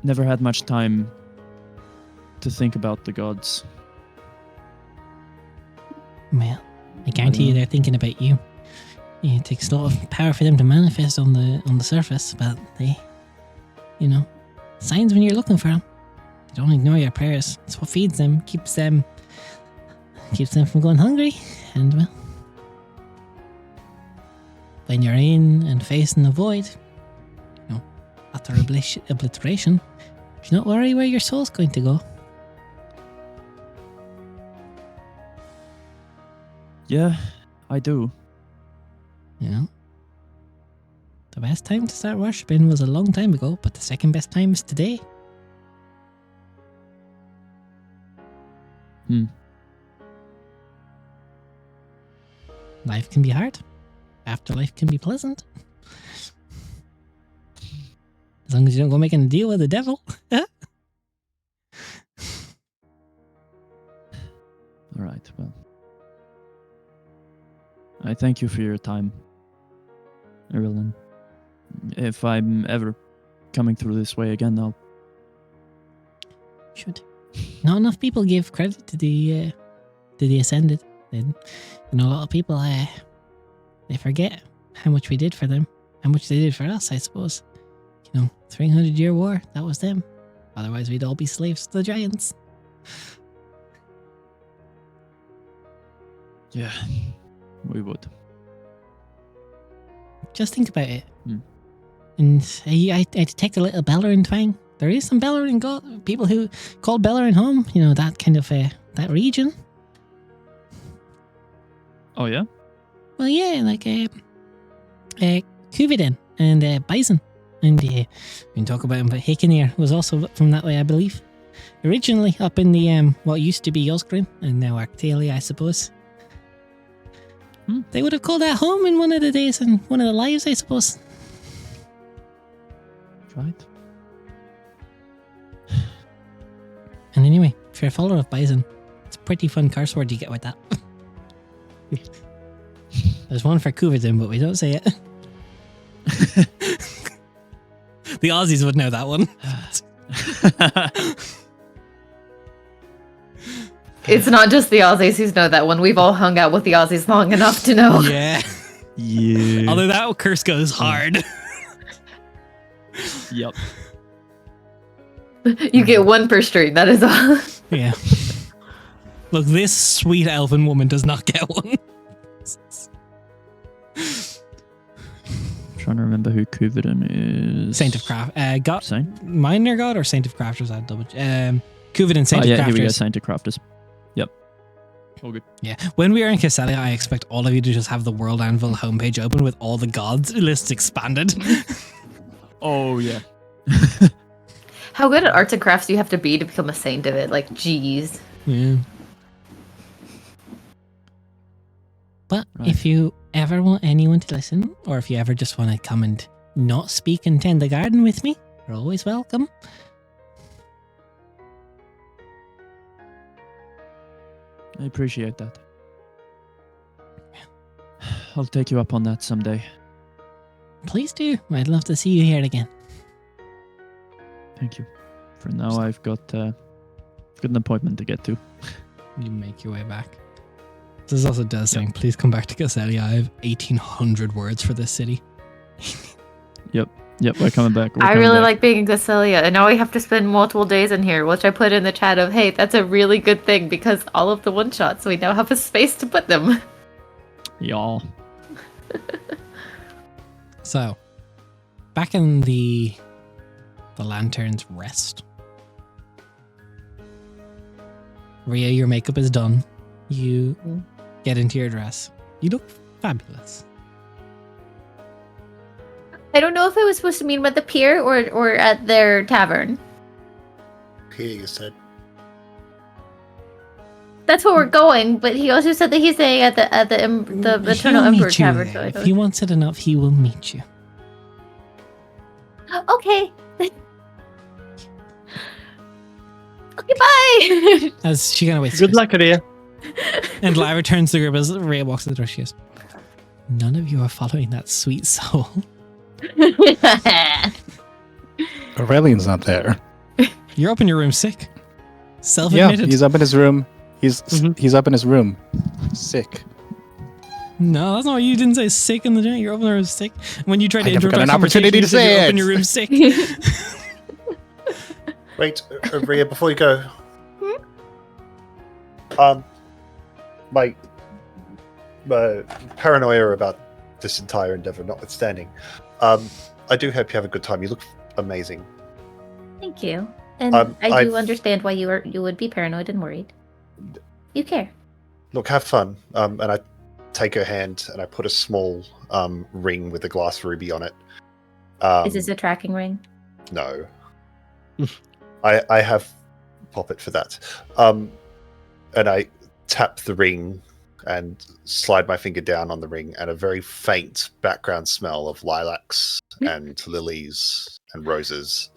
never had much time to think about the gods. Well, I guarantee you they're thinking about you. Yeah, it takes a lot of power for them to manifest on the surface, but they, signs when you're looking for them. They don't ignore your prayers. It's what feeds them, keeps them from going hungry, and well, when you're in and facing the void, utter obliteration, do not worry where your soul's going to go. Yeah, I do. The best time to start worshipping was a long time ago, but the second best time is today. Life can be hard. Afterlife can be pleasant. As long as you don't go making a deal with the devil. Alright, well. I thank you for your time, Irilyn. If I'm ever coming through this way again, I'll... Should. Not enough people give credit to the Ascended. A lot of people, they forget how much we did for them. How much they did for us, I suppose. 300-year war, that was them. Otherwise, we'd all be slaves to the giants. Yeah, we would. Just think about it. And I detect a little Bellerin twang. There is some Bellerin people who call Bellerin home. That kind of that region. Oh yeah? Well, yeah, like Kuviden and Bison. And we can talk about him, but Hakenir was also from that way, I believe. originally up in the what used to be Yosgrim and now Caselia, I suppose. They would have called that home in one of the days and one of the lives, I suppose. Right. And anyway, if you're a follower of Bison, it's a pretty fun curse word you get with that. There's one for Couverdin, but we don't say it. The Aussies would know that one. It's not just the Aussies who know that one. We've all hung out with the Aussies long enough to know. Yeah. Yeah. Although that curse goes hard. Yep. You get one per stream, that is all. Yeah. Look, this sweet elven woman does not get one. Trying to remember who Couverdin is. Saint of Craft. God, Saint? Minor God or Saint of Crafters? I'll double. Couverdin, Saint of Yeah, Crafters. here we go. Saint of Crafters. Yep. All good. Yeah. When we are in Caselia, I expect all of you to just have the World Anvil homepage open with all the gods lists expanded. Oh yeah. How good at arts and crafts do you have to be to become a saint of it? Like, geez. Yeah. But Right. if you ever want anyone to listen, or if you ever just want to come and not speak and tend the garden with me, you're always welcome. I appreciate that. I'll take you up on that someday. Please do. I'd love to see you here again. Thank you. For now, I've got an appointment to get to. You make your way back. This also does saying, please come back to Caselia. I have 1,800 words for this city. Yep, we're coming back. I really like being in Caselia, and now we have to spend multiple days in here, which I put in the chat of, hey, that's a really good thing, because all of the one-shots, we now have a space to put them. Y'all. So, back in the Lantern's rest. Rhea, your makeup is done. You get into your dress. You look fabulous. I don't know if I was supposed to meet him at the pier or at their tavern. Here you said. That's where we're going, but he also said that he's staying at the Eternal He'll Emperor meet you Tavern. there. So I If don't... he wants it enough, he will meet you. Okay. Okay, bye. As she kind of waits. Good luck, Rhea. And Lyra turns to the group as Rhea walks to the door. She goes, none of you are following that sweet soul. Aurelian's not there. You're up in your room sick. Yeah, Self-admitted. he's up in his room. He's up in his room, sick. No, that's not what you didn't say. Sick in the gym. You're up in the room sick. When you tried to I never interrupt got our an opportunity conversation, to you said say you're up it. in your room sick. Wait, Rhea, before you go. My paranoia about this entire endeavor notwithstanding, I do hope you have a good time. You look amazing. Thank you. And I do understand why you would be paranoid and worried. You care. Look, have fun. And I take her hand and I put a small ring with a glass ruby on it. Is this a tracking ring? No. I have Poppet for that. And I tap the ring and slide my finger down on the ring, and a very faint background smell of lilacs and lilies and roses.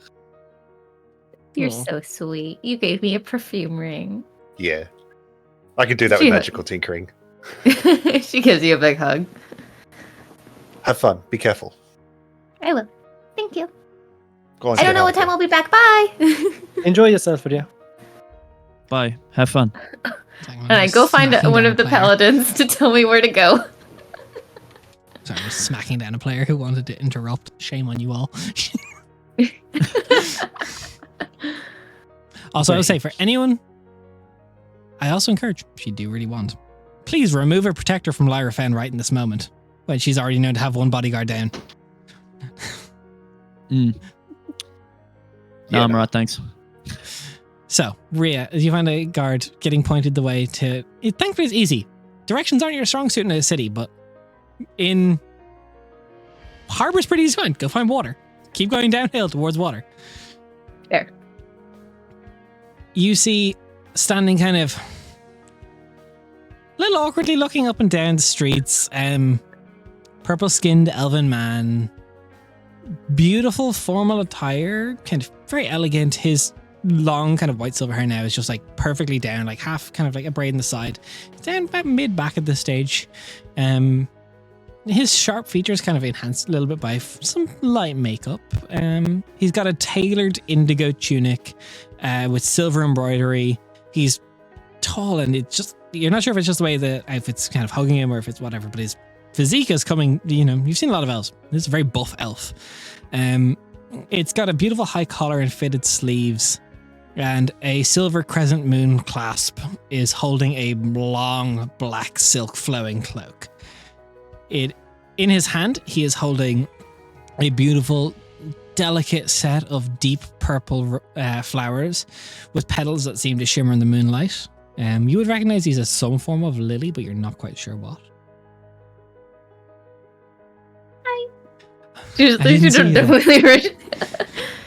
You're so sweet. You gave me a perfume ring. Yeah. I can do that with magical tinkering. She gives you a big hug. Have fun. Be careful. I will. Thank you. Go on, I don't know what time I'll be back. Bye. Enjoy yourself, Rhea. Bye. Have fun. And I go find one of the paladins to tell me where to go. Sorry, I was smacking down a player who wanted to interrupt. Shame on you all. Also, I would say for anyone, I also encourage, if you do really want, please remove a protector from Lyra Fenn right in this moment, when she's already known to have one bodyguard down. No, Yeah, I'm no. right, thanks. So, Rhea, as you find a guard getting pointed the way to... thankfully, it's easy. Directions aren't your strong suit in a city, but in... Harbor's pretty easy to find. Go find water. Keep going downhill towards water. Fair. you see standing kind of a little awkwardly looking up and down the streets, purple-skinned elven man, beautiful formal attire, kind of very elegant. His long kind of white silver hair now is just like perfectly down, like half kind of like a braid in the side, down about mid back at this stage. His sharp features kind of enhanced a little bit by some light makeup. He's got a tailored indigo tunic with silver embroidery. He's tall, and it's just, you're not sure if it's just the way the outfit's kind of hugging him or if it's whatever, but his physique is coming, you've seen a lot of elves. This is a very buff elf. It's got a beautiful high collar and fitted sleeves, and a silver crescent moon clasp is holding a long black silk flowing cloak. In his hand, he is holding a beautiful, delicate set of deep purple flowers with petals that seem to shimmer in the moonlight. You would recognize these as some form of lily, but you're not quite sure what. Hi. You don't definitely read.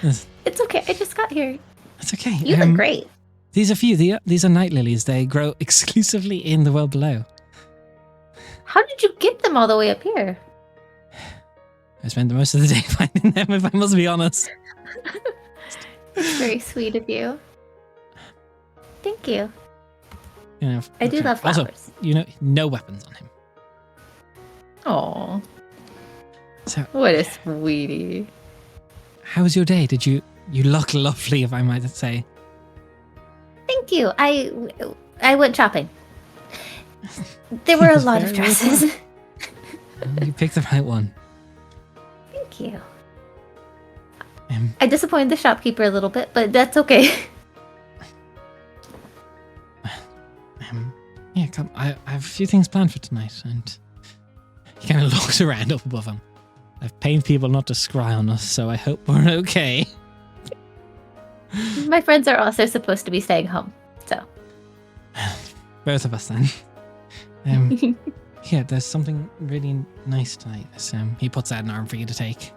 It's okay. I just got here. It's okay. You look great. These are night lilies. They grow exclusively in the world below. How did you get them all the way up here? I spent most of the day finding them, if I must be honest. It's very sweet of you. Thank you. I do love flowers. Also, no weapons on him. Aw. So, what a sweetie. How was your day? You look lovely, if I might say. Thank you. I went shopping. There were a lot of dresses. You picked the right one. Thank you. I disappointed the shopkeeper a little bit, but that's okay. Yeah, come. I have a few things planned for tonight, and he kind of looks around up above him. I've paid people not to scry on us, so I hope we're okay. My friends are also supposed to be staying home, so. Both of us then. Yeah, there's something really nice tonight. He puts out an arm for you to take.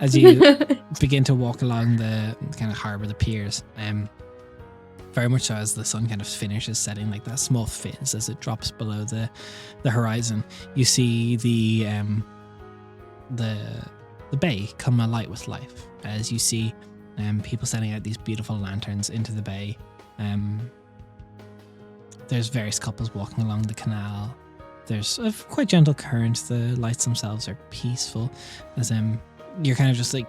As you begin to walk along the kind of harbour, the piers, very much so as the sun kind of finishes setting, like that small fizz as it drops below the horizon, you see the bay come alight with life as you see people sending out these beautiful lanterns into the bay. There's various couples walking along the canal. There's a quite gentle current. The lights themselves are peaceful as you're kind of just like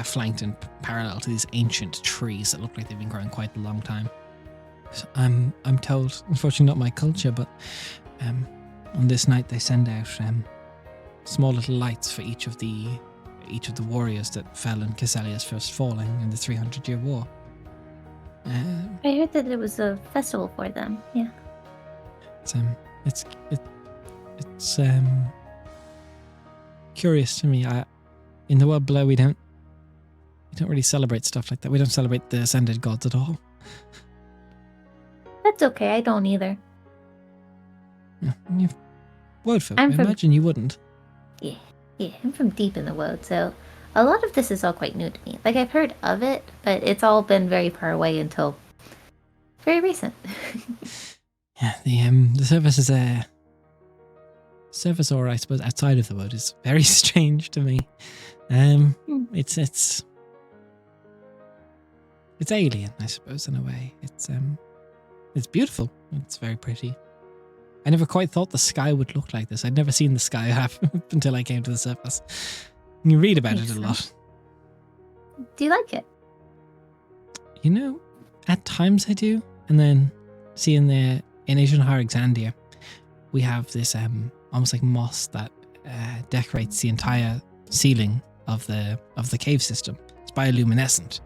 flanked and parallel to these ancient trees that look like they've been growing quite a long time. So I'm told, unfortunately not my culture, but on this night they send out small little lights for each of the warriors that fell in Caselia's first falling in the 300-year war. I heard that it was a festival for them. Yeah. It's curious to me. In the world below, we don't really celebrate stuff like that. We don't celebrate the ascended gods at all. That's okay. I don't either. You would, I imagine you wouldn't. Yeah, I'm from deep in the wood, so a lot of this is all quite new to me. Like, I've heard of it, but it's all been very far away until very recent. Yeah, the surface is surface, or I suppose outside of the wood, is very strange to me. It's alien, I suppose, in a way. It's beautiful. It's very pretty. I never quite thought the sky would look like this. I'd never seen the sky happen until I came to the surface. You read about it a lot. Do you like it? At times I do. And then, see in Asian Alexandria, we have this almost like moss that decorates the entire ceiling of the cave system. It's bioluminescent,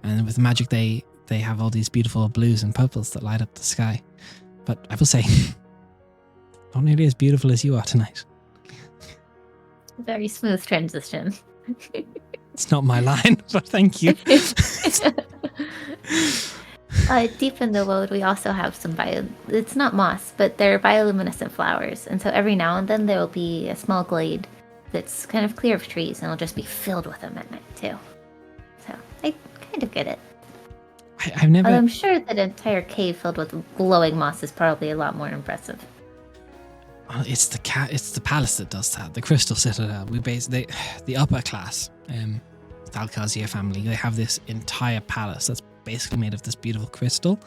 and with magic they have all these beautiful blues and purples that light up the sky. But I will say, not nearly as beautiful as you are tonight. Very smooth transition. It's not my line, but thank you. Deep in the wood, we also have some it's not moss, but they're bioluminescent flowers. And so every now and then there will be a small glade that's kind of clear of trees, and it'll just be filled with them at night too. So I kind of get it. I've never. I'm sure that an entire cave filled with glowing moss is probably a lot more impressive. Well, it's the palace that does that. The Crystal Citadel. The upper class, the Caselia family. They have this entire palace that's basically made of this beautiful crystal,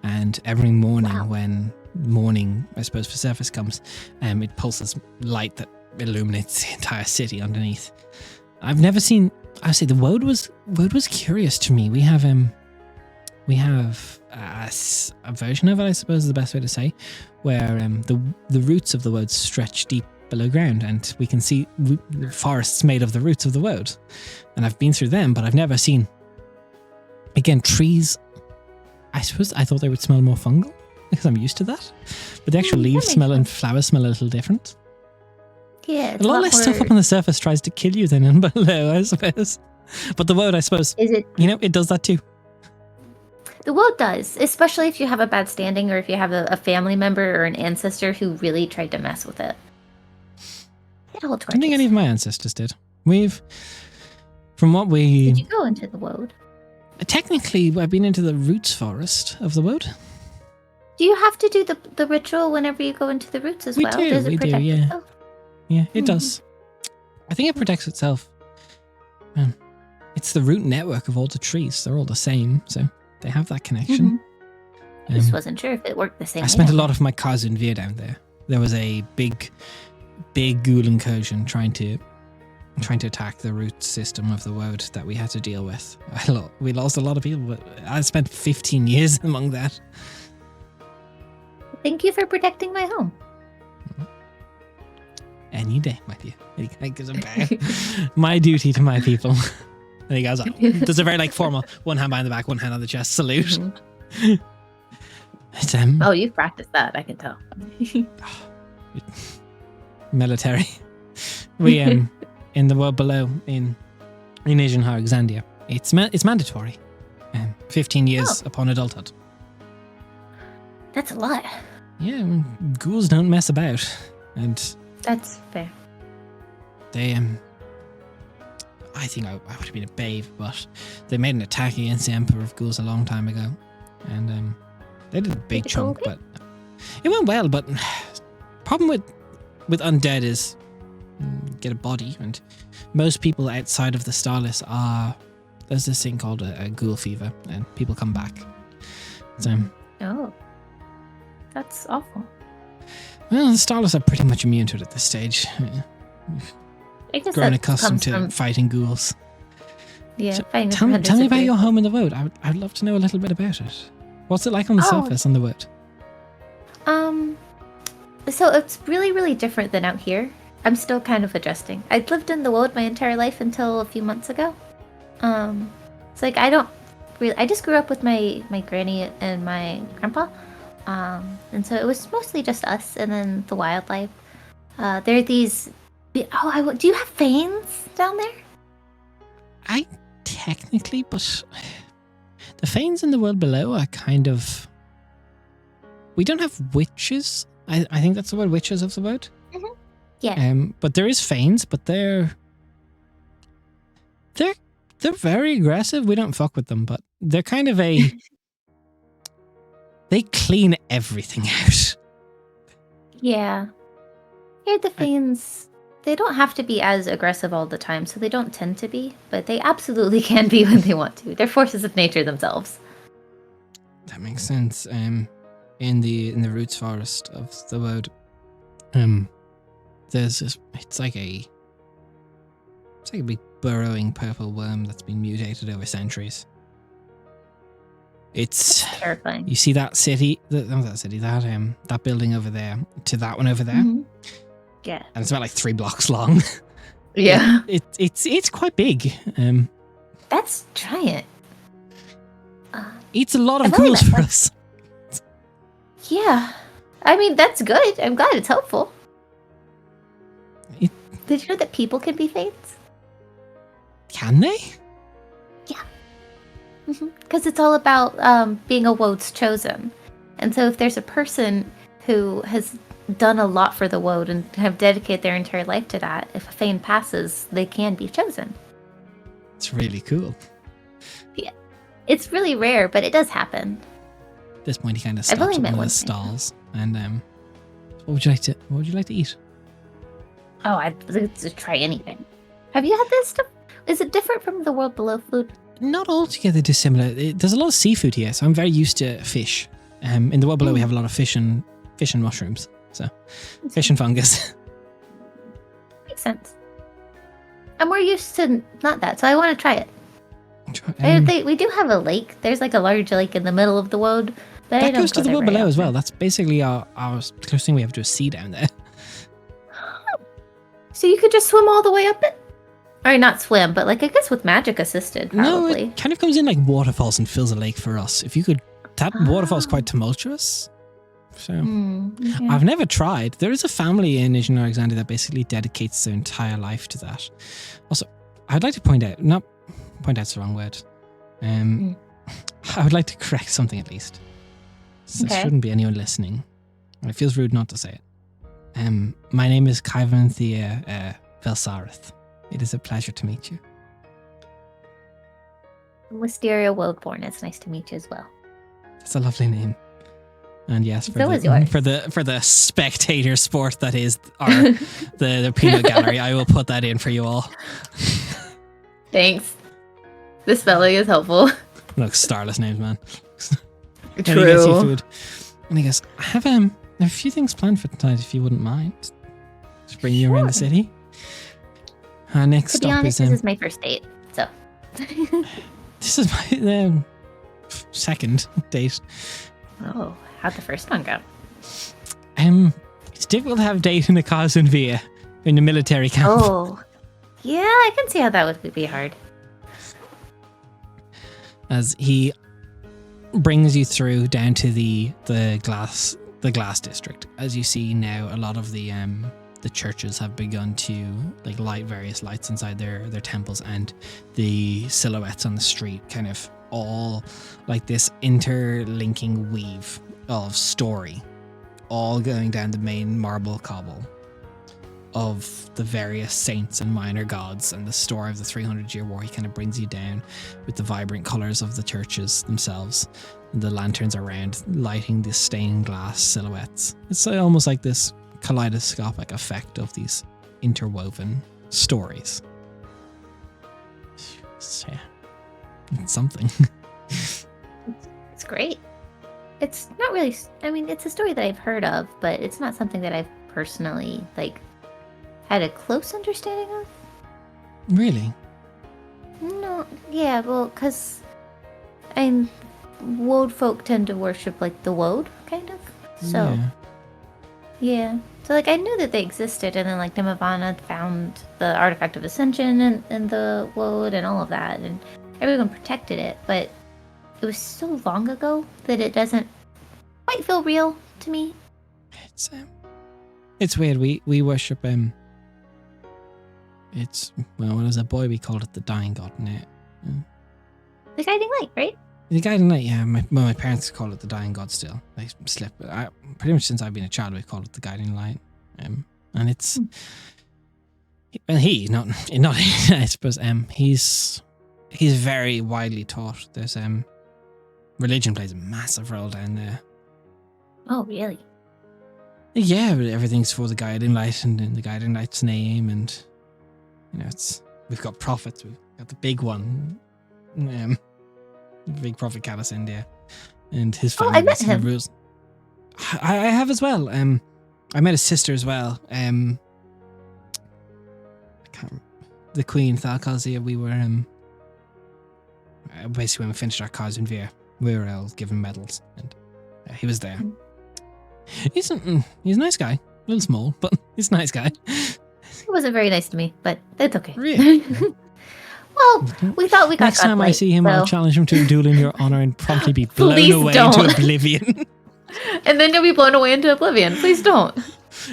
and every morning when morning, I suppose, for surface comes, it pulses light that illuminates the entire city underneath. I've never seen. I say the woad was curious to me. We have a version of it, I suppose is the best way to say, where the roots of the woad stretch deep below ground, and we can see the forests made of the roots of the woad. And I've been through them, but I've never seen, again, trees. I suppose I thought they would smell more fungal because I'm used to that, but the actual leaves smell and flowers smell a little different. Yeah, a lot less stuff up on the surface tries to kill you than in below, I suppose. But the woad, I suppose, it does that too. The woad does, especially if you have a bad standing or if you have a family member or an ancestor who really tried to mess with it. It all I don't think any of my ancestors did. Did you go into the woad? Technically, I've been into the roots forest of the woad. Do you have to do the ritual whenever you go into the roots as well? Does it protect itself? Yeah, it does. I think it protects itself. It's the root network of all the trees. They're all the same, so they have that connection. I just wasn't sure if it worked the same way. I spent a lot of my Kazun Vir down there. There was a big ghoul incursion trying to attack the root system of the woad that we had to deal with. We lost a lot of people, but I spent 15 years among that. Thank you for protecting my home. Any day, my dear. My duty to my people. And he goes up. Does a very formal one hand behind the back, one hand on the chest salute. It's, oh, you've practiced that, I can tell. Military. We in the world below in Asian Alexandria, it's mandatory. 15 years upon adulthood. That's a lot. Yeah, ghouls don't mess about, and that's fair. They I think I would have been a babe, but they made an attack against the Emperor of Ghouls a long time ago, and they did a big chunk, but it went well. But problem with undead is get a body, and most people outside of the Starless there's this thing called a ghoul fever, and people come back. So that's awful. Well, the Starless are pretty much immune to it at this stage. I guess grown accustomed to fighting ghouls. Yeah, so tell me about your home in the wood. I'd love to know a little bit about it. What's it like on the surface on the wood? So it's really, really different than out here. I'm still kind of adjusting. I'd lived in the wood my entire life until a few months ago. It's like I just grew up with my granny and my grandpa. And so it was mostly just us and then the wildlife. There are these... do you have fanes down there? I technically, but the fanes in the world below are kind of... We don't have witches. I think that's the word, witches of the word. Mm-hmm. Yeah. But there is fanes, but they're very aggressive. We don't fuck with them, but they're kind of a... They clean everything out. Yeah. Here the fanes... They don't have to be as aggressive all the time, so they don't tend to be, but they absolutely can be when they want to. They're forces of nature themselves. That makes sense. In the roots forest of the woad, there's this. It's like a big burrowing purple worm that's been mutated over centuries. It's that's terrifying. You see that city? That building over there to that one over there. Mm-hmm. Yeah. And it's about 3 blocks long. Yeah. It's quite big. That's giant. Eats a lot of ghouls for us. Yeah. I mean, that's good. I'm glad it's helpful. Did you know that people can be fates? Can they? Yeah. Because it's all about being a woad's chosen. And so if there's a person who has done a lot for the woad and have dedicated their entire life to that, if a fane passes, they can be chosen. It's really cool. Yeah. It's really rare, but it does happen. At this point, he kind of I've only stops at met one of one the thing. stalls. And what would you like to eat? Oh, I'd like to try anything. Have you had this stuff? Is it different from the world below food? Not altogether dissimilar. There's a lot of seafood here, so I'm very used to fish. In the world below, we have a lot of fish and mushrooms. So, fish and fungus. Makes sense. And we're used to not that, so I want to try it. We do have a lake. There's like a large lake in the middle of the world. But That goes to the world below as well. often. That's basically our closest thing we have to a sea down there. So you could just swim all the way up it? Or not swim, but like I guess with magic assisted, No, probably. it kind of comes in like waterfalls and fills a lake for us. If you could, that waterfall's quite tumultuous. So Yeah. I've never tried. There is a family in Nizhny Alexandria that basically dedicates their entire life to that. Also, I'd like to point out, not point out's the wrong word. I would like to correct something at least. So there Okay. shouldn't be anyone listening. It feels rude not to say it. My name is Kaivan Thea Velsarith. It is a pleasure to meet you. Wisteria Wodeborn, it's nice to meet you as well. That's a lovely name. And yes, for, So is yours. for the spectator sport that is the peanut gallery, I will put that in for you all. Thanks. The spelling is helpful. Look, starless names, man. True. And he gets you food. And he goes, I have a few things planned for tonight, if you wouldn't mind. Just bring you around the city. Our next To be stop honest, is this is my first date, so. this is my second date. Oh, how'd the first one go? It's difficult to have a date in a Caselia Via in the military camp. Oh. Yeah, I can see how that would be hard. As he brings you through down to the glass district. As you see now, a lot of the churches have begun to like light various lights inside their temples, and the silhouettes on the street kind of all like this interlinking weave of story, all going down the main marble cobble of the various saints and minor gods and the story of the 300-year war. He kind of brings you down with the vibrant colors of the churches themselves and the lanterns around lighting the stained glass silhouettes. It's almost like this kaleidoscopic effect of these interwoven stories. So, yeah, it's something. It's great. It's not really, I mean, it's a story that I've heard of, but it's not something that I've personally, like, had a close understanding of. Really? No, yeah, well, because Woad folk tend to worship, like, the Woad, kind of. So, yeah. So, like, I knew that they existed, and then, like, Nimavana found the Artifact of Ascension and the Woad and all of that, and everyone protected it, but it was so long ago that it doesn't quite feel real to me. It's weird. We worship it's, well, when I was a boy we called it the Dying God. The Guiding Light, right? The Guiding Light, yeah. My parents call it the Dying God still. They slip. Pretty much since I've been a child, we call it the Guiding Light. And it's, well, not I suppose. He's very widely taught. There's religion plays a massive role down there. Oh, really? Yeah, but everything's for the Guiding Light and in the Guiding Light's name, and we've got prophets. We've got the big one, the big prophet Caselia, and his family. I met him. Rules. I have as well. I met his sister as well. I can't remember. The Queen Thalcasia. We were basically when we finished our Caselia Via, we were all given medals, and he was there. He's a nice guy. A little small, but he's a nice guy. He wasn't very nice to me, but it's okay. Really? Well, we thought we got Next time I see him, I'll challenge him to a duel in your honor and promptly be blown Please away don't. into oblivion. And then you'll be blown away into oblivion. Please don't.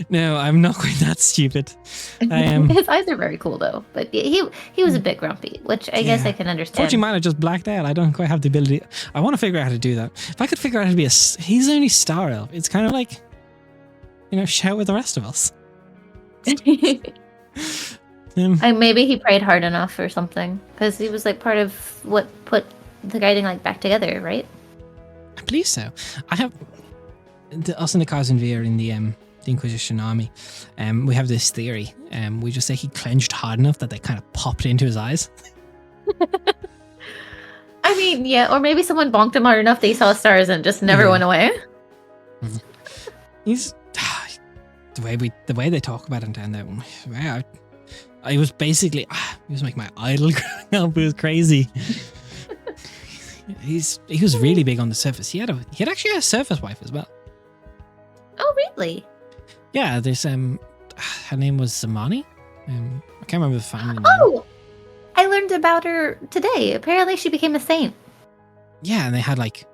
No, I'm not quite that stupid. I am. His eyes are very cool, though. But he was a bit grumpy, which I guess I can understand. Fortunately, mine are just blacked out. I don't quite have the ability. I want to figure out how to do that. If I could figure out how to be he's only Star Elf. It's kind of like, shout with the rest of us. Maybe he prayed hard enough or something, because he was like part of what put the guiding like back together, right? I believe so. I have us and the Caselia are in the Inquisition army. We have this theory. We just say he clenched hard enough that they kind of popped into his eyes. I mean, yeah, or maybe someone bonked him hard enough that he saw stars and just never went away. He's the way they talk about him down there. Wow, I was basically he was like my idol growing up. It was crazy. He was really big on the surface. He had actually a surface wife as well. Oh, really? Yeah, there's her name was Zamani. I can't remember the family name. Oh, I learned about her today. Apparently, she became a saint. Yeah, and they had like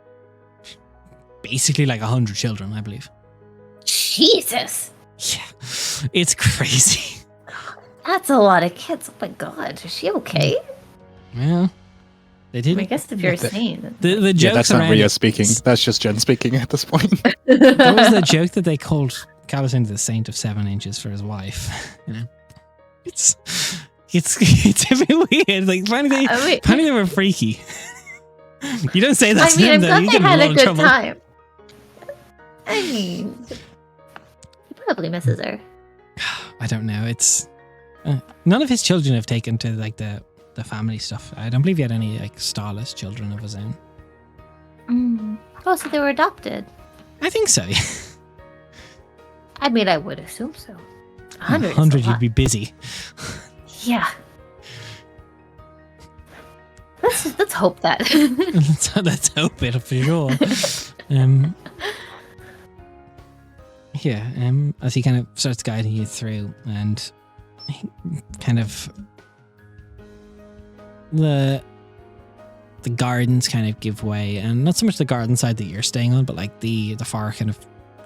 basically like 100 children, I believe. Jesus, Yeah, it's crazy. that's a lot of kids. Oh my god, is she okay? Yeah, they did. I guess if you're a saint. The jokes Yeah, that's not around Ria it- speaking. That's just Jen speaking at this point. That was the joke that they called Callus the saint of 7 inches for his wife. You know, it's a bit weird. Like apparently they were freaky. You don't say that I to mean, them I'm though. glad You they get in a had lot a of good trouble. time. I mean, he probably misses her. I don't know. It's none of his children have taken to like the family stuff. I don't believe he had any like starless children of his own. Oh, so they were adopted. I think so. Yeah. I mean, I would assume so. 100. is a 100, you'd lot. be busy. Yeah. Let's hope that. Let's hope it for sure. As he kind of starts guiding you through, and he kind of the gardens kind of give way, and not so much the garden side that you're staying on, but like the far kind of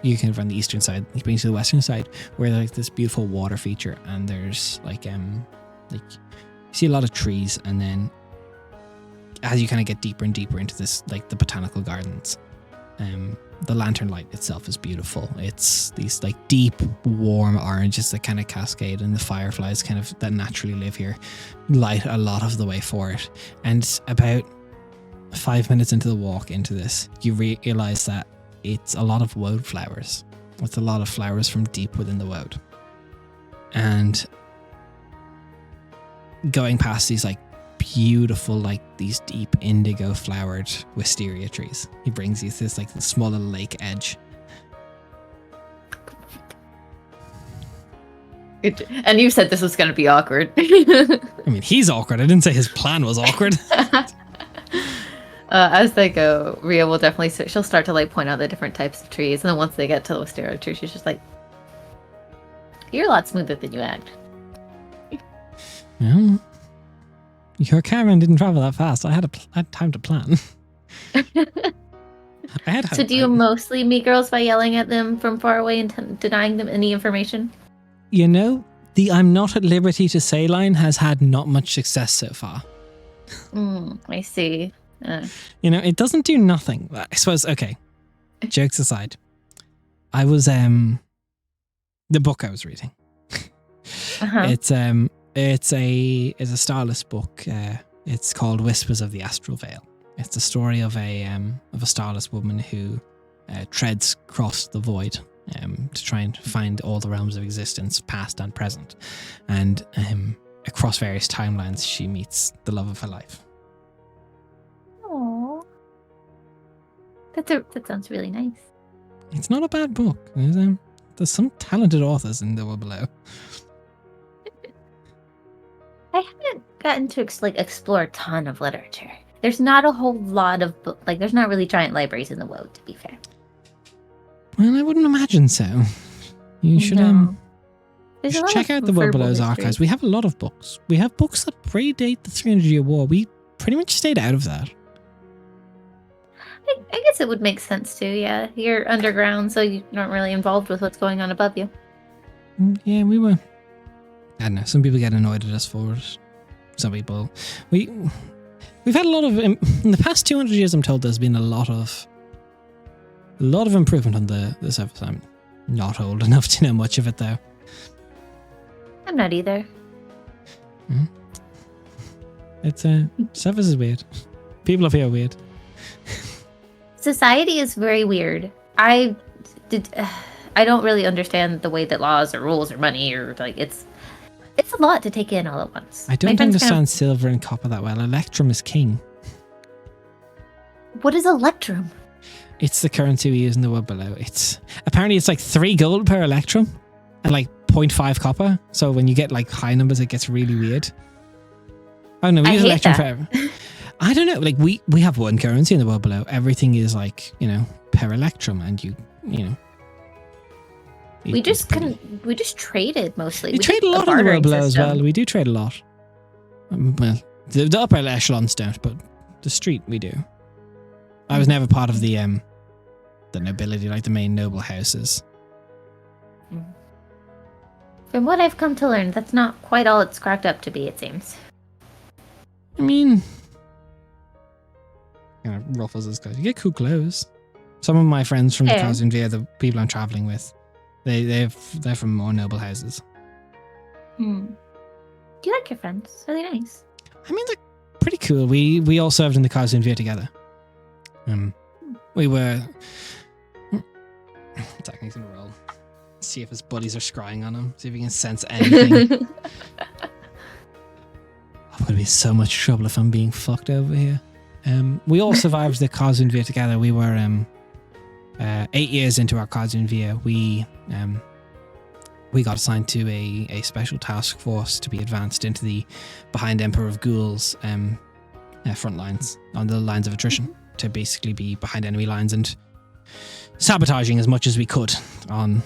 you kind of on the eastern side, he brings you to the western side, where there's like this beautiful water feature, and there's like you see a lot of trees, and then as you kind of get deeper and deeper into this, like the botanical gardens, the lantern light itself is beautiful. It's these like deep, warm oranges that kind of cascade, and the fireflies kind of that naturally live here light a lot of the way for it. And about 5 minutes into the walk into this, you realize that it's a lot of woad flowers. It's a lot of flowers from deep within the woad. And going past these like beautiful, like these deep indigo flowered wisteria trees, he brings you to this like small little lake edge. And you said this was going to be awkward. I mean, he's awkward. I didn't say his plan was awkward. As they go, Ria will definitely she'll start to like point out the different types of trees, and then once they get to the wisteria tree, she's just like, "You're a lot smoother than you act." Well, your caravan didn't travel that fast. I had time to plan. So do you mostly meet girls by yelling at them from far away and denying them any information? You know, the I'm not at liberty to say line has had not much success so far. I see. You know, it doesn't do nothing. I suppose, okay, jokes aside, I was, the book I was reading. It's a starless book. It's called Whispers of the Astral Veil. It's the story of a starless woman who treads across the void to try and find all the realms of existence, past and present. And across various timelines, she meets the love of her life. Aww. That sounds really nice. It's not a bad book. There's some talented authors in the world below. I haven't gotten to explore a ton of literature. There's not a whole lot of there's not really giant libraries in the world, to be fair. Well, I wouldn't imagine so. You should There's you a should lot check of out the World verbal Below's history. archives. We have a lot of books. We have books that predate the 300-year war. We pretty much stayed out of that. I guess it would make sense too, yeah. You're underground, so you're not really involved with what's going on above you. Yeah, we were. I don't know. Some people get annoyed at us for it. Some people. We've had a lot of in the past 200 years. I'm told there's been a lot of improvement on the surface. I'm not old enough to know much of it though. I'm not either. It's surface is weird. People up here are weird. Society is very weird. I don't really understand the way that laws or rules or money or like it's a lot to take in all at once. I don't understand silver and copper that well. Electrum is king. What is electrum? It's the currency we use in the world below. Apparently it's like 3 gold per electrum and like 0.5 copper. So when you get like high numbers, it gets really weird. Oh no, we use electrum for. I don't know. Like we have one currency in the world below. Everything is like per electrum, and you know. We just traded mostly. We trade a lot in the world below as well. We do trade a lot. Well, the upper echelons don't, but the street we do. I was never part of the nobility, like the main noble houses. From what I've come to learn, that's not quite all it's cracked up to be, it seems. I mean, ruffles his clothes. You get cool clothes. Some of my friends from the Caselia, the people I'm traveling with, they're from more noble houses. Do you like your friends? Are they nice? I mean, they're pretty cool. We all served in the Caselia together. We were. Technically, gonna roll. See if his buddies are scrying on him. See if he can sense anything. I'm gonna be in so much trouble if I'm being fucked over here. We all survived the Caselia together. We were 8 years into our Caselia. We got assigned to a special task force to be advanced into the behind Emperor of Ghouls front lines on the lines of attrition, to basically be behind enemy lines and sabotaging as much as we could on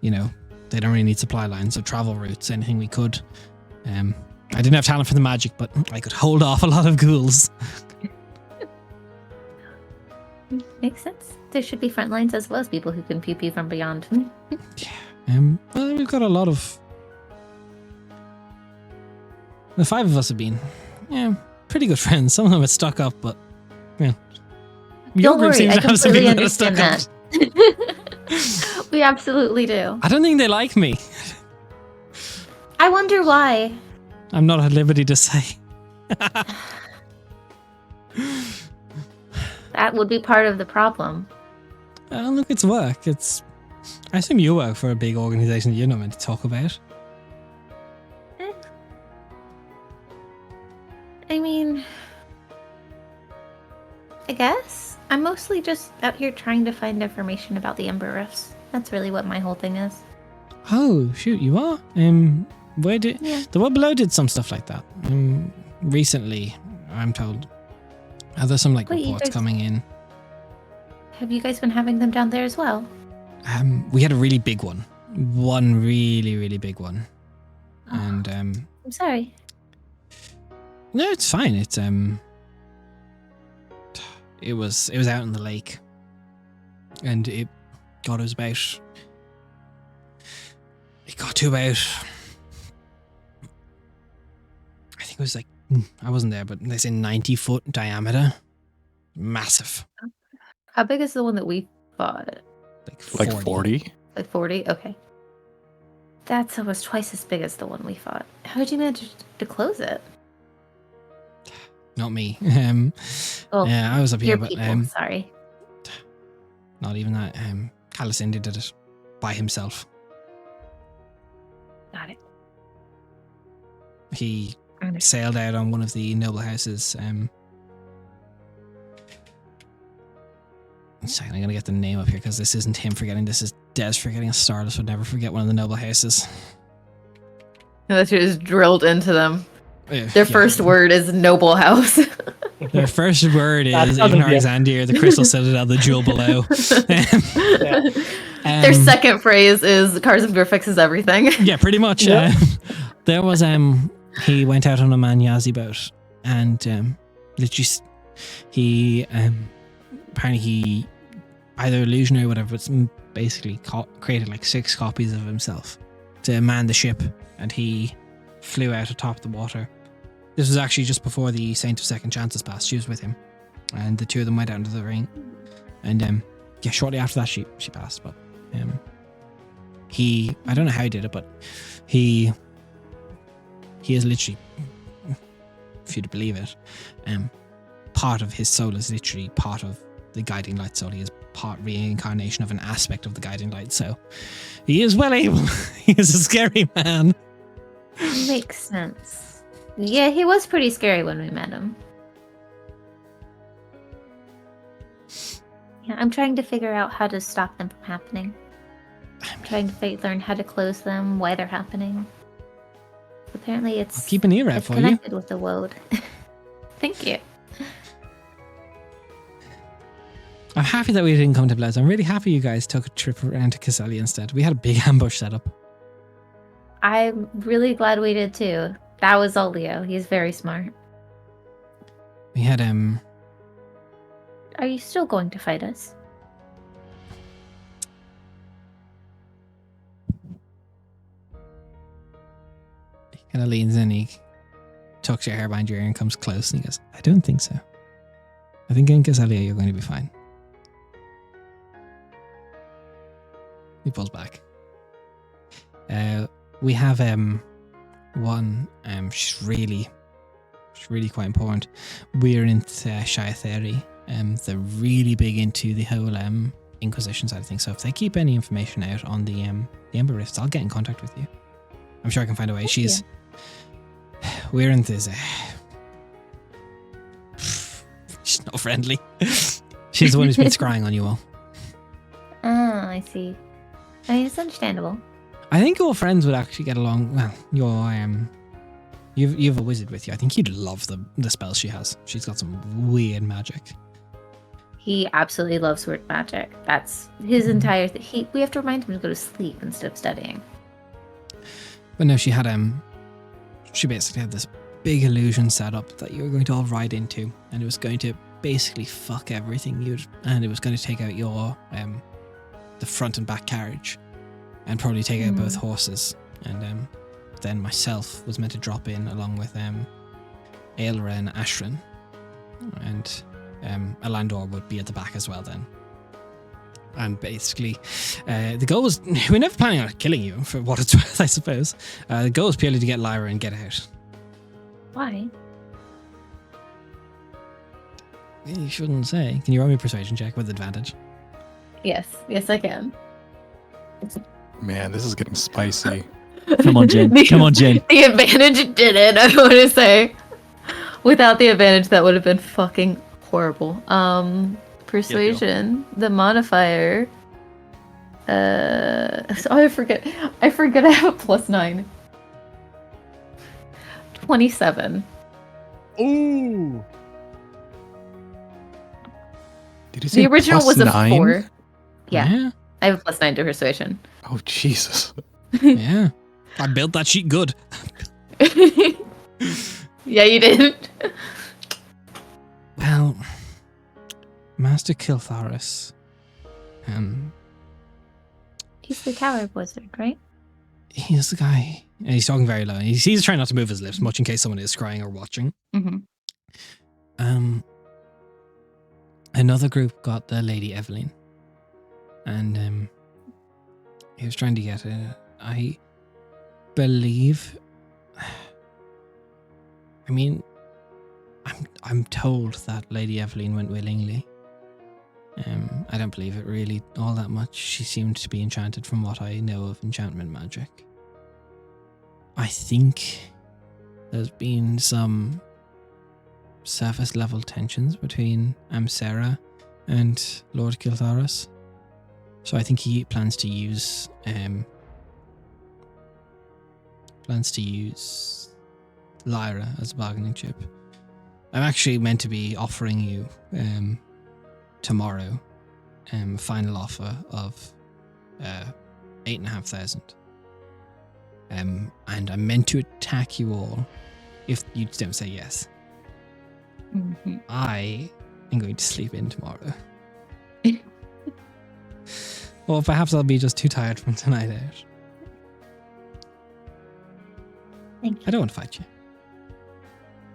they don't really need supply lines, so travel routes, anything we could. I didn't have talent for the magic, but I could hold off a lot of ghouls. Makes sense. There should be front lines as well as people who can pew from beyond. Well, we've got a lot of. The 5 of us have been, pretty good friends. Some of them are stuck up, but don't worry, I completely understand that. We absolutely do. I don't think they like me. I wonder why. I'm not at liberty to say. That would be part of the problem. Look, it's work. I assume you work for a big organization that you're not meant to talk about. I mean, I guess. I'm mostly just out here trying to find information about the Ember Rifts. That's really what my whole thing is. Oh, shoot, you are? Where did... Yeah. The World Below did some stuff like that. Recently, I'm told. There's some reports coming in. Have you guys been having them down there as well? We had a really big one. One really, really big one. And I'm sorry. No, it's fine. It's it was out in the lake. And it got to about I think it was I wasn't there, but they say 90-foot diameter. Massive. How big is the one that we fought? Like 40? Like 40? Okay. That's almost twice as big as the one we fought. How did you manage to close it? Not me. I was up here, but people, sorry. Not even that. Caselia did it by himself. Got it. He sailed out on one of the noble houses. I'm gonna get the name up here because this isn't him forgetting. This is Des forgetting. A Stardust would never forget one of the noble houses. That's just drilled into them. Their first word is noble house. Their first word is even Alexander, the crystal citadel, the jewel below. Their second phrase is Caselia fixes everything. Yeah, pretty much. Yeah. There was he went out on a Manyazi boat, and literally he apparently he either illusionary or whatever, but basically created 6 copies of himself to man the ship, and he flew out atop the water. This was actually just before the Saint of Second Chances passed. She was with him, and the two of them went out into the ring. And shortly after that, she passed. But I don't know how he did it, but he is literally, if you'd believe it, part of his soul is literally part of the guiding light soul. He is part reincarnation of an aspect of the guiding light. So he is well able. He is a scary man. Makes sense. Yeah, he was pretty scary when we met him. Yeah, I'm trying to figure out how to stop them from happening. I'm trying to learn how to close them, why they're happening. Apparently it's... I'll keep an ear out it's for you. connected with the woad. Thank you. I'm happy that we didn't come to blows. I'm really happy you guys took a trip around to Caselia instead. We had a big ambush set up. I'm really glad we did too. That was all Leo. He's very smart. We had Are you still going to fight us? he kind of leans in, he tucks your hair behind your ear and comes close and he goes, I don't think so. I think in Caselia you're going to be fine. He pulls back. We have one, she's really quite important. We're in Shiatheri. They're really big into the whole Inquisition side of things. So if they keep any information out on the Ember Rifts, I'll get in contact with you. I'm sure I can find a way. She's we're in this. She's not friendly. She's the one who's been scrying on you all. Ah, I see. I mean, it's understandable. I think your friends would actually get along. Well, you've a wizard with you. I think you'd love the spells she has. She's got some weird magic. He absolutely loves word magic. That's his entire thing. We have to remind him to go to sleep instead of studying. But no, she basically had this big illusion set up that you were going to all ride into, and it was going to basically fuck everything and it was going to take out your the front and back carriage, and probably take out both horses. And then myself was meant to drop in along with Aelra and Ashran, and Alandor would be at the back as well then. And basically, the goal was, we're never planning on killing you, for what it's worth, I suppose. The goal was purely to get Lyra and get out. Why? You shouldn't say. Can you roll me a persuasion check with advantage? Yes, I can. Man, this is getting spicy. Come on, Jen. Come on, Jen. The advantage did it, I want to say. Without the advantage, that would have been fucking horrible. Persuasion, the modifier. I forget I have a +9. 27. Ooh. Did you say The original was a +9? 4. Yeah. I have a +9 to persuasion. Oh, Jesus. Yeah. I built that sheet good. Yeah, you did. Well, Master Kiltharis, He's the tower wizard, right? he's the guy, and he's talking very low. He's trying not to move his lips much in case someone is crying or watching. Mm-hmm. Another group got the Lady Eveline, and he was trying to get her. I believe. I mean, I'm told that Lady Eveline went willingly. I don't believe it really all that much. She seemed to be enchanted from what I know of enchantment magic. I think there's been some surface level tensions between Amsera and Lord Kiltharis. So I think he plans to use Lyra as a bargaining chip. I'm actually meant to be offering you tomorrow a final offer of 8,500. And I'm meant to attack you all if you don't say yes. Mm-hmm. I am going to sleep in tomorrow. Or perhaps I'll be just too tired from tonight out. Thank you. I don't want to fight you.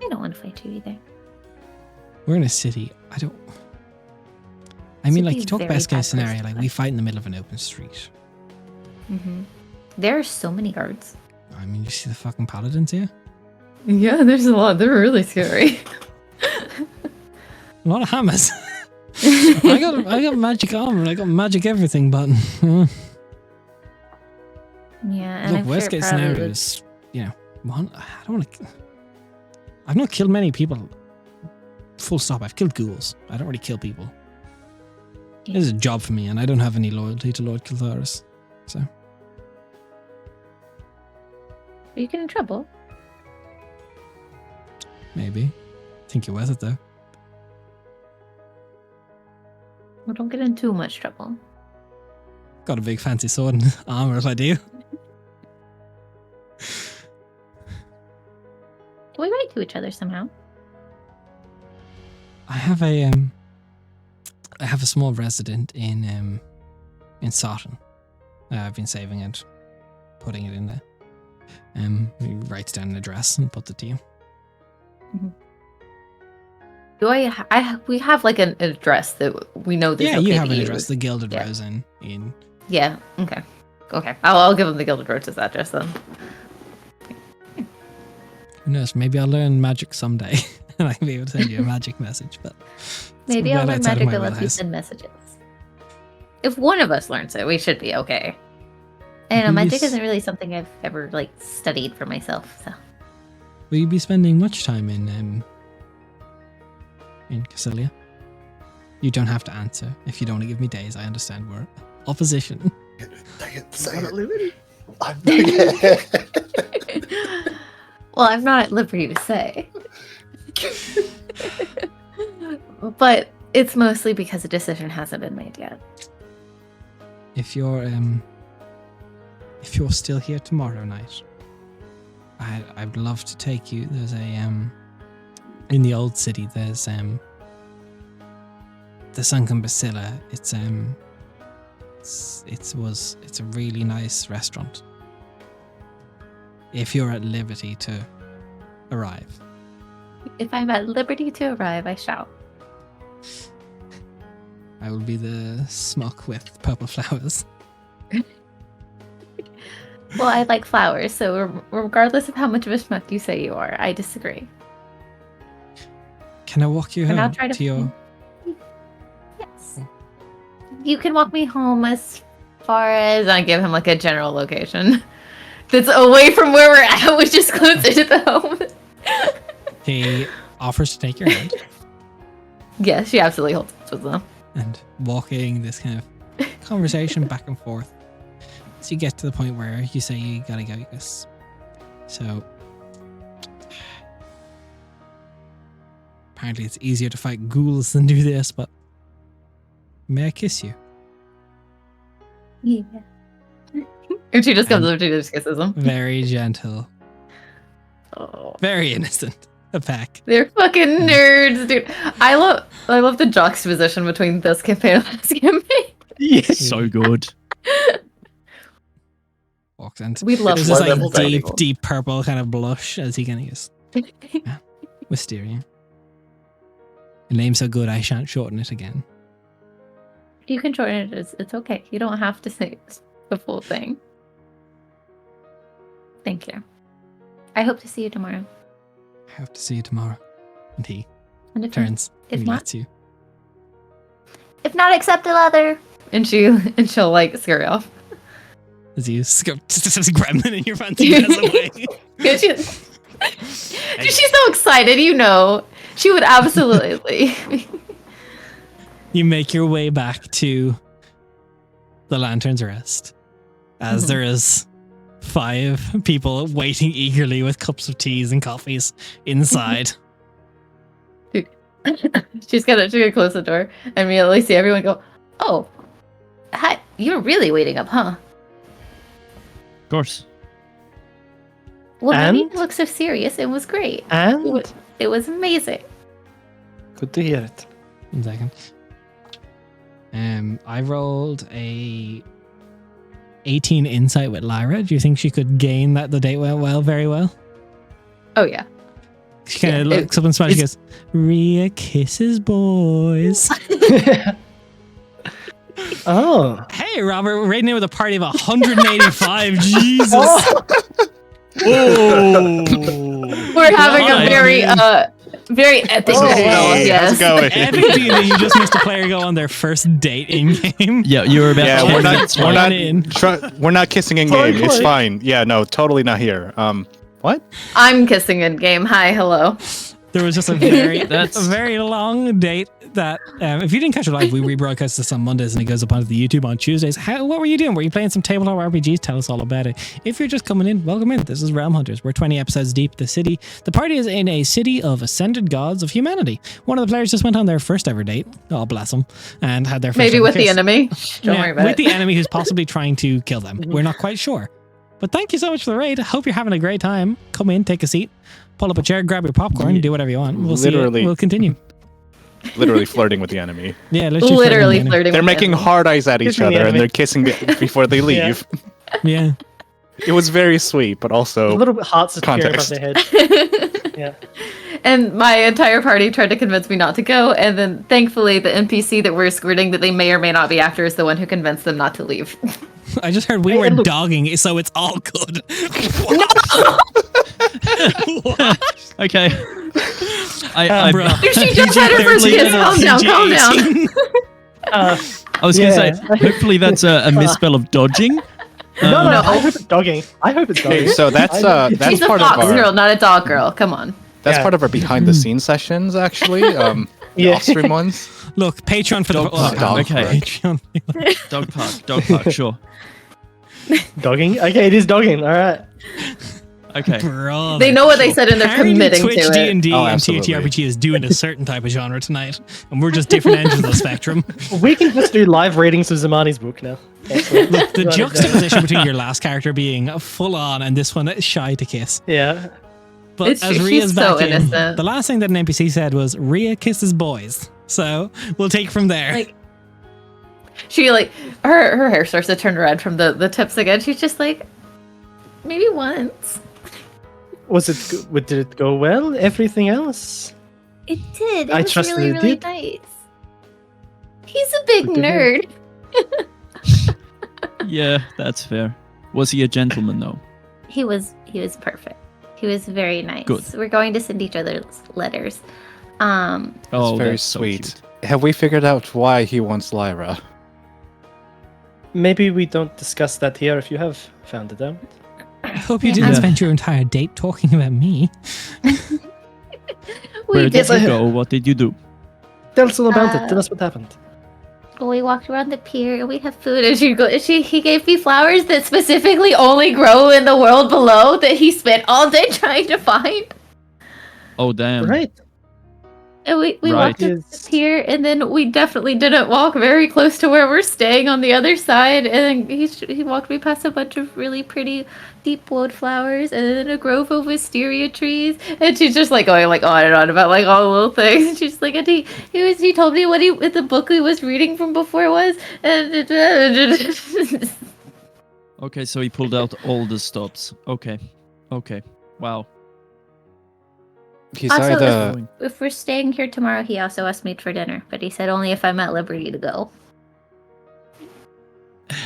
I don't want to fight you either. We're in a city. I mean, like, you talk best case scenario, like, we fight in the middle of an open street. Mm-hmm. There are so many guards. I mean, you see the fucking paladins here? Yeah, there's a lot. They're really scary. A lot of hammers. I got magic armor. I got magic everything, but Yeah, and look, I'm worst sure case probably scenario would- is, I don't want to. I've not killed many people. Full stop. I've killed ghouls. I don't really kill people. This is a job for me, and I don't have any loyalty to Lord Kiltharis. So You get in trouble. maybe. Think you're worth it though. Well, don't get in too much trouble. Got a big fancy sword and armor if I do. We write to each other somehow. I have a small resident in Sutton. I've been saving it, putting it in there. He writes down an address and puts it to you. Do we have like an address that we know this? Yeah, you have an address, the Gilded Yeah. Rose Inn in. Yeah. Okay. Okay. I'll give him the Gilded Rose's address then. Who knows? Maybe I'll learn magic someday, and I can be able to send you a magic message. But it's Maybe I'll well learn outside of magic my that lets you wheelhouse. send messages. If one of us learns it, we should be okay. I don't know, Will you magic s- isn't really something I've ever like studied for myself. So Will you be spending much time in Caselia? You don't have to answer. If you don't want to give me days, I understand. We're opposition. Dang it, say it. I'm not well, I'm not at liberty to say. But it's mostly because a decision hasn't been made yet. If you're still here tomorrow night, I'd love to take you. There's a in the old city. There's the Sunken Basilla. It's a really nice restaurant. If you're at liberty to arrive, If I'm at liberty to arrive, I shall. I will be the smock with purple flowers. Well, I like flowers, so regardless of how much of a schmuck you say you are, I disagree. Can I walk you And I'll home try to to your? Yes. You can walk me home as far as I give him like a general location that's away from where we're at, which is closer to the home. He offers to take your hand. Yeah, she absolutely holds it with them. And walking this kind of conversation back and forth. So you get to the point where you say you gotta go, yes. So apparently it's easier to fight ghouls than do this, but may I kiss you? Yeah. And she just comes over to you and just kisses him. Very gentle, Oh. very innocent. A peck. They're fucking nerds, dude. I love the juxtaposition between this campaign and last campaign. Yes. So good. Walks in. We love There's this low like level deep, dating. deep purple kind of blush as he kind of goes, Wisteria. Your name's so good I shan't shorten it again. You can shorten it. It's okay. You don't have to say the full thing. Thank you. I hope to see you tomorrow. I hope to see you tomorrow. And he And if turns if and he not- lets you. If not, accept a leather. and she'll like scurry off. As you grab gremlin in your fancy dress away. Yeah, she's so excited, you know. She would absolutely. You make your way back to the Lantern's Rest, as there is 5 people waiting eagerly with cups of teas and coffees inside. She's gonna close the door and immediately see everyone go, "Oh, hi! You're really waiting up, huh?" Of course. Well, I mean, And? you look so serious. It was great. And It was amazing. good to hear it. 1 second. I rolled a 18 insight with Lyra. Do you think she could gain that the date went well, very well? Oh yeah. She kind of Yeah, looks up and smiles. She goes, "Rhea kisses boys." Oh. Hey, Robert, we're raiding in with a party of 185. Jesus. Oh. Oh. We're having God, a very man. Very epic. Oh, spell, hey, yes. how's it going? Epic D&D, you just missed a player go on their first date in game. Yeah, you were about Yeah, to we're we're not kissing in Sorry, game. It's Clay. fine. Yeah, no, totally not here. What? I'm kissing in game. Hi, hello. There was just a very, That's- a very long date that, if you didn't catch it live, we rebroadcast this on Mondays and it goes up onto the YouTube on Tuesdays. What were you doing? Were you playing some tabletop RPGs? Tell us all about it. If you're just coming in, welcome in. This is Realmhunters. We're 20 episodes deep. The party is in a city of ascended gods of humanity. One of the players just went on their first ever date. Oh, bless them. And had their first Maybe ever with the kiss. enemy. Don't Yeah, worry about with it. the enemy who's possibly trying to kill them. We're not quite sure. But thank you so much for the raid. Hope you're having a great time. Come in, take a seat, pull up a chair, grab your popcorn, do whatever you want. We'll see. Literally. We'll continue. Literally flirting with the enemy. Yeah, Literally flirting. They're with making enemy. hard eyes at each Kissing the other and enemy. they're kissing before they leave. Yeah. It was very sweet, but A also little bit hearts appearing above Context. their head. Yeah. And my entire party tried to convince me not to go, and then thankfully the NPC that we're escorting that they may or may not be after is the one who convinced them not to leave. I just heard we Hey, were look- dogging, so it's all good. Okay. Bro. She just had her first PG-13 kiss. Calm down, calm down. I was going to Yeah. say, hopefully that's a misspell of dodging. No, No. I hope it's dogging. I hope it's dogging. Okay, so that's that's She's a part fox of our girl, not a dog girl. Come on. that's Yeah. part of our behind the scenes sessions actually. The Yeah. off-stream ones. Look, Patreon for the Dog park, dog okay. Patreon. Dog park, sure. Dogging? Okay, it is dogging. All right. Okay. Brother. They know what they said and they're Apparently committing Twitch, to it. D&D, Oh, and absolutely. TTRPG is doing a certain type of genre tonight, and we're just different ends of the spectrum. We can just do live readings of Zamani's book now. Excellent. Look, the You wanna do- juxtaposition between your last character being full on and this one shy to kiss. Yeah. But It's as true, Ria's she's back so in, innocent. the last thing that an NPC said was Ria kisses boys. So we'll take from there. Like, she like her hair starts to turn red from the tips again. She's just like, maybe once. Was it? Did it go well? Everything else? It did. It I was trust really, that it really did. nice. He's a big Good to hear. nerd. Yeah, that's fair. Was he a gentleman though? He was perfect. He was very nice. Good. We're going to send each other letters. Oh, It's very that's so sweet. cute. Have we figured out why he wants Lyra? Maybe we don't discuss that here if you have found it out. I hope you didn't Yeah. spend your entire date talking about me. Where We did did. you go? What did you do? Tell us all about it. Uh, Tell us what happened. We walked around the pier and we have food. And he gave me flowers that specifically only grow in the world below that he spent all day trying to find. Oh, damn. Right. And we Right. walked up Yes. the pier, and then we definitely didn't walk very close to where we're staying on the other side. And then he walked me past a bunch of really pretty deep wood flowers, and then a grove of wisteria trees. And she's just like going like on and on about like all the little things. And she's like, and he told me what the book he was reading from before was, and Okay, so he pulled out all the stops. Okay. Wow. He's Also, either if we're staying here tomorrow, he also asked me for dinner, but he said only if I'm at liberty to go.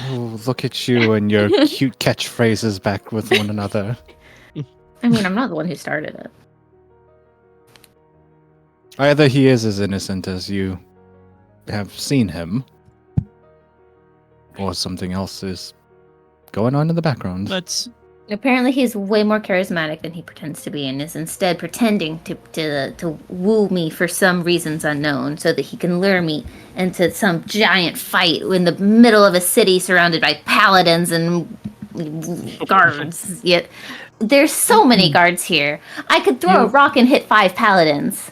oh, look at you and your cute catchphrases back with one another. I mean, I'm not the one who started it. Either he is as innocent as you have seen him, or something else is going on in the background. Let's Apparently, he's way more charismatic than he pretends to be, and is instead pretending to woo me for some reasons unknown, so that he can lure me into some giant fight in the middle of a city surrounded by paladins and guards. Yet there's so many guards here. I could throw a rock and hit 5 paladins.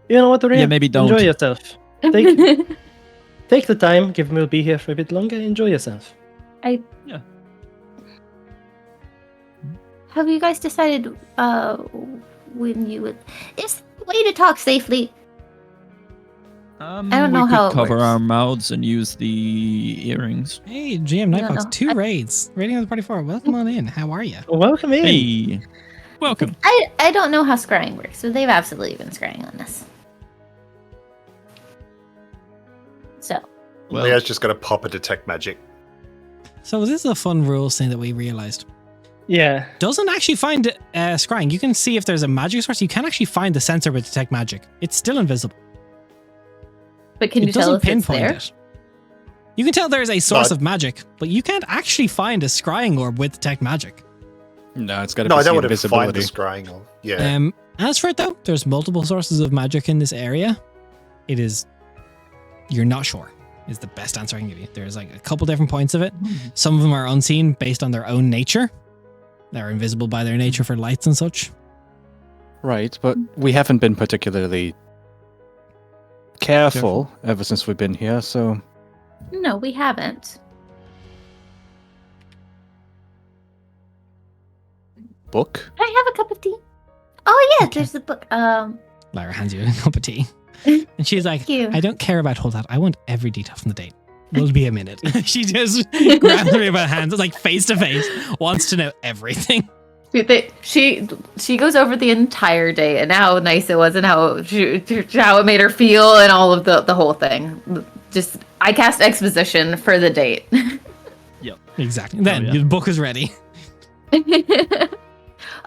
You know what, Aurelia? Yeah, maybe don't. Enjoy yourself. Take the time. Given we'll be here for a bit longer, enjoy yourself. Have you guys decided when you would? Is there a way to talk safely? I don't know we how could it cover works. our mouths and use the earrings. Hey, GM I don't Nightbox, know. 2 raids. Rating of the party 4. Welcome on in. How are you? Welcome in. Hey, welcome. I don't know how scrying works, so they've absolutely been scrying on this. So Well, Leah's just going to pop a detect magic. So this is a fun rules thing that we realized. Yeah. doesn't actually find scrying. You can see if there's a magic source. You can actually find the sensor with detect magic. It's still invisible. But can you It tell doesn't if it's pinpoint there? it. You can tell there's a source No. of magic, but you can't actually find a scrying orb with detect magic. No, it's got to No, be I don't want to invisibility. find the scrying on. Yeah. As for it though, there's multiple sources of magic in this area. It is, you're not sure, is the best answer I can give you. There's like a couple different points of it. Some of them are unseen based on their own nature. They're invisible by their nature for lights and such. Right, but we haven't been particularly careful ever since we've been here, so No, we haven't. book? Can I have a cup of tea? Oh yeah, there's the book. Lyra hands you a cup of tea. And she's like, Thank you. I don't care about holdout. I want every detail from the date. Will be a minute. She just grabs me by the hands, like face to face, wants to know everything. She goes over the entire day and how nice it was and how it made her feel and all of the whole thing. Just I cast exposition for the date. Exactly. Then yeah. the book is ready.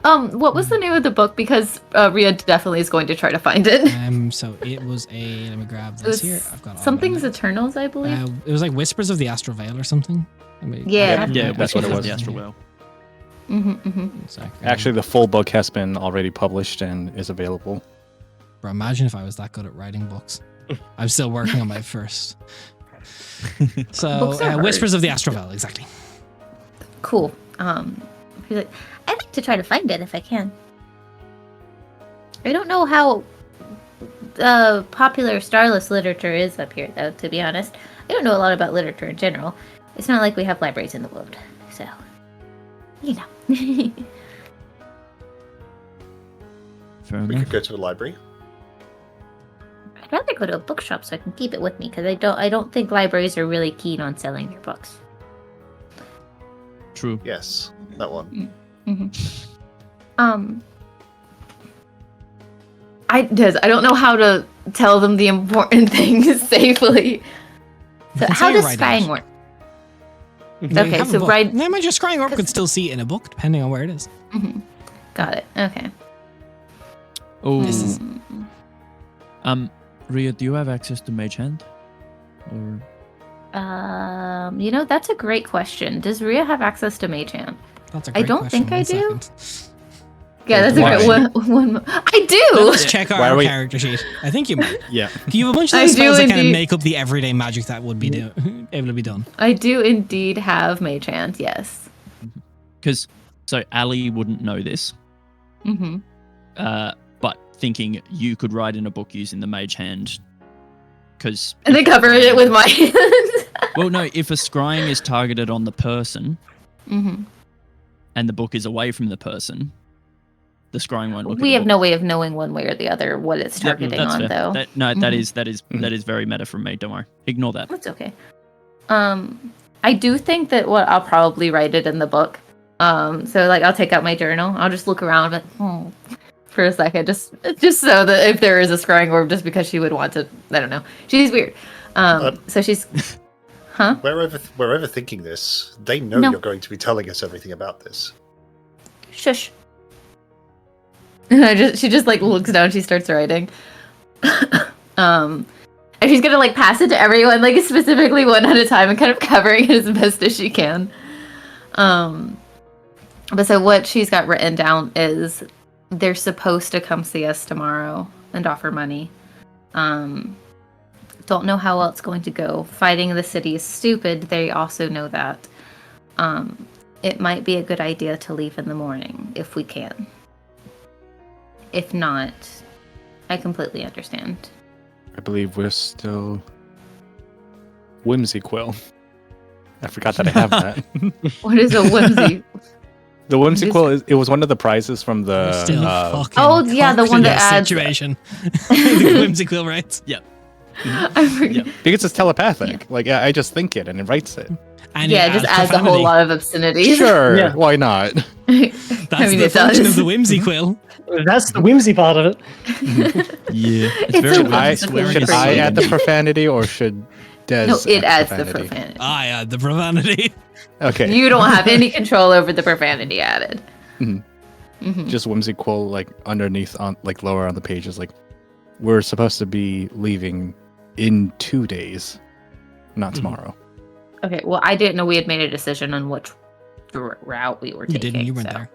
What was the name of the book? Because Rhea definitely is going to try to find it. So it was a. Let me grab It this was here. I've got all Something's my notes. Eternals, I believe. It was like Whispers of the Astral Veil or something. Yeah. Yeah, that's what it was. The Astral Well. Actually, the full book has been already published and is available. Bro, imagine if I was that good at writing books. I'm still working on my first. So, Books are hard. Whispers of the Astral Veil, exactly. Cool. He's like, I'd like to try to find it if I can. I don't know how popular Starless literature is up here, though, to be honest. I don't know a lot about literature in general. It's not like we have libraries in the world, so, you know. Fair We enough. could go to a library. I'd rather go to a bookshop so I can keep it with me, because I don't think libraries are really keen on selling their books. True. Yes, that one. I don't know how to tell them the important things safely. So can how say does write scrying it. work? You Okay, have a so book. write. Yeah, your scrying orb could still see it in a book, depending on where it is. Got it. Okay. Oh, This is- Rhea, do you have access to Mage Hand? Or That's a great question. Does Rhea have access to Mage Hand? That's a I great don't question. think I do. Second. Yeah, that's a Why? great one. I do. Let's check Why our are we- character sheet. I think you might. Yeah. You have a bunch of I those do spells that kind of indeed. make up the everyday magic that would be able to be done. I do indeed have Mage Hand. Yes. because Ali wouldn't know this, Mm-hmm. but thinking you could write in a book using the Mage Hand, because And then cover it with my hand. well, no, if a scrying is targeted on the person Mm-hmm. and the book is away from the person, the scrying won't look. We at have the no way of knowing one way or the other what it's book. targeting That's on, fair. though. That is Mhm. that is very meta from me. Don't worry, ignore that. That's okay. I do think that I'll probably write it in the book. So like I'll take out my journal. I'll just look around for a second, just so that if there is a scrying orb, just because she would want to. I don't know. She's weird. So she's, huh? Wherever thinking this, they know No. you're going to be telling us everything about this. Shush. And she just like looks down. She starts writing. And she's gonna like pass it to everyone, like specifically one at a time, and kind of covering it as best as she can. But so what she's got written down is they're supposed to come see us tomorrow and offer money. Don't know how else going to go. Fighting the city is stupid. They also know that. It might be a good idea to leave in the morning if we can. If not, I completely understand. I believe we're still Whimsy Quill. I forgot that I have that. What is a whimsy? The Whimsy This- Quill, it was one of the prizes from We're the. still fucking Oh, yeah, the cocked one in that this adds- situation. The whimsical, right? I forget. Because it's telepathic. Like, I just think it and it writes it. And Yeah, it just adds a whole profanity. lot of obscenity. Sure, Yeah. why not? That's I mean, the it function does. of the whimsy quill. That's the whimsy part of it. Yeah, It's very a weird. I, Swearing should is I so add the profanity or should Des? No, it add adds the profanity. Ah, yeah, the profanity. Okay. You don't have any control over the profanity added. Mhm. Mhm. Just whimsical, like underneath on like lower on the page is like, we're supposed to be leaving in 2 days, not tomorrow. Okay, well, I didn't know we had made a decision on which route we were You taking. didn't. You weren't so- there.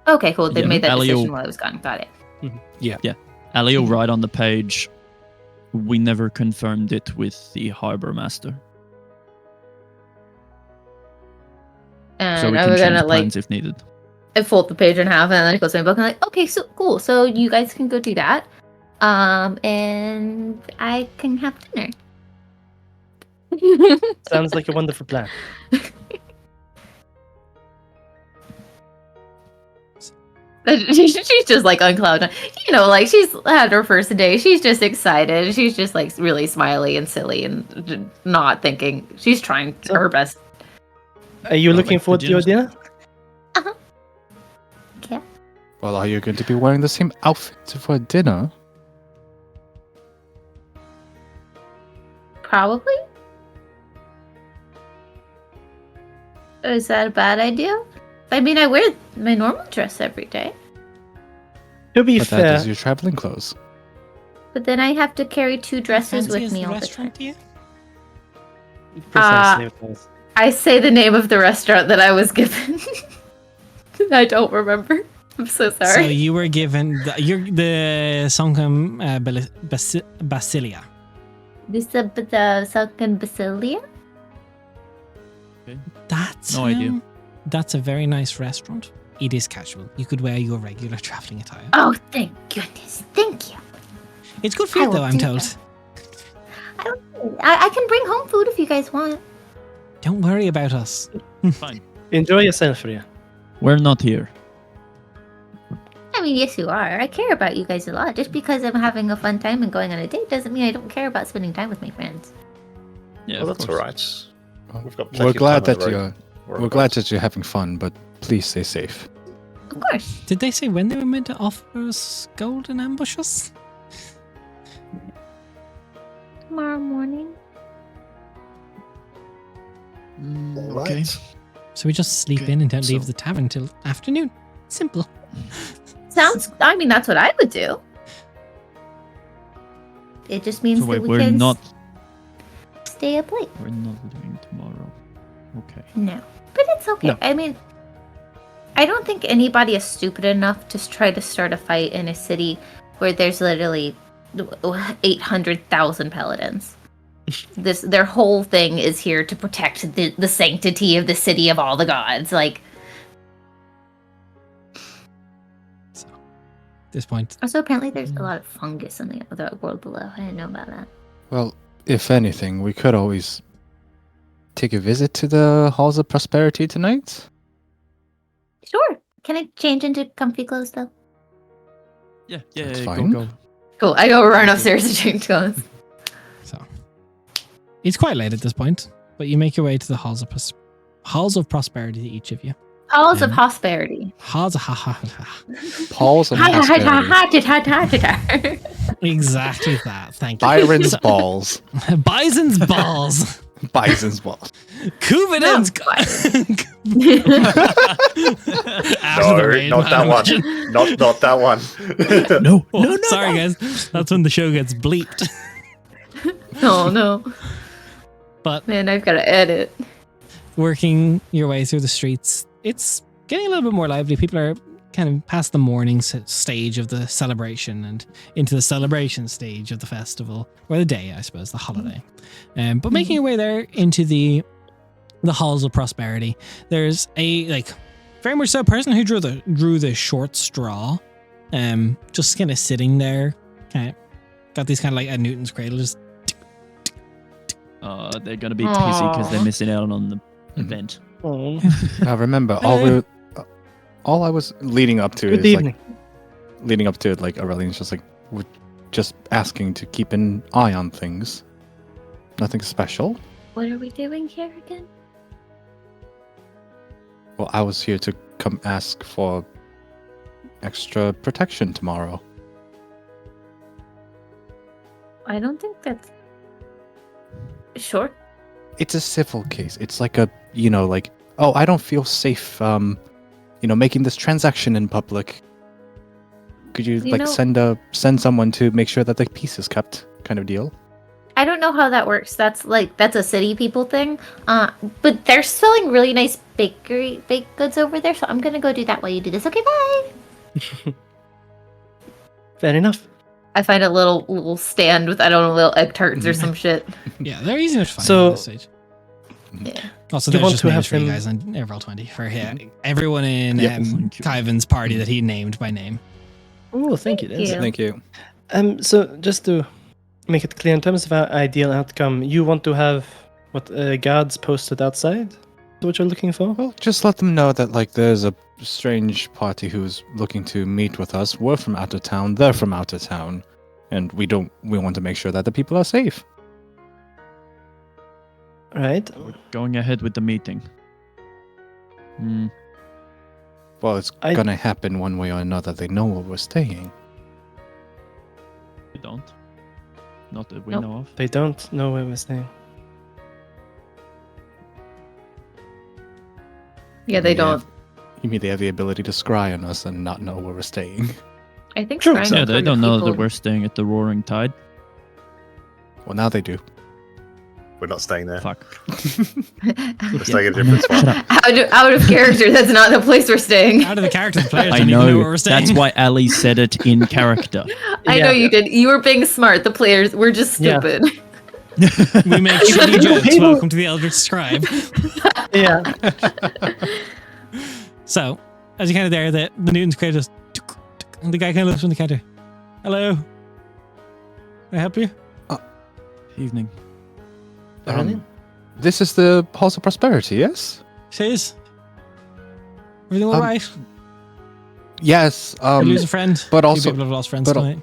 Okay, cool. They Yeah, made that Elio- decision while I was gone. Got it. Ali will write on the page, we never confirmed it with the harbor master. And So we I can was change gonna plans if needed. I fold the page in half, and then it goes to my book. And I'm like, okay, so cool. So you guys can go do that, and I can have dinner. Sounds like a wonderful plan. She's just like on cloud nine. You know, like she's had her first day. She's just excited. She's just like really smiley and silly and not thinking. She's trying her best. Are you Oh, looking like the forward to your dinner? Yeah. Well, are you going to be wearing the same outfit for dinner? Probably. Is that a bad idea? I mean, I wear my normal dress every day, To be But that fair, is your traveling clothes. but then I have to carry 2 dresses Fancy with as me the all the time. restaurant, do you? precisely what it was. I say the name of the restaurant that I was given. I don't remember. I'm so So sorry. you were given the Sunken Basilia. This is the Sunken Basilia? That's No idea. That's a very nice restaurant. It is casual. You could wear your regular traveling attire. Oh, thank goodness. Thank you. It's good I food, will though. I'm do told. that. I can bring home food if you guys want. Don't worry about us. Fine. Enjoy yourself, Ria. We're not here. I mean, yes, you are. I care about you guys a lot. Just because I'm having a fun time and going on a date doesn't mean I don't care about spending time with my friends. Yeah, Well, of that's all course. right. We've got plenty We're of glad time on that the you're. road. We're glad that you're having fun, but please stay safe. Of course. Did they say when they were meant to offer us gold and ambush us? Tomorrow morning. Mm, All okay. right. So we just sleep Okay, in and don't leave so- the tavern till afternoon. Simple. Sounds. I mean, that's what I would do. It just means So wait, that we we're can not stay up late. we're not leaving tomorrow. Okay. No, but it's okay. No. I mean, I don't think anybody is stupid enough to try to start a fight in a city where there's literally 800,000 paladins. Their whole thing is here to protect the sanctity of the city of all the gods. Like, So, at this point, also apparently there's a lot of fungus in the other world below. I didn't know about that. Well, if anything, we could always take a visit to the Halls of Prosperity tonight. Sure. Can I change into comfy clothes though? Yeah, That's yeah, fine. go. Cool. I go run upstairs to change clothes. so it's quite late at this point, but you make your way to the halls of prosperity. Each of you. Halls of Um, prosperity. Halls of ha ha ha. Halls of Prosperity. Exactly that. Thank you. Byron's So- balls. Bison's balls. Bison's balls. Covenant's. No, not that one. Not that one. No, Oh, sorry, guys. That's when the show gets bleeped. Oh no. But Man, I've got to edit. working your way through the streets, it's getting a little bit more lively. People are kind of past the morning stage of the celebration and into the celebration stage of the festival, or the day, I suppose, the holiday. But making your way there into the halls of prosperity, there's a very much so person who drew the short straw, just kind of sitting there, kind of got these kind of like a Newton's cradle, just They're gonna be pissy because they're Aw. missing out on the event. Oh, Now remember, all I was leading up to good is evening. like leading up to it, like Aurelian's just like we're just asking to keep an eye on things. Nothing special. What are we doing here again? Well, I was here to come ask for extra protection tomorrow. I don't think that's... Sure. It's a civil case. It's like a like, oh, I don't feel safe, making this transaction in public. Could you, send someone to make sure that the peace is kept, kind of deal? I don't know how that works. That's a city people thing. But they're selling really nice baked goods over there, so I'm gonna go do that while you do this. Okay, bye. Fair enough. I find a little stand with, I don't know, little egg tarts or some shit. Yeah, they're easy to find So- at this stage. Yeah. Also, You there's want just to names have for you them- guys on Roll20 for everyone in Thank you. Kyvan's party that he named by name. Oh, thank you. Des. Yeah. Thank you. So just to make it clear in terms of our ideal outcome, you want to have guards posted outside? Is that what you're looking for? Well, just let them know that, there's a strange party who's looking to meet with us. We're from out of town. They're from out of town. And we want to make sure that the people are safe. Right. We're going ahead with the meeting. Well, it's gonna happen one way or another. They know where we're staying. We don't. Not that we Nope. know of. They don't know where we're staying. Yeah, they don't. You mean they have the ability to scry on us and not know where we're staying? I think True. scrying Yeah, can they come to don't know that people- we're staying at the Roaring Tide. Well, now they do. We're not staying there. Fuck. We're staying at a different spot. out of character. That's not the place we're staying. Out of the characters, the players I don't even know know. where we're staying. That's why Ali said it in character. I know you did. You were being smart. The players were just Yeah. stupid. we make shitty jokes. People- Welcome to the Eldritch Scribe. Yeah. So, as you kind of there, the Newton's crate just, and the guy kind of looks from the counter. Hello. Can I help you? Evening. This is the Halls of Prosperity, yes? Says. Everything all right? Yes. I lose a friend. but Few also- people have lost friends but al- tonight.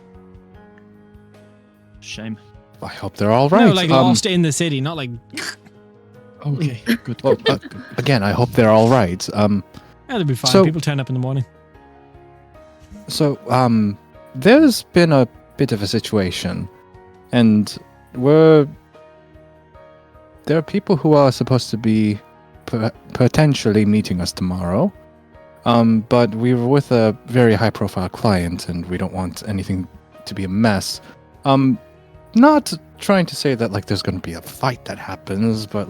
Shame. I hope they're all right. No, like lost in the city, not like. Okay. Good. Well, again, I hope they're all right. Yeah, they'll be fine. So- People turn up in the morning. So, there's been a bit of a situation, and there are people who are supposed to be potentially meeting us tomorrow, but we were with a very high-profile client, and we don't want anything to be a mess. Not trying to say that there's going to be a fight that happens, but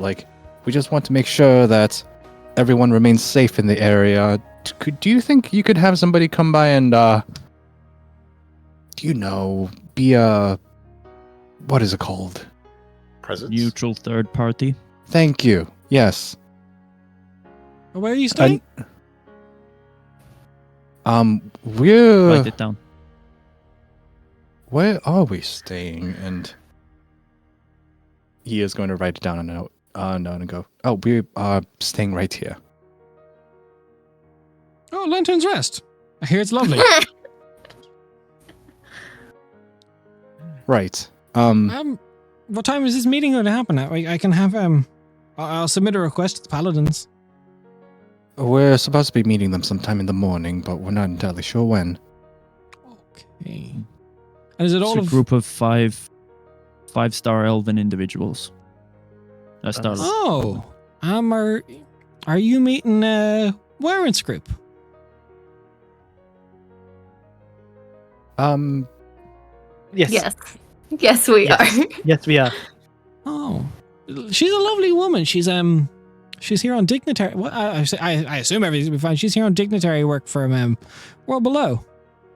we just want to make sure that everyone remains safe in the area. Do you think you could have somebody come by and, be a... What is it called? Presence. Neutral third party. Thank you. Yes. Where are you staying? We're... Write it down. Where are we staying? And he is going to write it down on a note, and go, oh, we are staying right here. Oh, Lantern's Rest. I hear it's lovely. Right. What time is this meeting going to happen at? I can have I'll submit a request to the Paladins. We're supposed to be meeting them sometime in the morning, but we're not entirely sure when. Okay. And is it all It's a of group of five-star elven individuals. That's started. Oh, are you meeting Warrant's group? Yes. Yes. Yes, we Yes. are. Yes, we are. Oh, she's a lovely woman. She's here on dignitary. Well, I assume everything's gonna be fine. She's here on dignitary work from World Below.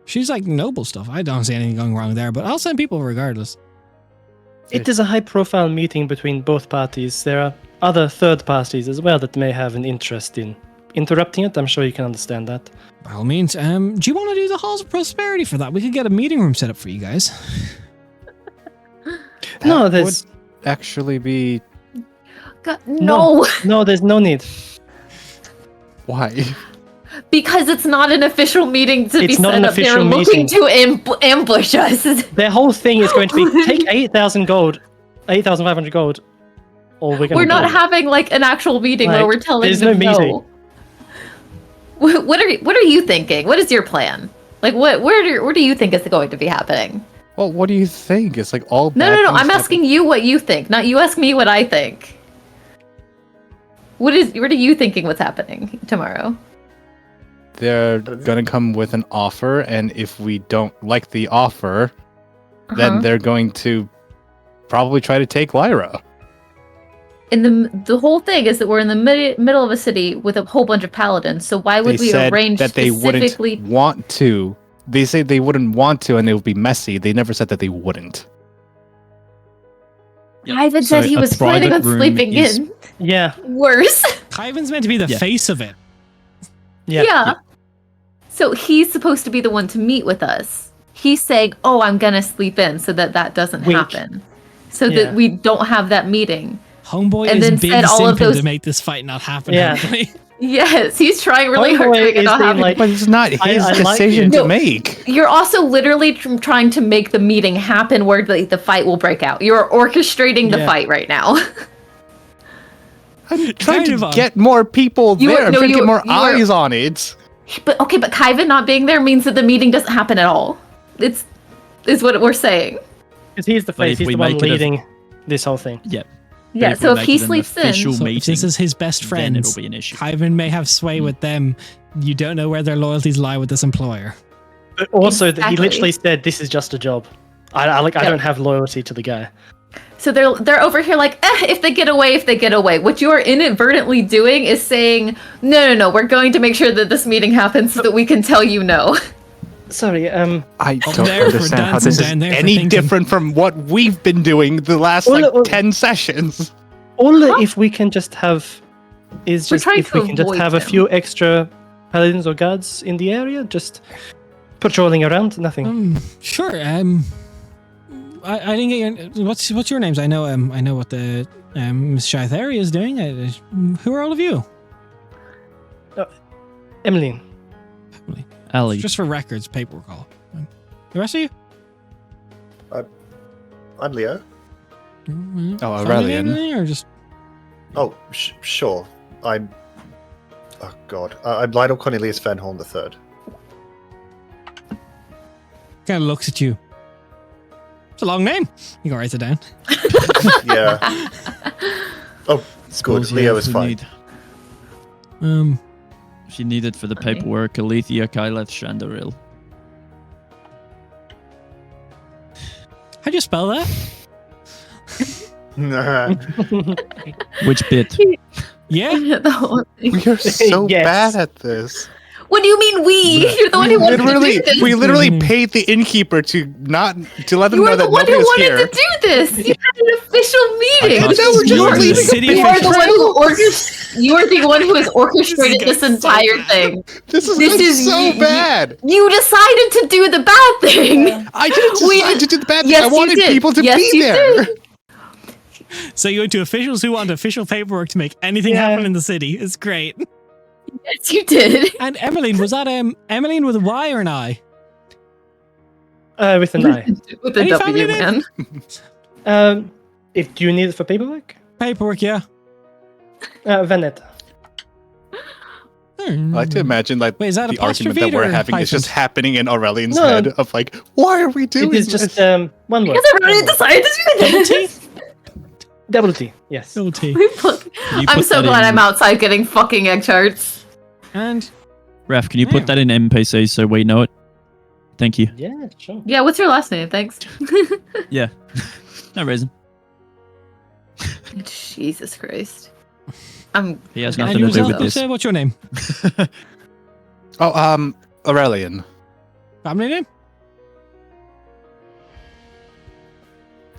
She's noble stuff. I don't see anything going wrong there, but I'll send people regardless. It is a high-profile meeting between both parties. There are other third parties as well that may have an interest in interrupting it. I'm sure you can understand that. By all means, do you want to do the Halls of Prosperity for that? We could get a meeting room set up for you guys. No, That there's would actually be... God, no, no, there's no need. Why? because it's not an official meeting to be It's not set an up. They're official looking meeting. to ambush us. Their whole thing is going to be take 8,000 gold, 8,500 gold, or we're going to We're not having an actual meeting where we're telling there's them no meeting. no. What are you thinking? What is your plan? Where do you think is going to be happening? Well, what do you think? It's all No. bad things I'm happen. asking you what you think, not you ask me what I think. What are you thinking? What's happening tomorrow? They're gonna come with an offer, and if we don't like the offer, then they're going to probably try to take Lyra. And the whole thing is that we're in the middle of a city with a whole bunch of paladins. So why would They we said arrange that they specifically? wouldn't want to. They say they wouldn't want to, and it would be messy. They never said that they wouldn't. Ivan So said he a was planning on private room sleeping is- in. Yeah. Worse. Kyvan's meant to be the Yeah. face of it. Yeah. So he's supposed to be the one to meet with us. He's saying, "Oh, I'm gonna sleep in," so that doesn't Wink. happen, so Yeah. that we don't have that meeting. Homeboy And is then big said all of simping those- to make this fight not happen. Yeah. hopefully. Yes, he's trying really hard to Homeboy make it is not being happen. like- But it's not his I like decision it. to No. make. You're also literally trying to make the meeting happen where the fight will break out. You're orchestrating the Yeah. fight right now. I'm trying Kind of to a- get more people You- there. I'm no, trying to you- get more you are- eyes on it. But Kyvan not being there means that the meeting doesn't happen at all. Is what we're saying. Because he's the But face. if He's we the one make it a- leading this whole thing. Yeah. Yeah, if so we if he make it an sleeps official in, So if meeting, this is his best then friends, it'll be an issue. Kyvan may have sway with them. You don't know where their loyalties lie with this employer. But also, he Exactly. literally said, "This is just a job. I Yeah. don't have loyalty to the guy." so they're over here like, if they get away. What you are inadvertently doing is saying, no, we're going to make sure that this meeting happens so that we can tell you no. Sorry. I Up don't there for understand how dancing, this is down there for any thinking. different from what we've been doing the last Well, well- 10 sessions. All if we can just have is We're just trying if to we can just avoid have a them. few extra paladins or guards in the area, just patrolling around. Nothing. Sure. I didn't get your. What's your names? I know what the Miss Shytheria is doing. Who are all of you? Emmeline. Ali. Just for records, paperwork all. The rest of you? I'm Leo. Oh, Family name, Aurelian. anything, or just Oh, sure. I'm. Oh God. I'm Lionel Cornelius Van Horn III. kind of looks at you. It's a long name. You can write it down. Yeah. Oh, Suppose, good. Leo yeah, is if we fine. need- If you need it for the Okay. paperwork, Alethea, Kyleth, Shandaril. How do you spell that? Which bit? Yeah. The whole thing. We are so Yes. bad at this. What do you mean we? You're the one who wanted to do this. We literally paid the innkeeper to let them You know were the that one nobody who was wanted here. to do this. You had an official meeting. I Now we're just You are the leaving city You are the official. one who you are the one who has orchestrated this entire thing. This is This is so you- bad. You decided to do the bad thing. I didn't We- decide to do the bad thing. Yes, I you wanted did. people to Yes, be you there. did. So you went to officials who want official paperwork to make anything Yeah. happen in the city. It's great. Yes, you did. And Emmeline, was that Emmeline with a Y or an I? With an eye. With a Any family W, name? man. If do you need it for paperwork? Paperwork, yeah. Vanetta. I like to imagine like Wait, is that the argument that apostrophe we're or having is just hyphen? happening in Aurelian's No. head of like, why are we doing It is this? just one word. Because everybody decided to do Double this. T? Double T. Yes. Double T. You I'm put so that glad in- I'm outside getting fucking egg charts. And Raf, can you Yeah. put that in NPC so we know it? Thank you. Yeah, sure. Yeah, what's your last name? Thanks. Yeah. No reason. Jesus Christ. He has and nothing to do yourself, with this. what's your name? Oh, Aurelian. Family name?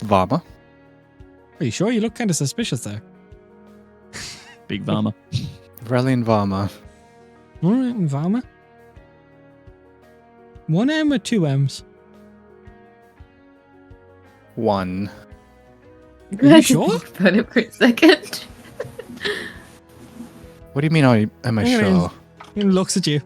Vama. Are you sure? You look kind of suspicious there. Big Vama. Aurelian Vama. All right, Vama. 1 M or 2 M's? 1. Are you sure? Think about it for a second. What do you mean am I Yeah, sure? He looks at you.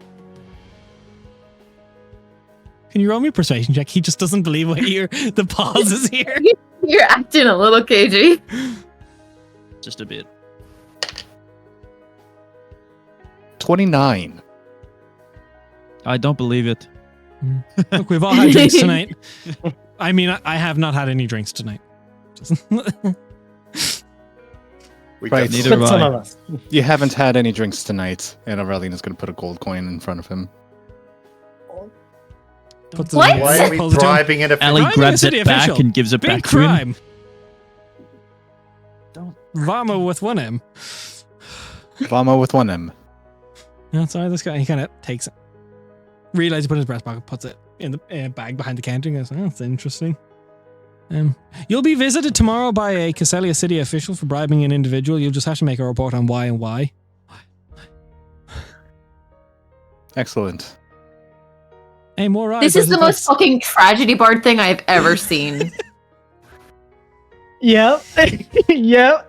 Can you roll me a persuasion check? He just doesn't believe what the pause is here. You're acting a little cagey. Just a bit. 29. I don't believe it. Look, we've all had drinks tonight. I mean, I have not had any drinks tonight. We Right. got Neither But have some I. of us. You haven't had any drinks tonight, and Aurelian is going to put a gold coin in front of him. Puts What? it in, Why are we pulls it to him. bribing an official? Ellie Bribing a grabs city it back official. and gives it Big back to him. crime. Don't. Vama with one M. Vama with one M. Yeah, sorry, this guy, he kind of takes it. Realizes he put it in his breast pocket, puts it in the bag behind the counter and goes, oh, that's interesting. You'll be visited tomorrow by a Caselia city official for bribing an individual. You'll just have to make a report on why and why. Excellent. Hey, more eyes. This is the most fucking tragedy bard thing I've ever seen. Yeah. Yeah.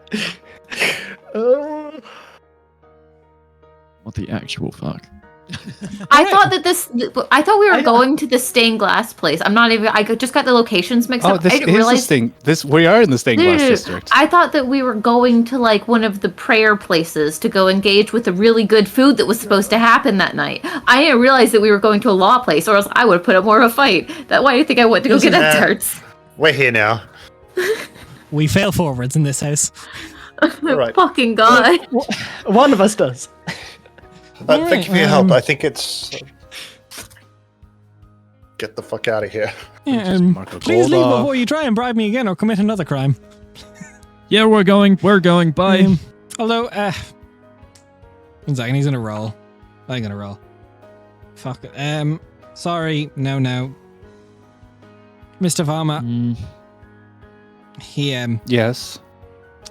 What the actual fuck? I thought we were going to the stained glass place. I'm not even. I just got the locations mixed Oh, up. this I is didn't the realize. thing. We are in the stained glass district. I thought that we were going to like one of the prayer places to go engage with the really good food that was supposed to happen that night. I didn't realize that we were going to a law place, or else I would have put up more of a fight. That's why I think I went to go get that tarts. We're here now. We fail forwards in this house. Right. Fucking god. One of us does. Thank you for your help. I think it's. Get the fuck out of here. Yeah, Just mark a please gold leave off. before you try and bribe me again or commit another crime. Yeah, we're going. Bye. Although, 1 second, he's gonna roll. I'm gonna roll. Fuck it. Sorry, no. Mr. Varma, Mm, he, Yes.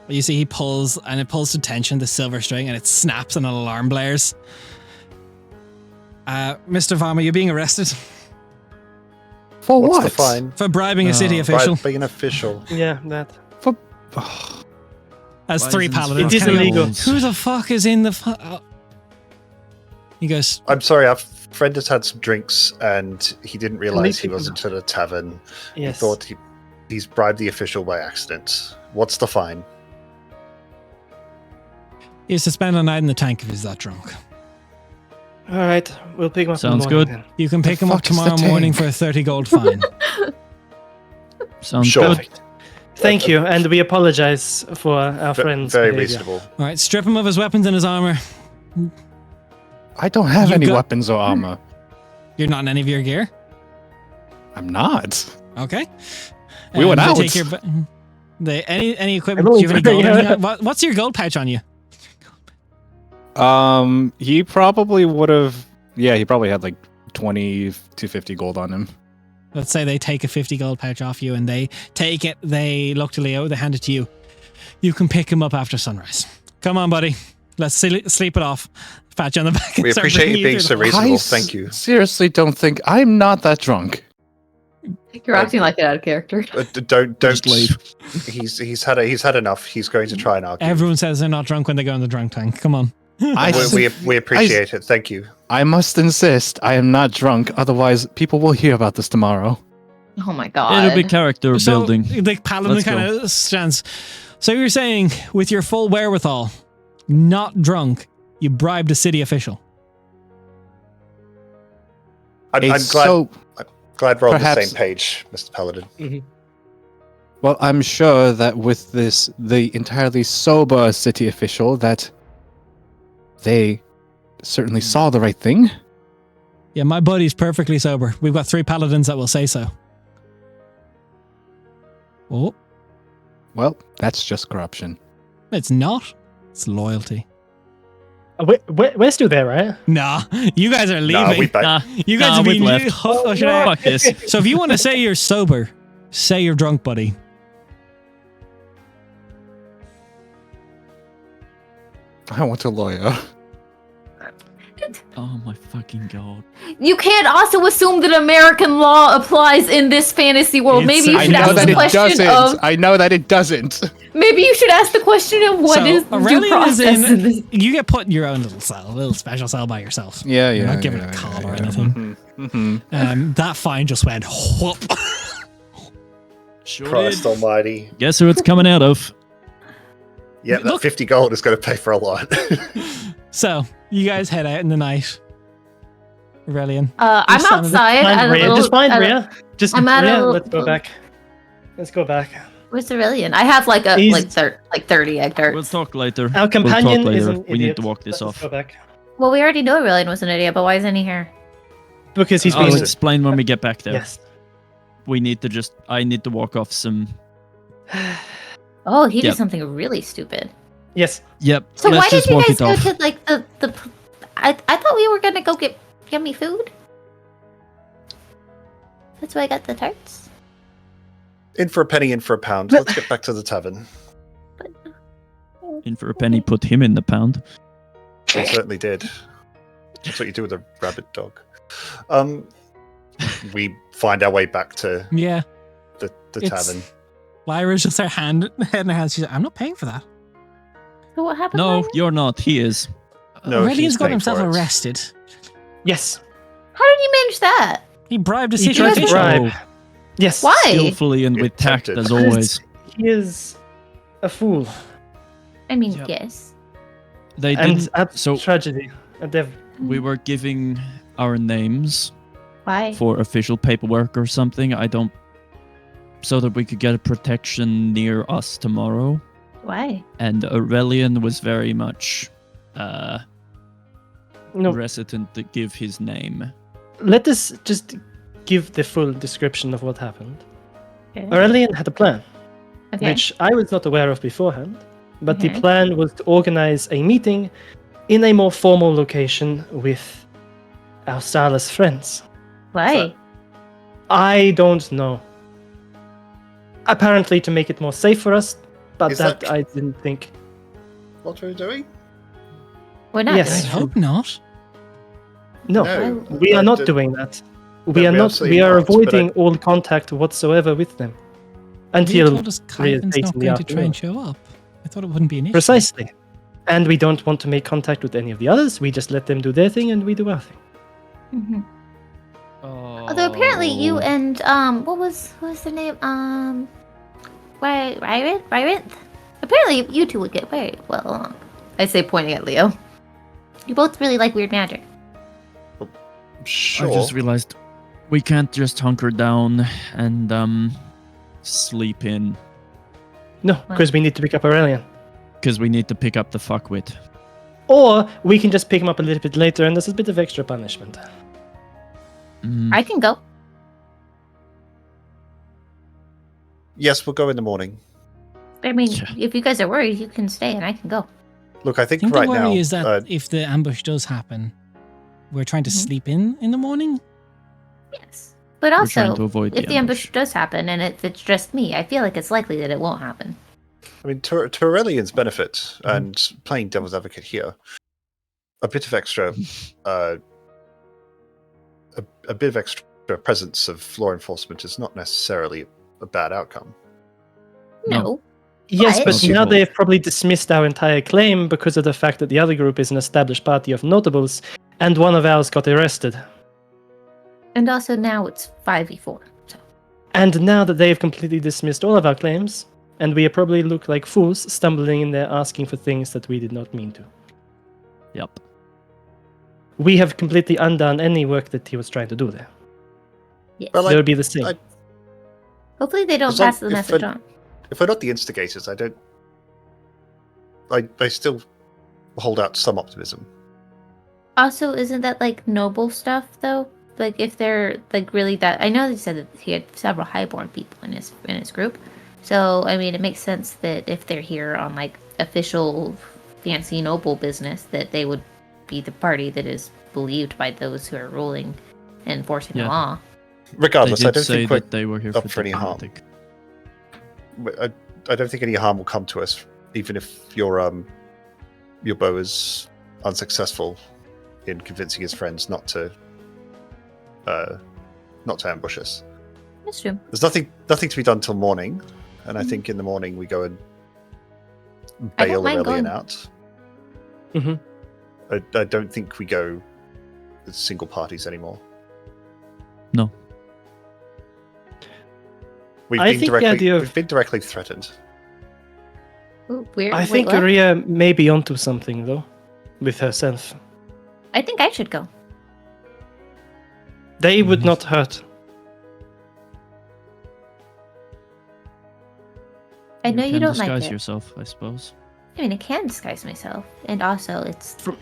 you see he pulls, and it pulls to tension, the silver string, and it snaps and an alarm blares. Mr. Varma, you're being arrested For What's what? the fine? for bribing a city official. Bribing an official. Yeah, that. As Why 3 isn't paladins. It is Can I go, illegal. Who the fuck is in the He goes, I'm sorry, our friend has had some drinks and he didn't realize he people wasn't at a tavern. Yes. He thought he's bribed the official by accident. What's the fine? he has to spend a night in the tank if he's that drunk. All right, we'll pick him up. Sounds in the morning good. Then. You can pick him up fuck is the tomorrow morning tank? for a 30 gold fine. sounds Sure. good. Thank you, and we apologize for our friend's Very behavior. reasonable. All right, strip him of his weapons and his armor. I don't have You any got- weapons or armor. You're not in any of your gear. I'm not. Okay. We went they out. Take any equipment? I Do you have any gold? believe- Anything? What's your gold pouch on you? He probably would have. Yeah, he probably had like 20 to 50 gold on him. Let's say they take a 50 gold pouch off you and they take it. They look to Leo. They hand it to you. You can pick him up after sunrise. Come on, buddy. Let's sleep it off. Pat you on the back. And We start appreciate bringing you being through so the- reasonable. I Thank you. seriously don't think I'm not that drunk. You're acting like it out of character. Don't Just leave. He's had enough. He's going to try and argue. Everyone says they're not drunk when they go in the drunk tank. Come on. We appreciate it. Thank you. I must insist I am not drunk, otherwise people will hear about this tomorrow. Oh my god. It'll be character building. The paladin Let's kind of stands. So you're saying, with your full wherewithal, not drunk, you bribed a city official. I'm It's glad so we're on the perhaps- same page, Mr. Paladin. well, I'm sure that with the entirely sober city official, that they certainly saw the right thing. Yeah, my buddy's perfectly sober. We've got 3 paladins that will say so. Oh, Well, that's just corruption. it's not. It's loyalty. We're still there, right? Nah, you guys are leaving. Nah, we back. Nah, You guys nah, have we've been left. Fuck this. So if you want to say you're sober, say you're drunk, buddy. I want a lawyer. Oh my fucking god. You can't also assume that American law applies in this fantasy world. It's- Maybe you I should know ask that the it question of. I know that it doesn't. Maybe you should ask the question of what So, is the due Aurelian is process in this. You get put in your own little cell, a little special cell by yourself. Yeah, You're yeah. not given yeah, a call yeah, or yeah. anything. Mhm. That fine just went whoop. Sure Christ did. almighty. Guess who it's coming out of? Yeah, that Look- 50 gold is going to pay for a lot. So you guys head out in the night. Aurelian. I'm Just outside at a little. Just find at a- Rhea. Just I'm at a Rhea, little- let's go back. Let's go back. Where's Aurelian? I have like He's- 30 egg darts. We'll talk later. Our companion we'll talk is later. an We need idiot. to walk this Let's off. Go back. Well, we already know Aurelian was an idiot, but why isn't he here? Because he's I'll being... explain when we get back there. Yes. I need to walk off some. Oh, he Yep. did something really stupid. Yes. Yep. So let's why did just you walk guys it go off. to like the? I thought we were gonna go get yummy food. That's why I got the tarts. In for a penny, in for a pound. Let's get back to the tavern. In for a penny, put him in the pound. They certainly did. That's what you do with a rabid dog. We find our way back to Yeah. the It's- tavern. Lyra's just her head in her hands. She's like, I'm not paying for that. So what happened? No, Lyra? you're not. He is. No, Aurelian's he's got paying himself for it. arrested. Yes. How did he manage that? He bribed a He tried to situation. bribe. Yes. Why? Skillfully and Get with tact, tempted. as always. He is a fool. I mean, Yep. yes. They And didn't. at So tragedy. we were giving our names Why? for official paperwork or something. So that we could get a protection near us tomorrow. Why? And Aurelian was very much No, hesitant to give his name. let us just give the full description of what happened. Okay. Aurelian had a plan, Okay. which I was not aware of beforehand, but the Okay. plan was to organize a meeting in a more formal location with our starless friends. Why? I don't know. Apparently to make it more safe for us, but Is that that- I didn't think. What we're doing? We're not. Yes. I doing hope not. No, No, we are not d- doing that. we We are not. absolutely We are not, but avoiding all contact whatsoever with them You until told us Rhea's Kyvan's date not in the going to try afternoon. and show up. I thought it wouldn't be an issue. Precisely. And we don't want to make contact with any of the others. We just let them do their thing and we do our thing. Mhm. Although apparently you and what was the name Ryrit? Apparently you two would get very well along. I say pointing at Leo. You both really like weird magic. Sure. I just realized we can't just hunker down and sleep in No, because we need to pick up Aurelian. because we need to pick up the fuckwit. Or we can just pick him up a little bit later and there's a bit of extra punishment. Mm. I can go. Yes, we'll go in the morning. I mean, Yeah. if you guys are worried, you can stay and I can go. Look, I I think think right the worry now. is that if the ambush does happen, we're trying to Mhm. sleep in the morning. Yes. But We're trying to also, avoid if the ambush does happen and it's just me, I feel like it's likely that it won't happen. I mean, to Aurelian's benefit, Mm-hmm. and playing devil's advocate here, a bit of extra, a bit of extra presence of law enforcement is not necessarily a bad outcome. No. Yes, What? but Okay. now they've probably dismissed our entire claim because of the fact that the other group is an established party of notables and one of ours got arrested. And also now it's 5v4. So. And now that they've completely dismissed all of our claims, and we probably look like fools stumbling in there asking for things that we did not mean to. Yep. We have completely undone any work that he was trying to do there. Yes. Well, They would be the same. I- Hopefully they don't As long- pass the if message I- on. If we're not the instigators, I still hold out some optimism. Also, isn't that like noble stuff though? Like if they're like really that, I know they said that he had several highborn people in his group. So I mean, it makes sense that if they're here on like official, fancy noble business, that they would be the party that is believed by those who are ruling and enforcing Yeah. the law. Regardless, They I did don't say think we're, that they were here up for for any harm. diplomatic. I don't think any harm will come to us, even if your bow is unsuccessful in convincing his friends not to ambush us. That's true. There's nothing to be done till morning, and I think in the morning we go and I don't bail mind Aurelian going. out. Mhm. I don't think we go as single parties anymore. No. I think the idea of- we've been directly threatened. Ooh, weird. I Wait, think what? Rhea may be onto something, though, with herself. I think I should go. They would Mhm. not hurt. I know you don't like disguise it. yourself, I suppose. I mean, I can disguise myself, and also it's. From-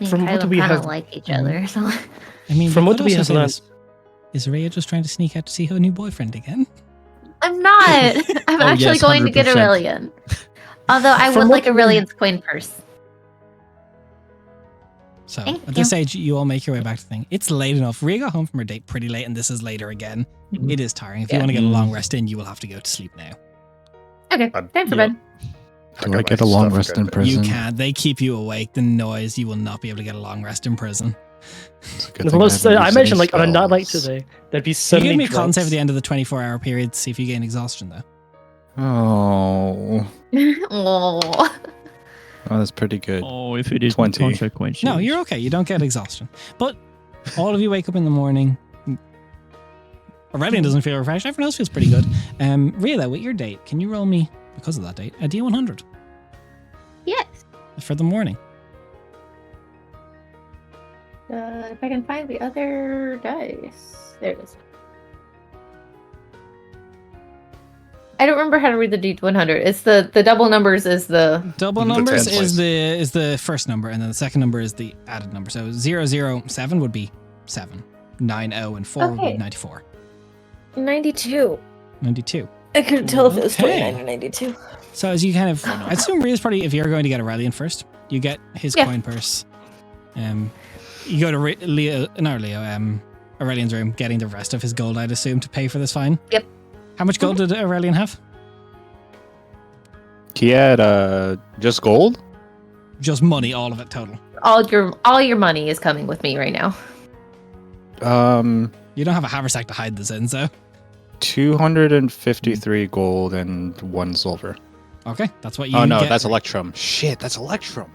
Me from and what Kylo we kind of have- like each other, so. I mean, From we what could we also have say learned- this. Is Rhea just trying to sneak out to see her new boyfriend again? I'm not. I'm Oh, actually yes, going to get 100%. Aurelian. Although I From would like what we- Aurelian's coin purse. So Thank at you. this stage, you all make your way back to the thing. It's late enough. Rhea got home from her date pretty late, and this is later again. Mhm. It is tiring. If you Yeah. want to get a long rest in, you will have to go to sleep now. Okay, I'm- time for Yep. bed. Do got I my get a long stuff rest going in to bed. prison? You can't. They keep you awake. The noise. You will not be able to get a long rest in prison. It's a good thing Plus, haven't I used imagine, any like, on a night like spells. today, there'd be so You give many me a con save at drunks. the end of the 24-hour period to see if you gain exhaustion, though. Oh, Oh. that's pretty good. Oh, if it is 20. consequences. No, you're okay. You don't get exhaustion. But all of you wake up in the morning. Aurelian doesn't feel refreshed. Everyone else feels pretty good. Rhea, though, with your date, can you roll me, because of that date, a D100 Yes. for the morning? If I can find the other dice. There it is. I don't remember how to read the D100. It's the double numbers is the Double The numbers tens, is please. the first number, and then the second number is the added number. So 007 would be 7. 90 and 4 would Okay. be 94. 92. 92. I couldn't tell if it was Okay. 29 or 92. So as you kind of, I assume Rhea's probably, if you're going to get Aurelian first, you get his Yeah. coin purse. You go to Aurelian's room, getting the rest of his gold, I'd assume, to pay for this fine. Yep. How much gold did Aurelian have? He had just gold. Just money, all of it total. All your money is coming with me right now. You don't have a haversack to hide this in, so 253 gold and 1 silver. okay, that's what you. Oh no, get. that's Electrum. Shit, that's Electrum.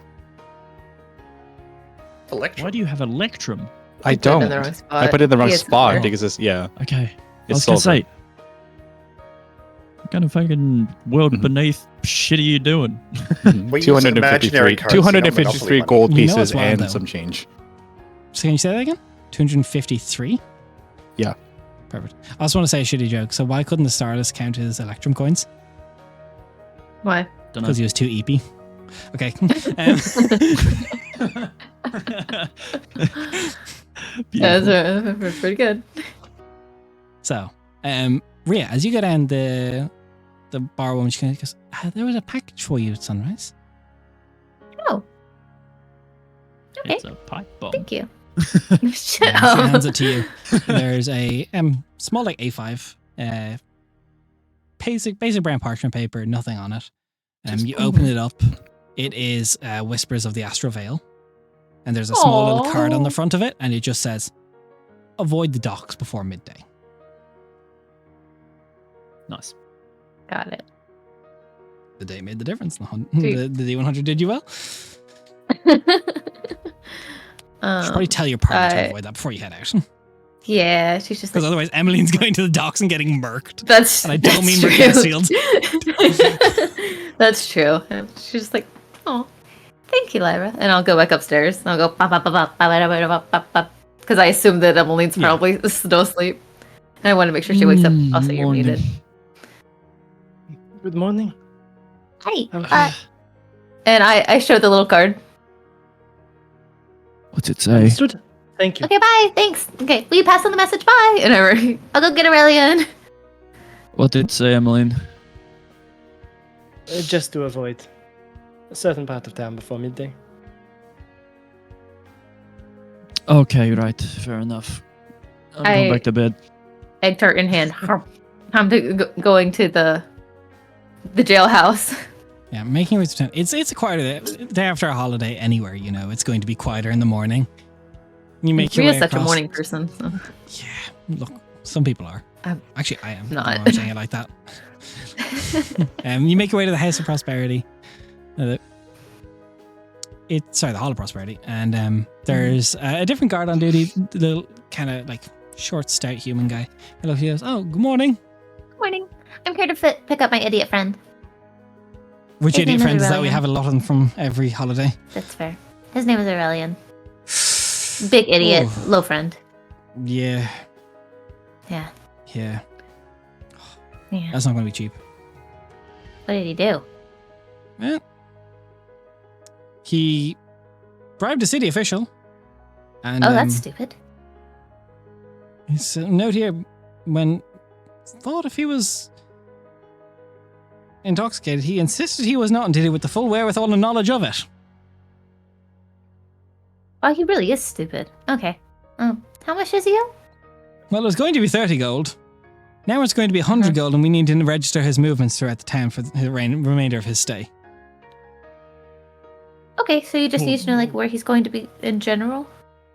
Electrum. Why do you have Electrum? I Put it in don't. the wrong I spot. put it in the wrong He has spot silver. because it's Okay. I it's was gonna silver. say, what kind of fucking world Mhm. beneath shit are you doing? We use imaginary 253, currency, not 253 Monopoly gold money. You know pieces it's wild, and though. some change. So can you say that again? 253? Yeah. Perfect. I also want to say a shitty joke. So why couldn't the Stardust count as Electrum coins? Why? Don't Because he was too EP. Okay. That's pretty good. So, Rhea, as you go down the bar woman, she goes, there was a package for you at Sunrise. Oh, okay. It's a pipe bomb. Thank you. And Shut she up. hands it to you. There's a small like A5, basic brown parchment paper, nothing on it. You open it up. It is Whispers of the Astral Veil. And there's a small little card on the Aw. front of it, and it just says, avoid the docks before midday. Nice. Got it. The day made the difference. The Sweet. D100 did you well. You should probably Um, tell your partner to I- avoid that before you head out. yeah, she's just Because like, otherwise, Emmeline's going to the docks and getting murked. that's. And I don't mean that's Mercasfield. true. That's true. And she's just like, oh, thank you, Lyra. And I'll go back upstairs. And I'll go because I assume that Emmeline's Yeah. probably still asleep. And I want to make sure she wakes up. Also, you're Morning. muted. Good morning. Hi. Okay. And I show the little card. What's it say? Understood. Thank you. Okay, bye. Thanks. Okay, will you pass on the message? Bye. And I'll go get Aurelian. What did it say, Emmeline? Just to avoid a certain part of town before midday. Okay, right. Fair enough. I'm I- going back to bed. Egg tart in hand. I'm going to the jailhouse. Yeah, making your way to town. It's a quieter day after a holiday anywhere, you know. It's going to be quieter in the morning. You make your way Ria's such a across- morning person. So. Yeah, look, some people are. Actually, I am. Not. I don't know why I'm saying it like that. You make your way to the House of Prosperity. The Hall of Prosperity. And there's a different guard on duty, the little kind of like short, stout human guy. He goes, oh, good morning. Morning. I'm here to pick up my idiot friend. Which His idiot name is friends is that? We Aurelian. have a lot of them from every holiday. That's fair. His name is Aurelian. Big idiot, Oh. low friend. Yeah, Yeah. yeah. Yeah. That's not going to be cheap. What did he do? Well, he bribed a city official. And, Oh, that's stupid. It's a note here when thought if he was intoxicated, he insisted he was not and did it with the full wherewithal and knowledge of it. Oh, he really is stupid. Okay. How much does he owe? Well, it was going to be 30 gold. Now it's going to be 100 gold, and we need to register his movements throughout the town for the remainder of his stay. Okay, so you just need to know like where he's going to be in general.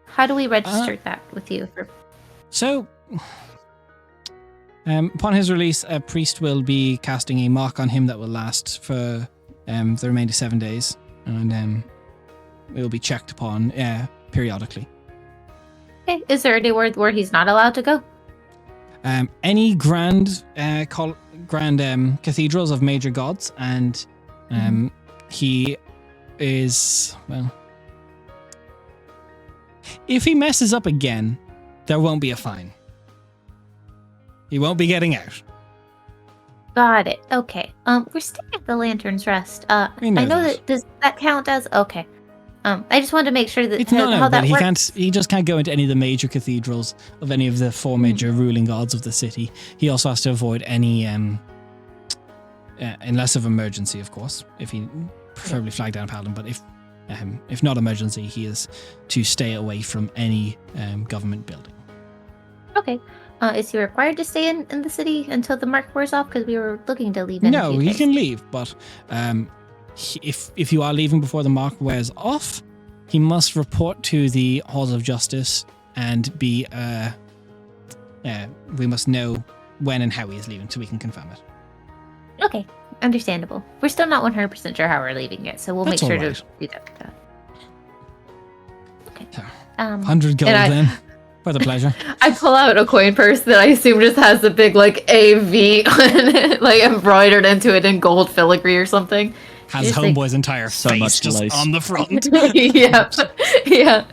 How do we register that with you? So, upon his release, a priest will be casting a mark on him that will last for the remaining 7 days, and it will be checked upon periodically. Okay, is there anywhere where he's not allowed to go? Any grand cathedrals of major gods, and he is, well, if he messes up again, there won't be a fine. He won't be getting out. Got it. Okay. We're staying at the Lantern's Rest. I know that. Does that count as okay? I just wanted to make sure that It's how that he works. can't. He just can't go into any of the major cathedrals of any of the 4 major ruling gods of the city. He also has to avoid any, unless of emergency, of course. If he preferably flag down a paladin, but if not emergency, he is to stay away from any government building. Okay. Is he required to stay in the city until the mark wears off? Because we were looking to leave in a No, few he days. can leave, but if you are leaving before the mark wears off, he must report to the Halls of Justice and be. We must know when and how he is leaving, so we can confirm it. Okay, understandable. We're still not 100% sure how we're leaving yet, so we'll That's make sure alright. to do that. Okay. So, 100 100 gold then, for the pleasure. I pull out a coin purse that I assume just has a big like AV on it, like embroidered into it in gold filigree or something. Has Just like- Homeboy's entire So face much just lace. on the front. yeah, yeah.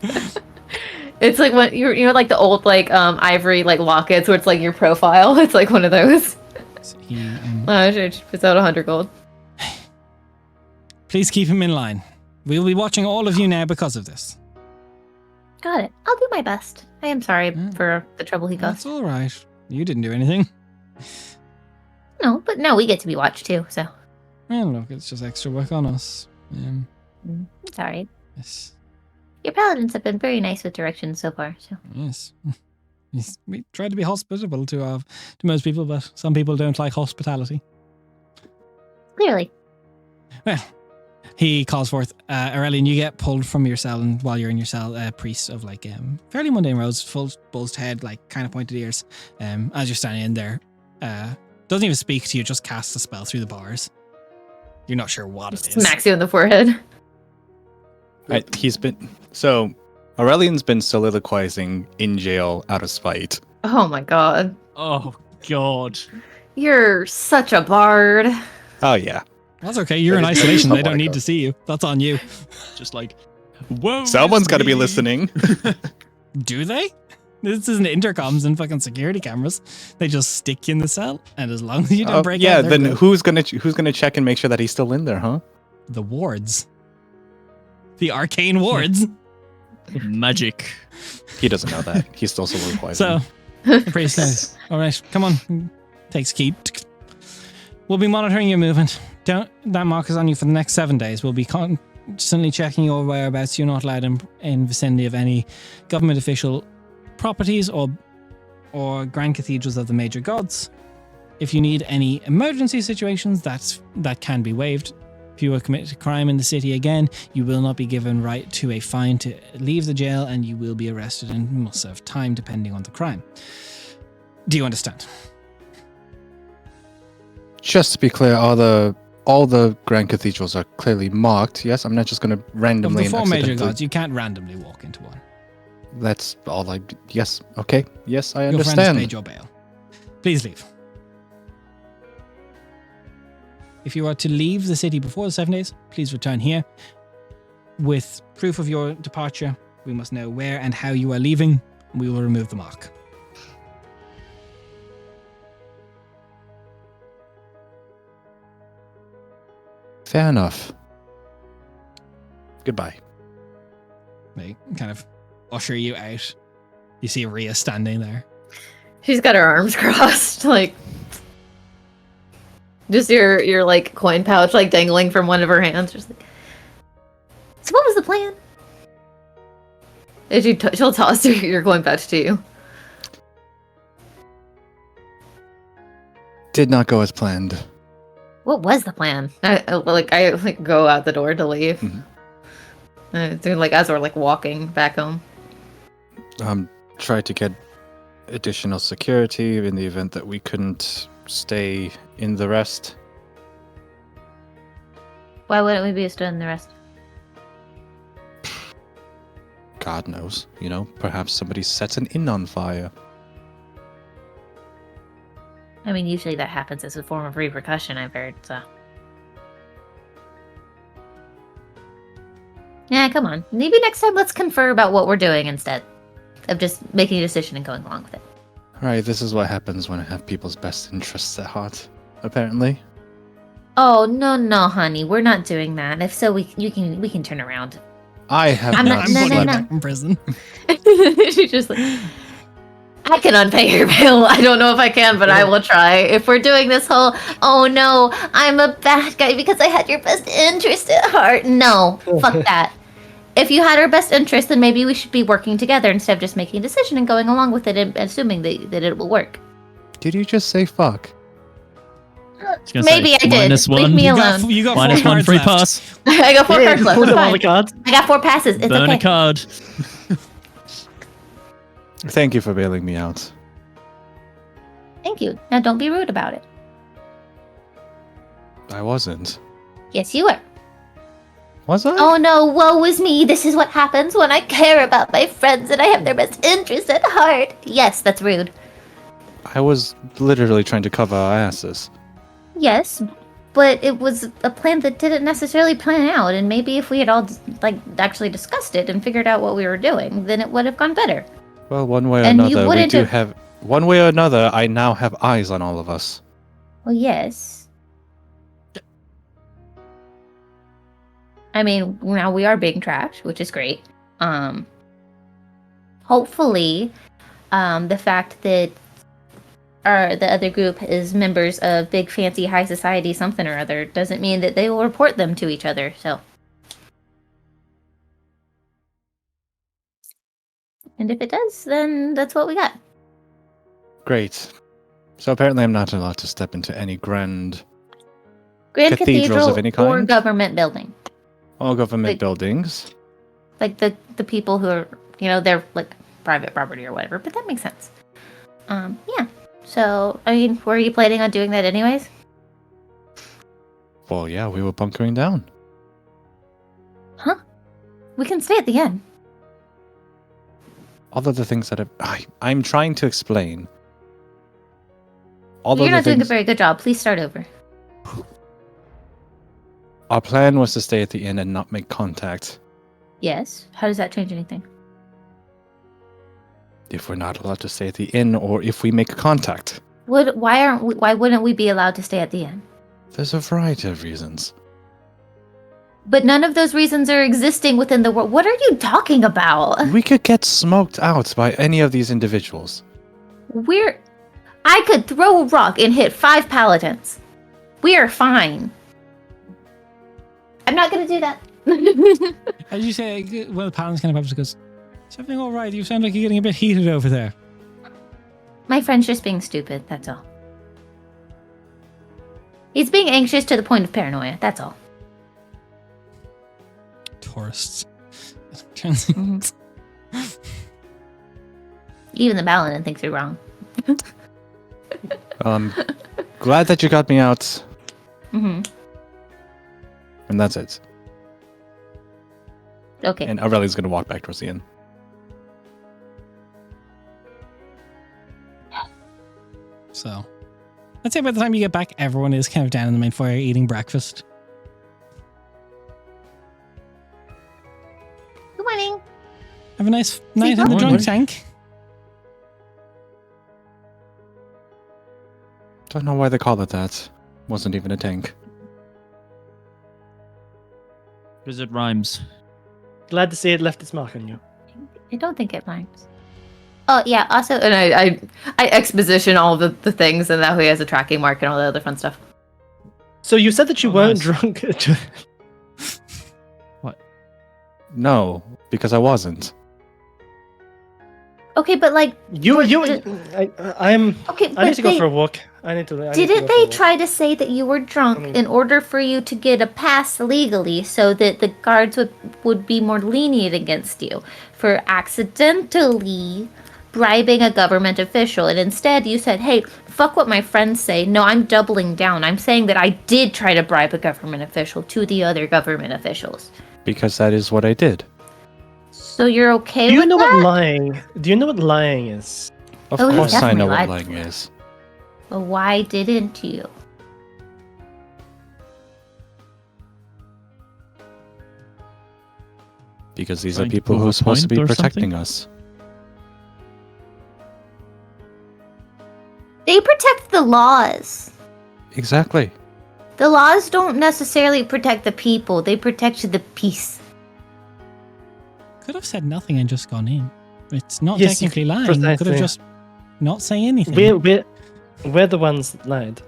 It's like when you know like the old like ivory like lockets where it's like your profile. It's like one of those. He, She puts out 100 gold. please keep him in line. We'll be watching all of you now because of this. Got it. I'll do my best. I am sorry Yeah. for the trouble he That's caused. all right. You didn't do anything. No, but no, we get to be watched too, so Well, look, it's just extra work on us. it's alright. Yes. Your paladins have been very nice with directions so far, so Yes. We try to be hospitable to most people, but some people don't like hospitality. clearly. Well, he calls forth, Aurelian, you get pulled from your cell, and while you're in your cell, a priest of like fairly mundane robes, full bulged head, like kind of pointed ears, as you're standing in there, doesn't even speak to you, just casts a spell through the bars. You're not sure what it is. Smacks you in the forehead. Aurelian's been soliloquizing in jail out of spite. Oh my god. Oh God. You're such a bard. Oh yeah. That's okay, you're in That is isolation, so they don't need wonderful. to see you. That's on you. Just like, whoa. Someone's got to be me. listening. Do they? This isn't intercoms and fucking security cameras. They just stick you in the cell, and as long as you don't break yeah. out, they're Then good. who's gonna check and make sure that he's still in there, huh? The wards. The arcane wards. Magic. He doesn't know that. He's still soliloquizing. So, the priest says, all right, come on. Takes key. We'll be monitoring your movement. That mark is on you for the next 7 days. We'll be constantly checking your whereabouts. You're not allowed in vicinity of any government official properties or grand cathedrals of the major gods. If you need any emergency situations, that can be waived. If you were committed a crime in the city again, you will not be given right to a fine to leave the jail, and you will be arrested and must serve time depending on the crime. Do you understand? just to be clear, all the grand cathedrals are clearly marked. Yes, I'm not just going to Of randomly the 4 and major accidentally. gods, you can't randomly walk into one. That's all I. Yes. Okay. Yes, I Your friend has understand. paid your bail. Please leave. If you are to leave the city before the 7 days, please return here. With proof of your departure, we must know where and how you are leaving. We will remove the mark. Fair enough. Goodbye. They kind of usher you out. You see Rhea standing there. She's got her arms crossed, like just your like coin pouch like dangling from one of her hands. Just like, so what was the plan? She'll toss your coin pouch to you. Did not go as planned. What was the plan? I go out the door to leave. So, like as we're like walking back home. Try to get additional security in the event that we couldn't stay in the rest. Why wouldn't we be still in the rest? God knows. You know, perhaps somebody sets an inn on fire. I mean, usually that happens as a form of repercussion, I've heard, so. Yeah, come on. Maybe next time let's confer about what we're doing instead of just making a decision and going along with it. Right, this is what happens when I have people's best interests at heart, apparently. Oh, no, honey. We're not doing that. If so, we can turn around. I have I'm not not- no, putting no, you no. back in prison. She's just like, I can unpay your bill. I don't know if I can, but I will try. If we're doing this whole, oh no, I'm a bad guy because I had your best interest at heart. No, fuck that. If you had our best interest, then maybe we should be working together instead of just making a decision and going along with it and assuming that it will work. Did you just say fuck? Maybe I did. -1. Leave me You alone. got, you got -1 4 cards free left. pass. I got 4 Yeah, cards just left. pull It's them all the fine. cards. I got 4 passes. It's Burn okay. a card. Thank you for bailing me out. Thank you. Now don't be rude about it. I wasn't. Yes, you were. Was I? Oh no, woe is me. This is what happens when I care about my friends and I have their best interest at heart. Yes, that's rude. I was literally trying to cover our asses. Yes, but it was a plan that didn't necessarily plan out, and maybe if we had all actually discussed it and figured out what we were doing, then it would have gone better. Well, one way or And you another, we wouldn't do have- have... One way or another, I now have eyes on all of us. Well, yes. I mean, now we are being tracked, which is great. Hopefully, the fact that the other group is members of big fancy high society something or other doesn't mean that they will report them to each other, so. And if it does, then that's what we got. Great. So apparently I'm not allowed to step into any grand Grand Cathedrals Cathedral of any or kind? government building. all government Like- buildings. Like the people who are, they're like private property or whatever, but that makes sense. Yeah. So, I mean, were you planning on doing that anyways? Well, yeah, we were bunkering down. We can stay at the inn. All of the things that I'm trying to explain. All You're of not the doing a things. very good job. Please start over. Our plan was to stay at the inn and not make contact. Yes. How does that change anything? If we're not allowed to stay at the inn, or if we make contact, Why wouldn't we be allowed to stay at the inn? there's a variety of reasons. But none of those reasons are existing within the world. What are you talking about? We could get smoked out by any of these individuals. I could throw a rock and hit 5 paladins. We are fine. I'm not gonna do that. As you say, well, the paladin's kind of up goes, is everything all right? You sound like you're getting a bit heated over there. My friend's just being stupid, that's all. He's being anxious to the point of paranoia, that's all. Tourists. Even the paladin thinks you're wrong. Glad that you got me out, Mm-hmm. and that's it. Okay. And Aurelia's gonna walk back towards the inn. So, I'd say by the time you get back, everyone is kind of down in the main foyer eating breakfast. Good morning. Have a nice night in the morning. drunk tank. Don't know why they call it that. Wasn't even a tank. Because it rhymes. Glad to see it left its mark on you. I don't think it minds. Oh yeah. Also, and I exposition all the things, and that way he has a tracking mark and all the other fun stuff. So you said that you Oh, weren't nice. drunk. No, because I wasn't. Okay, but like, I'm. okay, I but need to go for a walk. I need to. didn't they try to say that you were drunk in order for you to get a pass legally, so that the guards would be more lenient against you for accidentally bribing a government official? And instead, you said, "Hey, fuck what my friends say. No, I'm doubling down. I'm saying that I did try to bribe a government official to the other government officials." Because that is what I did. So you're okay Do you with know that? what lying? Do you know what lying is? Of Oh, he course I know definitely what lied lying before. is. Well, why didn't you? Because these are Trying to people who prove are a supposed to be point or protecting something? us. They protect the laws. Exactly. The laws don't necessarily protect the people, they protect the peace. Could have said nothing and just gone in. It's not Yes, you technically lying. You could have precisely. just not say anything. We're the ones that lied.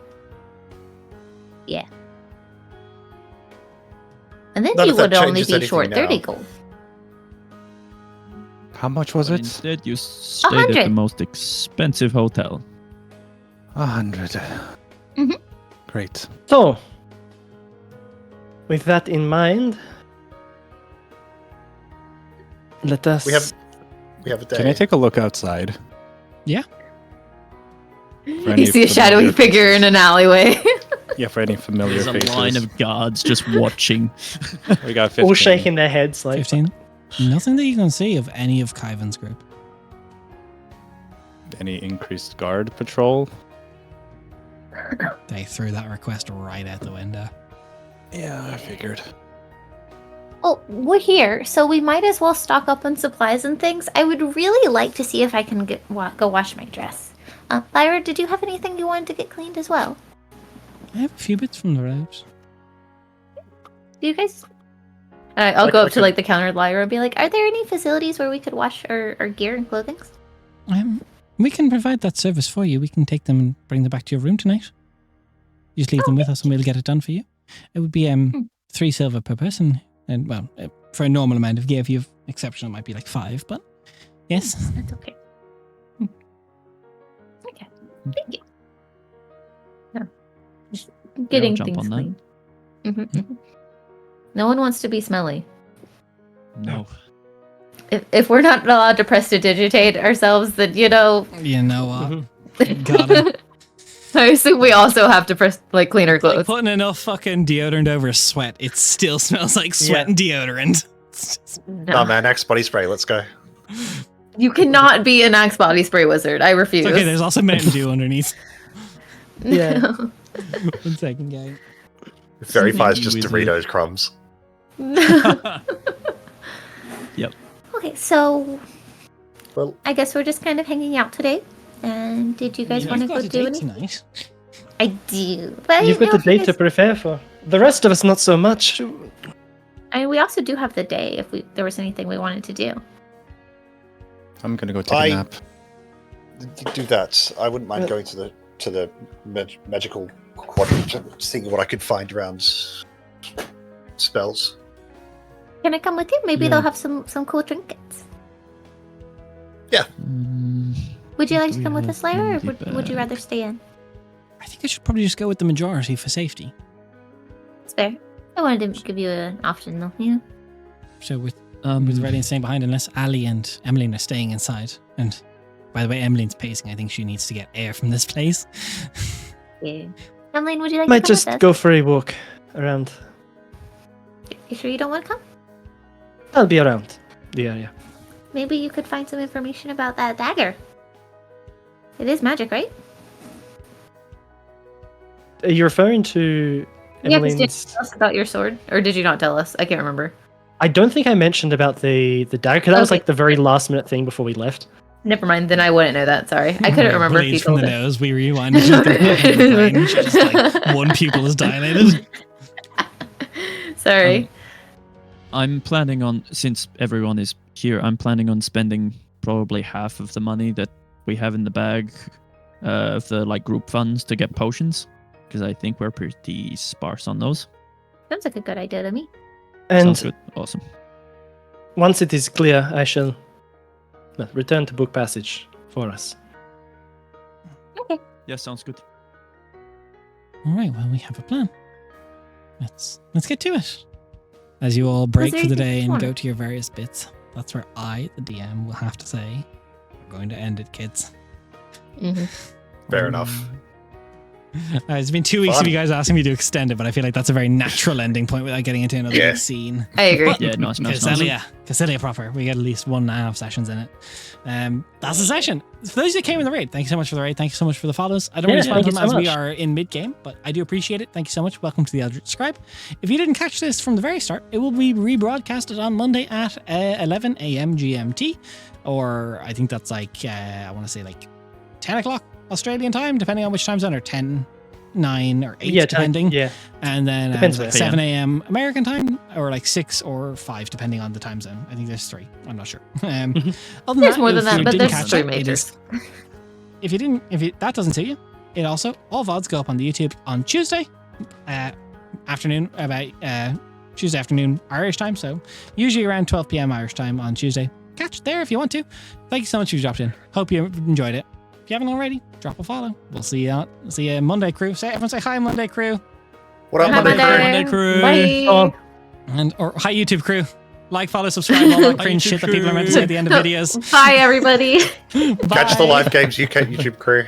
And then None you of that would only changes be anything short now. 30 gold. How much was But it? instead, you stayed at the 100. most expensive hotel. 100. Mhm. Great. So, with that in mind, let us. We have a day. Can I take a look outside? Yeah. For any You see a shadowy familiar figure in faces. an alleyway. Yeah, for any familiar There's a faces. line of guards just watching. We got 15. all shaking their heads like 15. Nothing that you can see of any of Kyvan's group. Any increased guard patrol? They threw that request right out the window. Yeah, I figured. Well, we're here, so we might as well stock up on supplies and things. I would really like to see if I can go wash my dress. Lyra, did you have anything you wanted to get cleaned as well? I have a few bits from the roads. Do you guys? I'll Like- go up like to a- like the counter of Lyra and be like, Are there any facilities where we could wash our gear and clothing? We can provide that service for you. We can take them and bring them back to your room tonight. You just leave them with us and we'll get it done for you. It would be 3 silver per person. And well, for a normal amount of gear, if you have exception, it might be like 5, but yes. That's okay. Okay. Thank you. getting jump things on that. clean. Mhm. No one wants to be smelly. No. If we're not allowed to prestidigitate ourselves, then You know what? Mhm. Got it. I assume we also have to clean our Like clothes. putting enough fucking deodorant over sweat, it still smells like sweat Yeah. and deodorant. It's just- No. Oh man, Axe body spray. Let's go. You cannot be an Axe body spray wizard. I refuse. It's okay, there's also Mountain Dew underneath. Yeah. 1 second, gang. Verifies just Wizard. Doritos crumbs. Okay, so Well, I guess we're just kind of hanging out today. And did you guys want to You've go got a do date anything? tonight. I do. But I You've didn't got know the if you day to guys- prepare for. The rest of us, not so much. I mean, we also do have the day if there was anything we wanted to do. I'm gonna go take I- a nap. do that. I wouldn't mind going to the magical quadrant, seeing what I could find around spells. Can I come with you? Maybe Yeah. they'll have some cool trinkets. Would you like to We come with have us, Lyra, or handy would you bag. rather stay in? I think I should probably just go with the majority for safety. It's fair. I wanted to give you an option, though. Yeah. So with Um, Reddy staying behind, unless Ali and Emmeline are staying inside. And by the way, Emmeline's pacing. I think she needs to get air from this place. Yeah. Emmeline, would you like Might to come just with us? go for a walk around. You sure you don't want to come? I'll be around the area. Maybe you could find some information about that dagger. It is magic, right? Are you referring to Yeah, because did you Emmeline's? tell us about your sword? Or did you not tell us? I can't remember. I don't think I mentioned about the dagger, because that was Okay. like the very last minute thing before we left. Never mind, then I wouldn't know that. Sorry. I couldn't remember if you Bleeds from told the it. nose. We rewind. She's got that in her brain. She's just like one pupil is dilated. Sorry. I'm planning on, since everyone is here, I'm planning on spending probably half of the money that we have in the bag of the like group funds to get potions, because I think we're pretty sparse on those. Sounds like a good idea to me. Sounds And good. Awesome. once it is clear, I shall return to book passage for us. Yeah, sounds good. All right, well, we have a plan. Let's get to it. As you all break there for the anything day and more? go to your various bits, that's where I, the DM, will have to say, we're going to end it, kids. Fair enough. It's been 2 weeks Fun. of you guys asking me to extend it, but I feel like that's a very natural ending point without getting into another Yeah. big scene. I agree. Yeah, nice. Caselia proper. We get at least 1.5 sessions in it. That's the session. For those that came in the raid, thank you so much for the raid. Thank you so much for the follows. I don't Yeah, respond to thank them you as so we much. are in mid-game, but I do appreciate it. Thank you so much. Welcome to the Eldritch Scribe. If you didn't catch this from the very start, it will be rebroadcasted on Monday at 11 a.m. GMT, or I think that's like, I want to say like 10 o'clock Australian time, depending on which time zone, or 10, 9, or 8, depending. Yeah. And then Depends like where. 7 a.m. American time, or like 6 or 5, depending on the time zone. I think there's 3. I'm not sure. Other than There's more than if that, you but didn't there's catch 3 it, it is- majors. that doesn't suit you, it also, all VODs go up on the YouTube on Tuesday afternoon, about Tuesday afternoon Irish time. So usually around 12 p.m. Irish time on Tuesday. Catch it there if you want to. Thank you so much for dropped in. Hope you enjoyed it. If you haven't already, drop a follow. We'll see you Monday, crew. Everyone say hi, Monday, crew. What up, Hi, Monday crew? Monday crew. Bye. Oh, Or hi, YouTube crew. Like, follow, subscribe, all that Hi, cringe YouTube shit that people are meant to say at the end of videos. Bye, everybody. Catch the live games UK YouTube crew.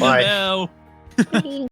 Bye. Bye. Bye.